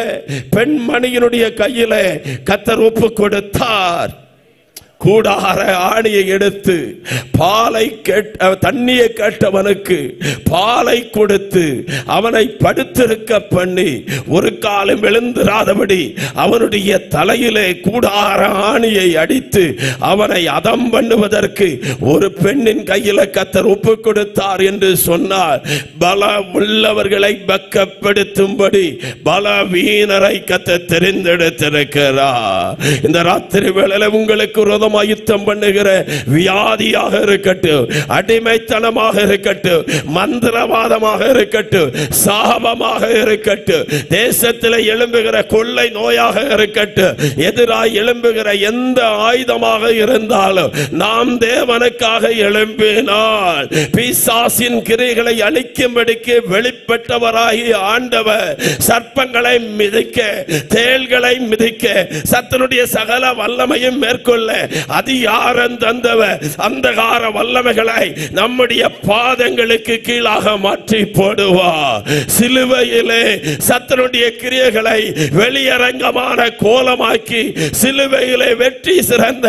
பெண்மணியினுடைய கையிலே கர்த்தர் ஒப்பு கொடுத்தார். கூடார ஆணியை எடுத்து பாலை தண்ணியை கேட்டவனுக்கு பாலை கொடுத்து அவனை படுத்திருக்க பண்ணி ஒரு காலம் எழுந்திராதபடி அவனுடைய தலையிலே கூடார ஆணியை அடித்து அவனை அதம் பண்ணுவதற்கு ஒரு பெண்ணின் கையில கர்த்தர் ஒப்பு கொடுத்தார் என்று சொன்னார். பல உள்ளவர்களை பக்கப்படுத்தும்படி பலவீனரை கர்த்தர் தெரிந்தெடுத்திருக்கிறார். இந்த ராத்திரி வேளையில உங்களுக்கு யுத்தம் பண்ணுகிற வியாதியாக இருக்கட்டும், அடிமைத்தனமாக இருக்கட்டும், மந்திரவாதமாக இருக்கட்டும், சாபமாக இருக்கட்டும், தேசத்தில் எழும்புகிற கொள்ளை நோயாக இருக்கட்டும், எதிராய் எழும்புகிற எந்த ஆயுதமாக இருந்தாலும் நாம் தேவனுக்காக எழும்பினால் பிசாசின் கிரைகளை அழிக்கும்படிக்கு வெளிப்பட்டவராகிய ஆண்டவர் சர்ப்பங்களை மிதிக்க, தேள்களை மிதிக்க, சத்துருடைய சகல வல்லமையும் மேற்கொள்ள அதிகாரம் தந்தவர் அந்தகார வல்லமைகளை நம்முடைய பாதங்களுக்கு கீழாக மாற்றி போடுவார். சிலுவையிலே சத்துருடைய கிரியைகளை வெளியரங்கமான கோலமாக்கி சிலுவையிலே வெற்றி சிறந்த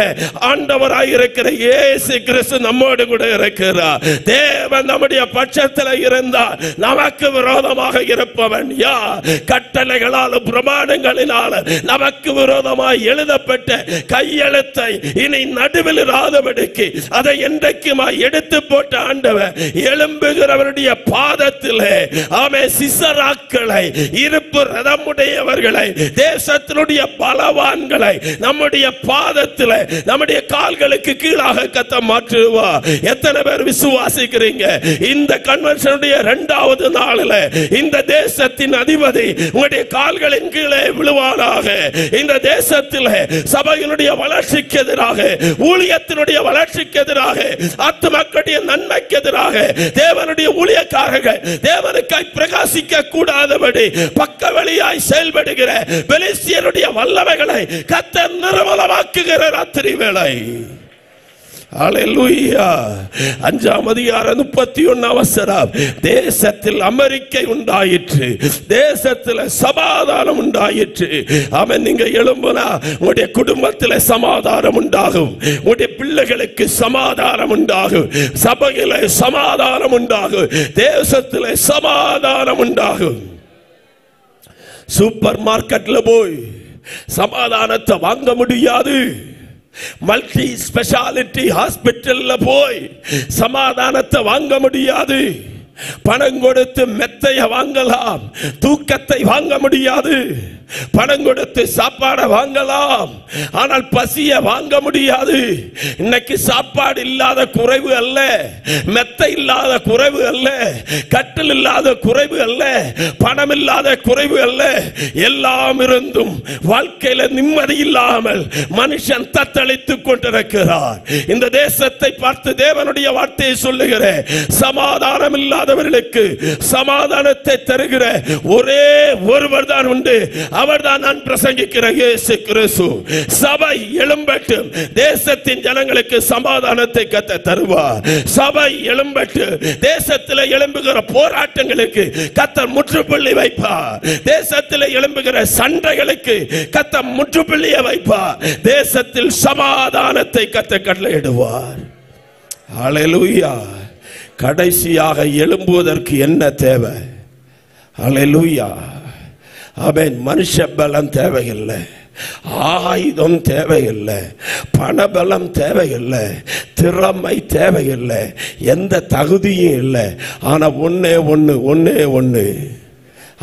ஆண்டவராயிருக்கிற இயேசு கிறிஸ்து நம்மோடு கூட இருக்கிறார். தேவன் நம்முடைய பட்சத்தில் இருந்தால் நமக்கு விரோதமாக இருப்பவன் யார்? கட்டளைகளாலும் பிரமாணங்களினாலும் நமக்கு விரோதமாய் எழுதப்பட்ட கையெழுத்தை இனி நடுவில் இராதபடிக்கு அதை என்றைக்குமா எடுத்து போட்ட ஆண்டவர் எழும்புகிறவருடைய பாதத்திலே ஆமென் சிசராக்களை, இருப்பு ரதமுடையவர்களை, தேசத்தினுடைய பலவான்களை நம்முடைய பாதத்திலே, நம்முடைய கால்களுக்கு கீழாக கர்த்தர் மாற்றுவார். எத்தனை பேர் விசுவாசிக்கிறீங்க? இந்த கன்வென்ஷனுடைய 2வது நாளில் இந்த தேசத்தின் அதிபதி உங்களுடைய கால்களின் கீழே விழுவானாக. இந்த தேசத்தில் சபையினுடைய வளர்ச்சிக்கு எதிராக, ஊழியத்தினுடைய வளர்ச்சிக்கு எதிராக, ஆத்துமாக்களுடைய நன்மைக்கு எதிராக தேவனுடைய ஊழியக்காரர்கள் தேவனுக்காய் பிரகாசிக்க கூடாதபடி பக்க வழியாய் செயல்படுகிற பெலிஸ்தியருடைய வல்லமைகளை கர்த்தர் நிர்மூலமாக்குகிற ராத்திரி வேளை. ஹல்லேலூயா. 5ஆம் அதிகாரம் 31ஆம் வசனம், தேசத்தில் அமெரிக்கை உண்டாயிற்று, தேசத்தில் சமாதானம் உண்டாயிற்று. அவன் நீங்க எழும்புனா உங்களுடைய குடும்பத்தில் சமாதானம் உண்டாகும், உங்களுடைய பிள்ளைகளுக்கு சமாதானம் உண்டாகும், சபையில் சமாதானம் உண்டாகும், தேசத்தில் சமாதானம் உண்டாகும். சூப்பர் மார்க்கெட்ல போய் சமாதானத்தை வாங்க முடியாது. மல்டி ஸ்பெஷாலிட்டி ஹாஸ்பிட்டல்ல போய் சமாதானத்தை வாங்க முடியாது. பணம் கொடுத்து மெத்தைய வாங்கலாம், தூக்கத்தை வாங்க முடியாது. பணம் கொடுத்து சாப்பாடை வாங்கலாம், ஆனால் பசிய வாங்க முடியாது. இன்னைக்கு சாப்பாடு இல்லாத குறைவு அல்ல, மெத்தை இல்லாத குறைவு அல்ல, கட்டில் இல்லாத குறைவு அல்ல, பணம் இல்லாத குறைவு அல்ல. எல்லாம் இருந்தும் வாழ்க்கையில நிம்மதி இல்லாமல் மனுஷன் தத்தளித்துக் கொண்டிருக்கிறார். இந்த தேசத்தை பார்த்து தேவனுடைய வார்த்தையை சொல்லுகிற, சமாதானம் இல்லாதவர்களுக்கு சமாதானத்தை தருகிற ஒரே ஒருவர் தான் உண்டு, அவர்தான் நான் பிரசங்கிக்கிற இயேசு கிறிஸ்து. சபை எழும்பட்டும், தேசத்தின் ஜனங்களுக்கு சமாதானத்தை கர்த்தர் தருவார். சபை எழும்பட்டும், தேசத்தில் எழும்புகிற போராட்டங்களுக்கு கர்த்தர் முற்றுப்புள்ளி வைப்பார். தேசத்தில் எழும்புகிற சண்டைகளுக்கு கர்த்தர் முற்றுப்புள்ளியை வைப்பார். தேசத்தில் சமாதானத்தை கர்த்தர் கட்டளையிடுவார். ஹல்லேலூயா. கடைசியாக எழும்புவதற்கு என்ன தேவை? ஹல்லேலூயா. ஆமென். மனுஷ பலம் தேவையில்லை, ஆயுதம் தேவையில்லை, பணபலம் தேவையில்லை, திறமை தேவையில்லை, எந்த தகுதியும் இல்லை. ஆனா ஒன்னே ஒன்று.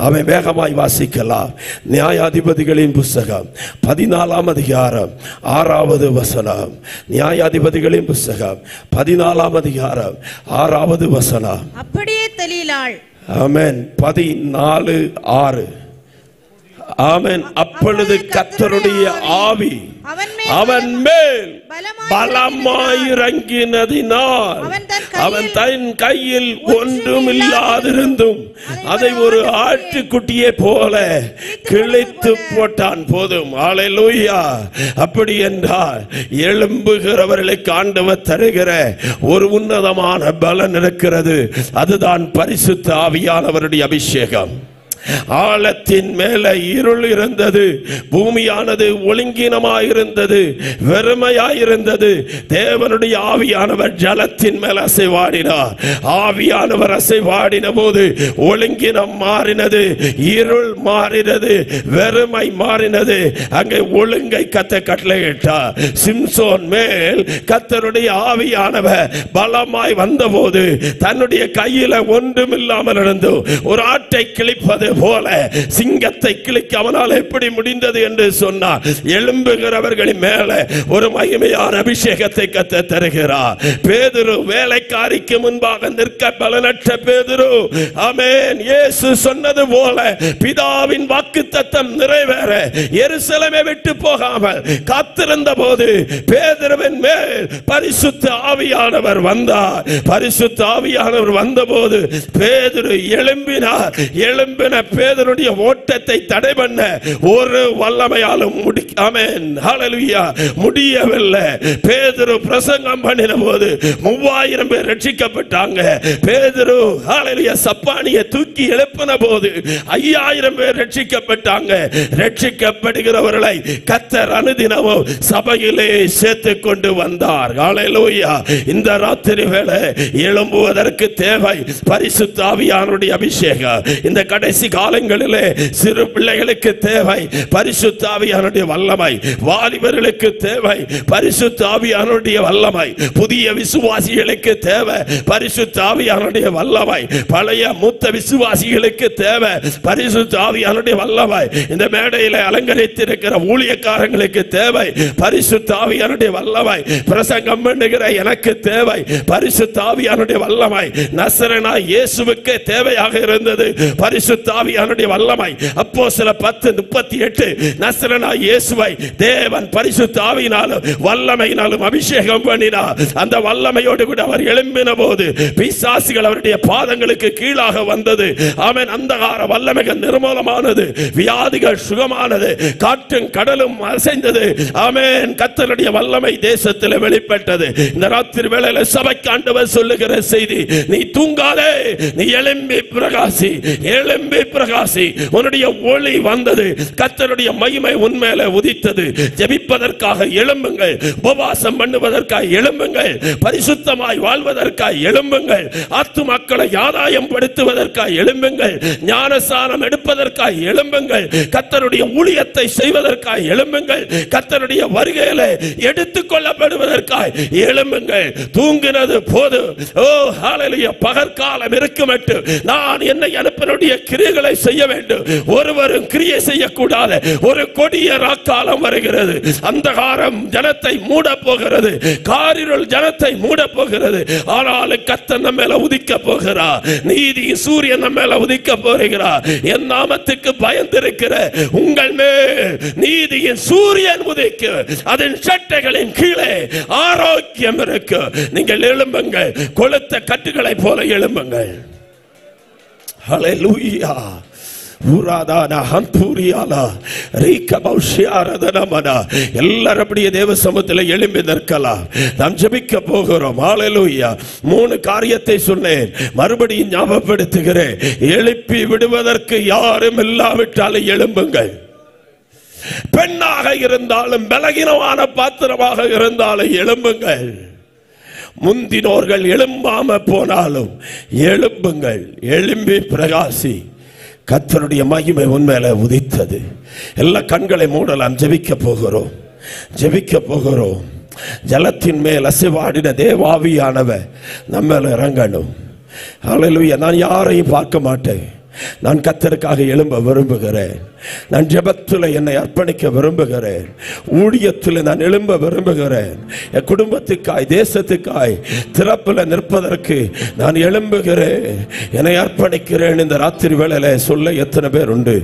அவன் வேகமாய் வாசிக்கலாம். நியாயாதிபதிகளின் புஸ்தகம் 14ஆம் அதிகாரம் 6வது வசனம். நியாயாதிபதிகளின் புஸ்தகம் 14ஆம் அதிகாரம் 6வது வசனம். அப்படியே தெலீலாள். ஆமென். 14:6. ஆமென். அப்பொழுது கர்த்தருடைய ஆவி அவன் மேல் பலமாயிறங்கினதினால் அவன் தன் கையில் ஒன்றும் இல்லாதிருந்தும் அதை ஒரு ஆட்டுக்குட்டியை போல கிழித்து போட்டான். போதும். ஹல்லேலூயா. அப்படி என்றால் எழும்புகிறவர்களுக்கு ஆண்டவர் தருகிற ஒரு உன்னதமான பலன் இருக்கிறது. அதுதான் பரிசுத்த ஆவியானவருடைய அபிஷேகம். ஆழத்தின் மேல இருள் இருந்தது, பூமியானது ஒழுங்கினமாயிருந்தது, வெறுமையாயிருந்தது. தேவனுடைய ஆவியானவர் ஜலத்தின் மேல் அசைவாடினார். ஆவியானவர் அசைவாடின போது ஒழுங்கினம் மாறினது, இருள் மாறினது, வெறுமை மாறினது. அங்கே ஒழுங்கை கத்த கட்டளையிட்டார். சிம்சோன் மேல் கர்த்தருடைய ஆவியானவர் பலமாய் வந்தபோது தன்னுடைய கையில ஒன்றும் இல்லாமல் இருந்து ஒரு ஆட்டை கிழிப்பது போல சிங்கத்தை கிழிக்க அவனால் எப்படி முடிந்தது என்று சொன்னார். எழும்புகிறவர்களின் மேல ஒரு மகிமையான அபிஷேகத்தை கத்த தருகிறார். பேதுரு வேலைக்காரிக்கு முன்பாக நிற்க பலனற்ற பேதுரு, ஆமென், இயேசு சொன்னது போல பிதாவின் வாக்குத்தத்தம் நிறைவேற எருசலேமை விட்டு போகாமல் காத்திருந்த போது பேதுருவின் மேல் பரிசுத்த ஆவியானவர் வந்தார். பரிசுத்த ஆவியானவர் வந்தபோது பேதுரு எழும்பினார். எழும்பின பேதுருடைய ஓட்டத்தை தடை பண்ண ஒரு வல்லமையாலும் முடியவில்லை. பேதுரு பிரசங்கம் பண்ணின போது 3000 பேர் ரட்சிக்கப்பட்டாங்க. பேதுரு சப்பானியை தூக்கி எழுப்பின போது 5000 பேர் ரட்சிக்கப்பட்டாங்க. ரட்சிக்கப்படுகிறவர்களை கர்த்தர் அனுதினமும் சபையிலே சேர்த்து கொண்டு வந்தார். ஹல்லேலூயா. இந்த ராத்திரி வேளை எழும்புவதற்கு தேவை பரிசுத்த ஆவியானவருடைய அபிஷேகம். இந்த கடைசி காலங்களிலே சிறு பிள்ளைகளுக்கு தேவை பரிசுத்த ஆவியானவருடைய வல்லமை. வாலிபர்களுக்கு தேவை பரிசுத்த ஆவியானவருடைய வல்லமை. புதிய விசுவாசிகளுக்கு தேவை பரிசுத்த ஆவியானவருடைய வல்லமை. பழைய மூத்த விசுவாசிகளுக்கு தேவை பரிசுத்த ஆவியானவருடைய வல்லமை. இந்த மேடையில் அலங்கரித்திருக்கிற ஊழியக்காரங்களுக்கு தேவை பரிசுத்த ஆவியானவருடைய வல்லமை. பிரசங்கம் பண்ணுகிற எனக்கு தேவை பரிசுத்த ஆவியானவருடைய வல்லமை. நசரேயனாகிய இயேசுவுக்கு தேவையாக இருந்தது பரிசுத்த ஆவியானவருடைய வல்லமை. அப்போஸ்தலர் 10:38 நசரேயனாகிய இயேசுவை தேவன் பரிசுத்த ஆவியினாலும் வல்லமையினாலும் அபிஷேகம் பண்ணினார். அந்த வல்லமையோடு கூட அவர் எழும்பின போது பிசாசுகள் அவருடைய பாதங்களுக்கு கீழாக வந்தது. ஆமென். அந்தகார வல்லமைகள் நிர்மூலமானது, வியாதிகள் சுகமானது, காற்றும் கடலும் அசைந்தது. ஆமென். கர்த்தருடைய வல்லமை தேசத்தில் வெளிப்பட்டது. இந்த ராத்திரி வேளையில சபைக்கு ஆண்டவர் சொல்லுகிற செய்தி, நீ தூங்காதே, நீ எழும்பி பிரகாசி, எழும்பி பிரகாசி. உன்னுடைய ஒளி வந்தது, கர்த்தருடைய மகிமை உன்மேல உதித்தது. ஜெபிப்பதற்காக எழும்புங்கள், உபவாசம் பண்ணுவதற்காக எழும்புங்கள், பரிசுத்தமாய் வாழ்வதற்காக எழும்புங்கள், ஆத்துமாக்களை ஆதாயம் படுத்துவதற்காக எழும்புங்கள், ஞானஸ்நானம் எடுப்பதற்காக எழும்புங்கள், கர்த்தருடைய ஊழியத்தை செய்வதற்காக எழும்புங்கள், கர்த்தருடைய வருகையில எடுத்துக் கொள்ளப்படுவதற்காக எழும்புங்கள். தூங்கினது போது. ஓ ஹல்லேலூயா. பகற்காலம் இருக்குமட்டு நான் என்னை அனுப்பினுடைய கிரியைகளை செய்ய வேண்டும். ஒருவரும் கிரியை செய்யக்கூடாது. ஒரு கொடிய ராக்காலம் வருகிறது. அந்தகாரம் ஜனத்தை மூட போகிறது, காரிருள் ஜனத்தை மூட போகிறது. ஆனால் கர்த்தர் நம்ம மேல உதிக்க போகிறார். நீதி சூரியன் நம்ம மேல உதிக்க போகிறார். என் நாமத்துக்கு பயந்திருக்கிற உங்கள் மேல் நீதியின் சூரியன் உதிக்கு, அதன் சட்டைகளின் கீழே ஆரோக்கியம் இருக்கு. நீங்கள் எழும்புங்கள், கொளுத்த கட்டுகளை போல எழும்புங்கள். ஹல்லேலூயா. எல்லாரும் அப்படியே தேவ சமூகத்தில் எழும்பி நிற்கலாம். நாம் ஜெபிக்க போகிறோம். ஹல்லேலூயா. 3 காரியத்தை சொன்னேன், மறுபடியும் ஞாபகப்படுத்துகிறேன். எழுப்பி விடுவதற்கு யாரும் இல்லாவிட்டாலும் எழும்புங்கள். பெண்ணாக இருந்தாலும் பலகீனமான பாத்திரமாக இருந்தாலும் எழும்புங்கள். முந்தினோர்கள் எழும்பாம போனாலும் எழும்புங்கள். எழும்பி பிரகாசி. கர்த்தருடைய மகிமை உன்மேல உதித்தது. எல்லா கண்களை மூடலாம். ஜெபிக்க போகிறோம். ஜலத்தின் மேல் அசைவாடின தேவாவியானவர் நம்ம இறங்கணும். ஹல்லேலூயா. நான் யாரையும் பார்க்க மாட்டேன். நான் கர்த்தருக்காக எழும்ப விரும்புகிறேன். நான் ஜெபத்தில் என்னை அர்ப்பணிக்க விரும்புகிறேன். ஊழியத்தில் நான் எழும்ப விரும்புகிறேன். என் குடும்பத்துக்காய், தேசத்துக்காய் திறப்பில் நிற்பதற்கு நான் எழும்புகிறேன். என்னை அர்ப்பணிக்கிறேன். இந்த ராத்திரி வேளையில சொல்ல எத்தனை பேர் உண்டு?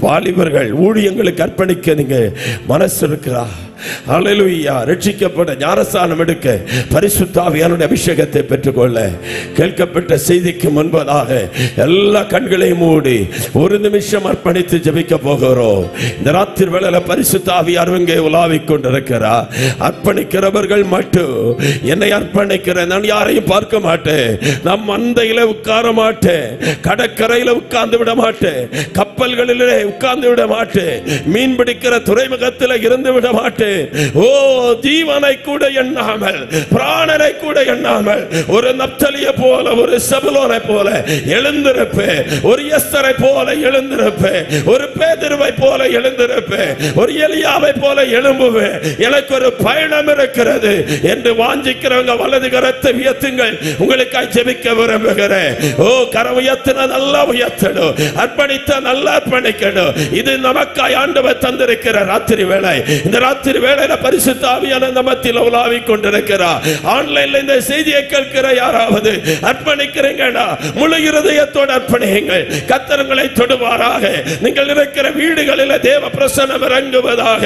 வாலிபர்கள் ஊழியங்களுக்கு அர்ப்பணிக்க நீங்க மனசு இருக்கிறா? ஹல்லேலூயா. ரட்சிக்கப்பட ஞானஸ்நானம் எடுக்க பரிசுத்த ஆவியானவருடைய அபிஷேகத்தை பெற்றுக்கொள்ள கேட்கப்பட்ட செய்திக்கு முன்பதாக எல்லா கண்களையும் மூடி ஒரு நிமிஷம் அர்ப்பணித்து ஜெபிக்க போகிறோம். இந்த ராத்திரி வேளையில பரிசுத்த ஆவியானவர் இங்கே உலாவிக் கொண்டிருக்கிறார். அர்ப்பணிக்கிறவர்கள் மட்டும் என்னை அர்ப்பணிக்கிறேன். நான் யாரையும் பார்க்க மாட்டேன். நான் மந்தையில உட்கார மாட்டேன். கடற்கரையில உட்கார்ந்து விட மாட்டேன். கப்பல்களிலே உட்கார்ந்து விட மாட்டேன். மீன் பிடிக்கிற துறைமுகத்தில் இருந்து விட மாட்டேன். ஓ, ஜீவனை கூட எண்ணாமல், பிராணனை கூட எண்ணாமல் ஒரு நப்தலியை போல, ஒரு செபுலோனை போல எழுந்திருப்பேன். ஒரு எஸ்தரை போல எழுந்திருப்பேன். ஒரு பேதுருவை போல எழுந்திருப்பேன். ஒரு எலியாவை போல எழும்புவேன். எனக்கு ஒரு பயணம் இருக்கிறது என்று வாஞ்சிக்கிறவங்க வலது கரத்தை உயர்த்துங்கள். உங்களுக்காக ஜெபிக்க விரும்புகிறேன். ஓ, கரம் உயர்த்தின நல்லா உயர்த்தணும். அர்ப்பணித்த நல்லா அர்ப்பணிக்கணும். இது நமக்காய் ஆண்டவர் தந்திருக்கிற ராத்திரி வேளை. இந்த ராத்திரி வேளையில பரிசுத்த ஆவியானவர் நம்ம மத்தியில் உலாவிக் கொண்டிருக்கிறார். ஆன்லைன்ல இந்த செய்தியை கேட்கிற யாராவது அர்ப்பணிக்கிறீங்களா? முழு இருதயத்தோடு அர்ப்பணியுங்கள். கர்த்தர் உங்களை தொடுவாராக. நீங்கள் இருக்கிற வீடுகளில் தேவ பிரசன்னம் இறங்குவதாக.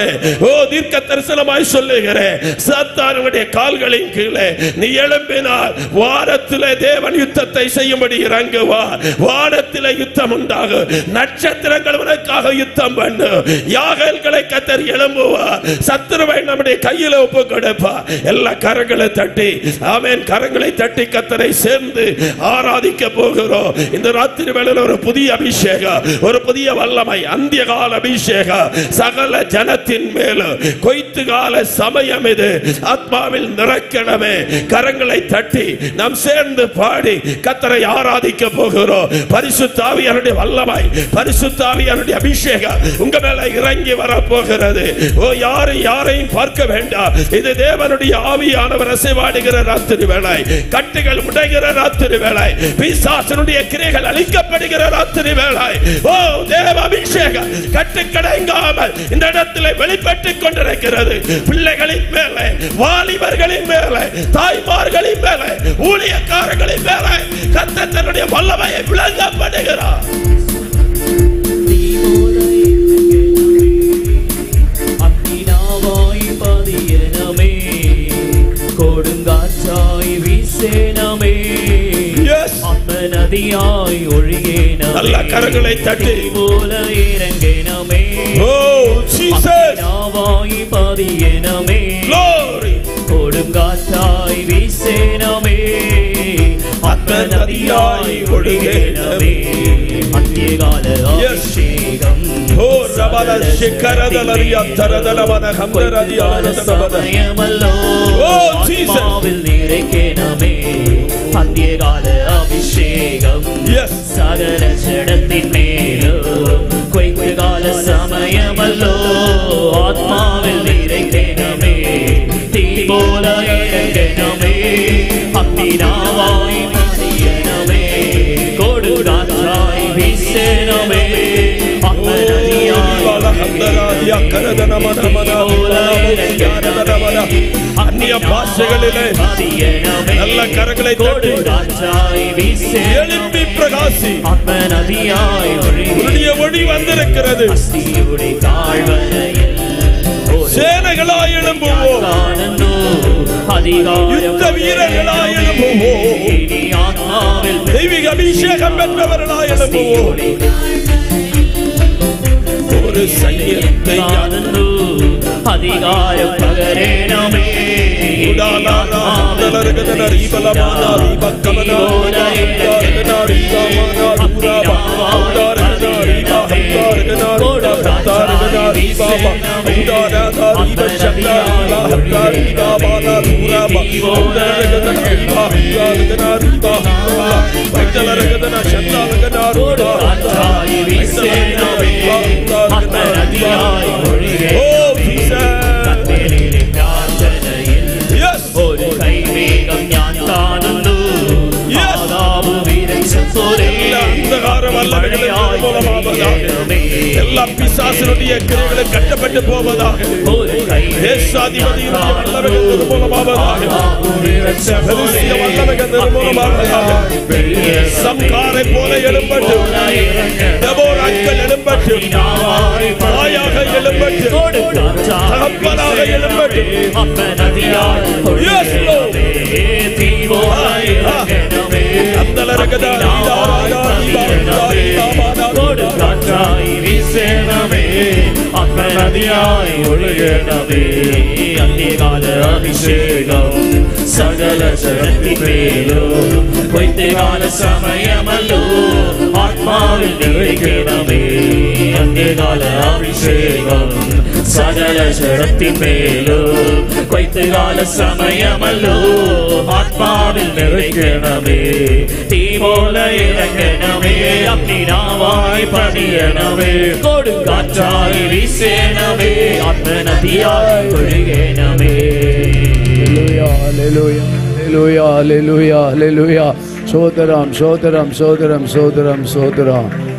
ஓ, தீர்க்க தரிசனமாய் சொல்லுகிறேன். சாத்தானுடைய கால்களின் கீழே நீ எழும்பினால் வானத்திலே தேவன் யுத்தத்தை செய்யும்படி இறங்குவார். வானத்திலே யுத்தம் உண்டாகும். நட்சத்திரங்கள் உனக்காக யுத்தம் பண்ணு. யாகங்களை கர்த்தர் எழும்புவார். சத்துருவை நம்முடைய கையில ஒப்பு கொடுப்பார். எல்லா கரங்களை தட்டி, ஆமென், கரங்களை தட்டி கர்த்தரை சேர்ந்து ஆராதிக்க போகிறோம். இந்த ராத்திரி வேளையில ஒரு புதிய அபிஷேகம், ஒரு புதிய வல்லமை, அந்திய கால அபிஷேகம் சகல ஜனத்தின் மேல கொய்த்து கால சமயம் இது. ஆத்மாவில் நிரக்கணமே. கரங்களை தட்டி நாம் சேர்ந்து பாடி கர்த்தரை ஆராதிக்க போகிறோம். பரிசுத்த ஆவியானுடைய வல்லமை, பரிசுத்த ஆவியானுடைய அபிஷேகம் உங்க மேல இறங்கி வர போகிறது. ஓ, யாரையும் பார்க்க வேண்டாம். இது தேவனுடைய ஆவியானவர் அசைவாடுகிற ராத்திரி வேளை. கட்டுகள் உடைகிற ராத்திரி வேளை. பிசாசனுடைய கிரைகள் அழிக்கப்படுகிற ராத்திரி வேளை. ஓ, தேவ அபிஷேகம் கட்டுக்கடங்காமல் இந்த இடத்திலே வெளிப்பட்டுக் கொண்டிருக்கிறது. பிள்ளைகளின் மேலே, வாலிபர்களின் மேலே, தாய்மார்களின் மேலே, ஊழியக்காரர்களின் மேலே கர்த்தர் தன்னுடைய வல்லமையை விளங்கப்படுகிறார். கொடுங்காற்றாய் வீசேனமே, நதியாய் ஒழுகேனமே, நல்ல கரங்களை தட்டி போல இறங்கேனமே, நாவாய் பதியேனமே, கொடுங்காற்றாய் வீசேனமே, நதியாய் ஒழுகேனமே, அந்தியகால அபிஷேகம் சமயமல்லோ ஆத்மாவில் நிறைக்கேனமே, அந்தியகால அபிஷேகம் சகல ஜடத்தின் மேலோ கொய்த்து கால சமயமல்லோ ஆத்மாவில் நிறைக்கேனமே, தீ போல இறங்கேனமே, அத்தினாவாய் வீசியனமே, கொடுங்காற்றாய் வீசேனமே, அந்நிய பாஷைகளிலே நல்ல கரங்களை தட்டி எழுப்பி பிரகாசி. உன்னுடைய ஒளி வந்திருக்கிறது. சேனைகளாய் எழும்புவோம், யுத்த வீரர்களாய் எழும்புவோம், தெய்வீக அபிஷேகம் பெற்றவர்களாய் எழும்புவோம். ஒரு சைன்யத்தை அதிகாரம் பகரேனமே, காற்றாய் வீசேனமே ஆத்ம நதியாய் ஒழுகேனமே கண்மேலிலே பிரார்த்தனையில் ஒரு கைவேகம் ഞാൻ കാണുന്നു ആദാമു വിരച്ചോരേ எல்லா பிசாசினுடைய கிரைகளும் கட்டப்பட்டு போவதாக தேசாதிபதியினுடைய வல்லமைகள் நிர்மூலமாவதாக பெலிஸ்திய வல்லமைகள் நிர்மூலமாவதாக சம்காரை போல எழும்பட்டும் தெபோராக்கள் எழும்பட்டும் தாயாக எழும்பட்டும் தகப்பனாக எழும்பட்டும் காற்றாய் வீசேனமே ஆத்ம நதியாய் ஒழுகேனமே அந்திகால அபிஷேகம் சகல ஜகத்தின் மேலும் கொய்த்துகால சமயமல்லோ ஆத்மாவில் நிறைகேனமே அந்திகால அபிஷேகம் சகல ஜகத்தின் மேலும் கொய்த்துகால சமயமல்லோ ஆத்மாவில் நிறைகேனமே தீ போல இறங்கனமே அக்னினாவாய் பணியனமே கொடுங்காற்றாய் வீசேனமே ஆத்ம நதியாய் ஒழுகேனமே. Hallelujah, hallelujah, hallelujah, hallelujah. Sodram, sodram, sodram, sodram, sodram.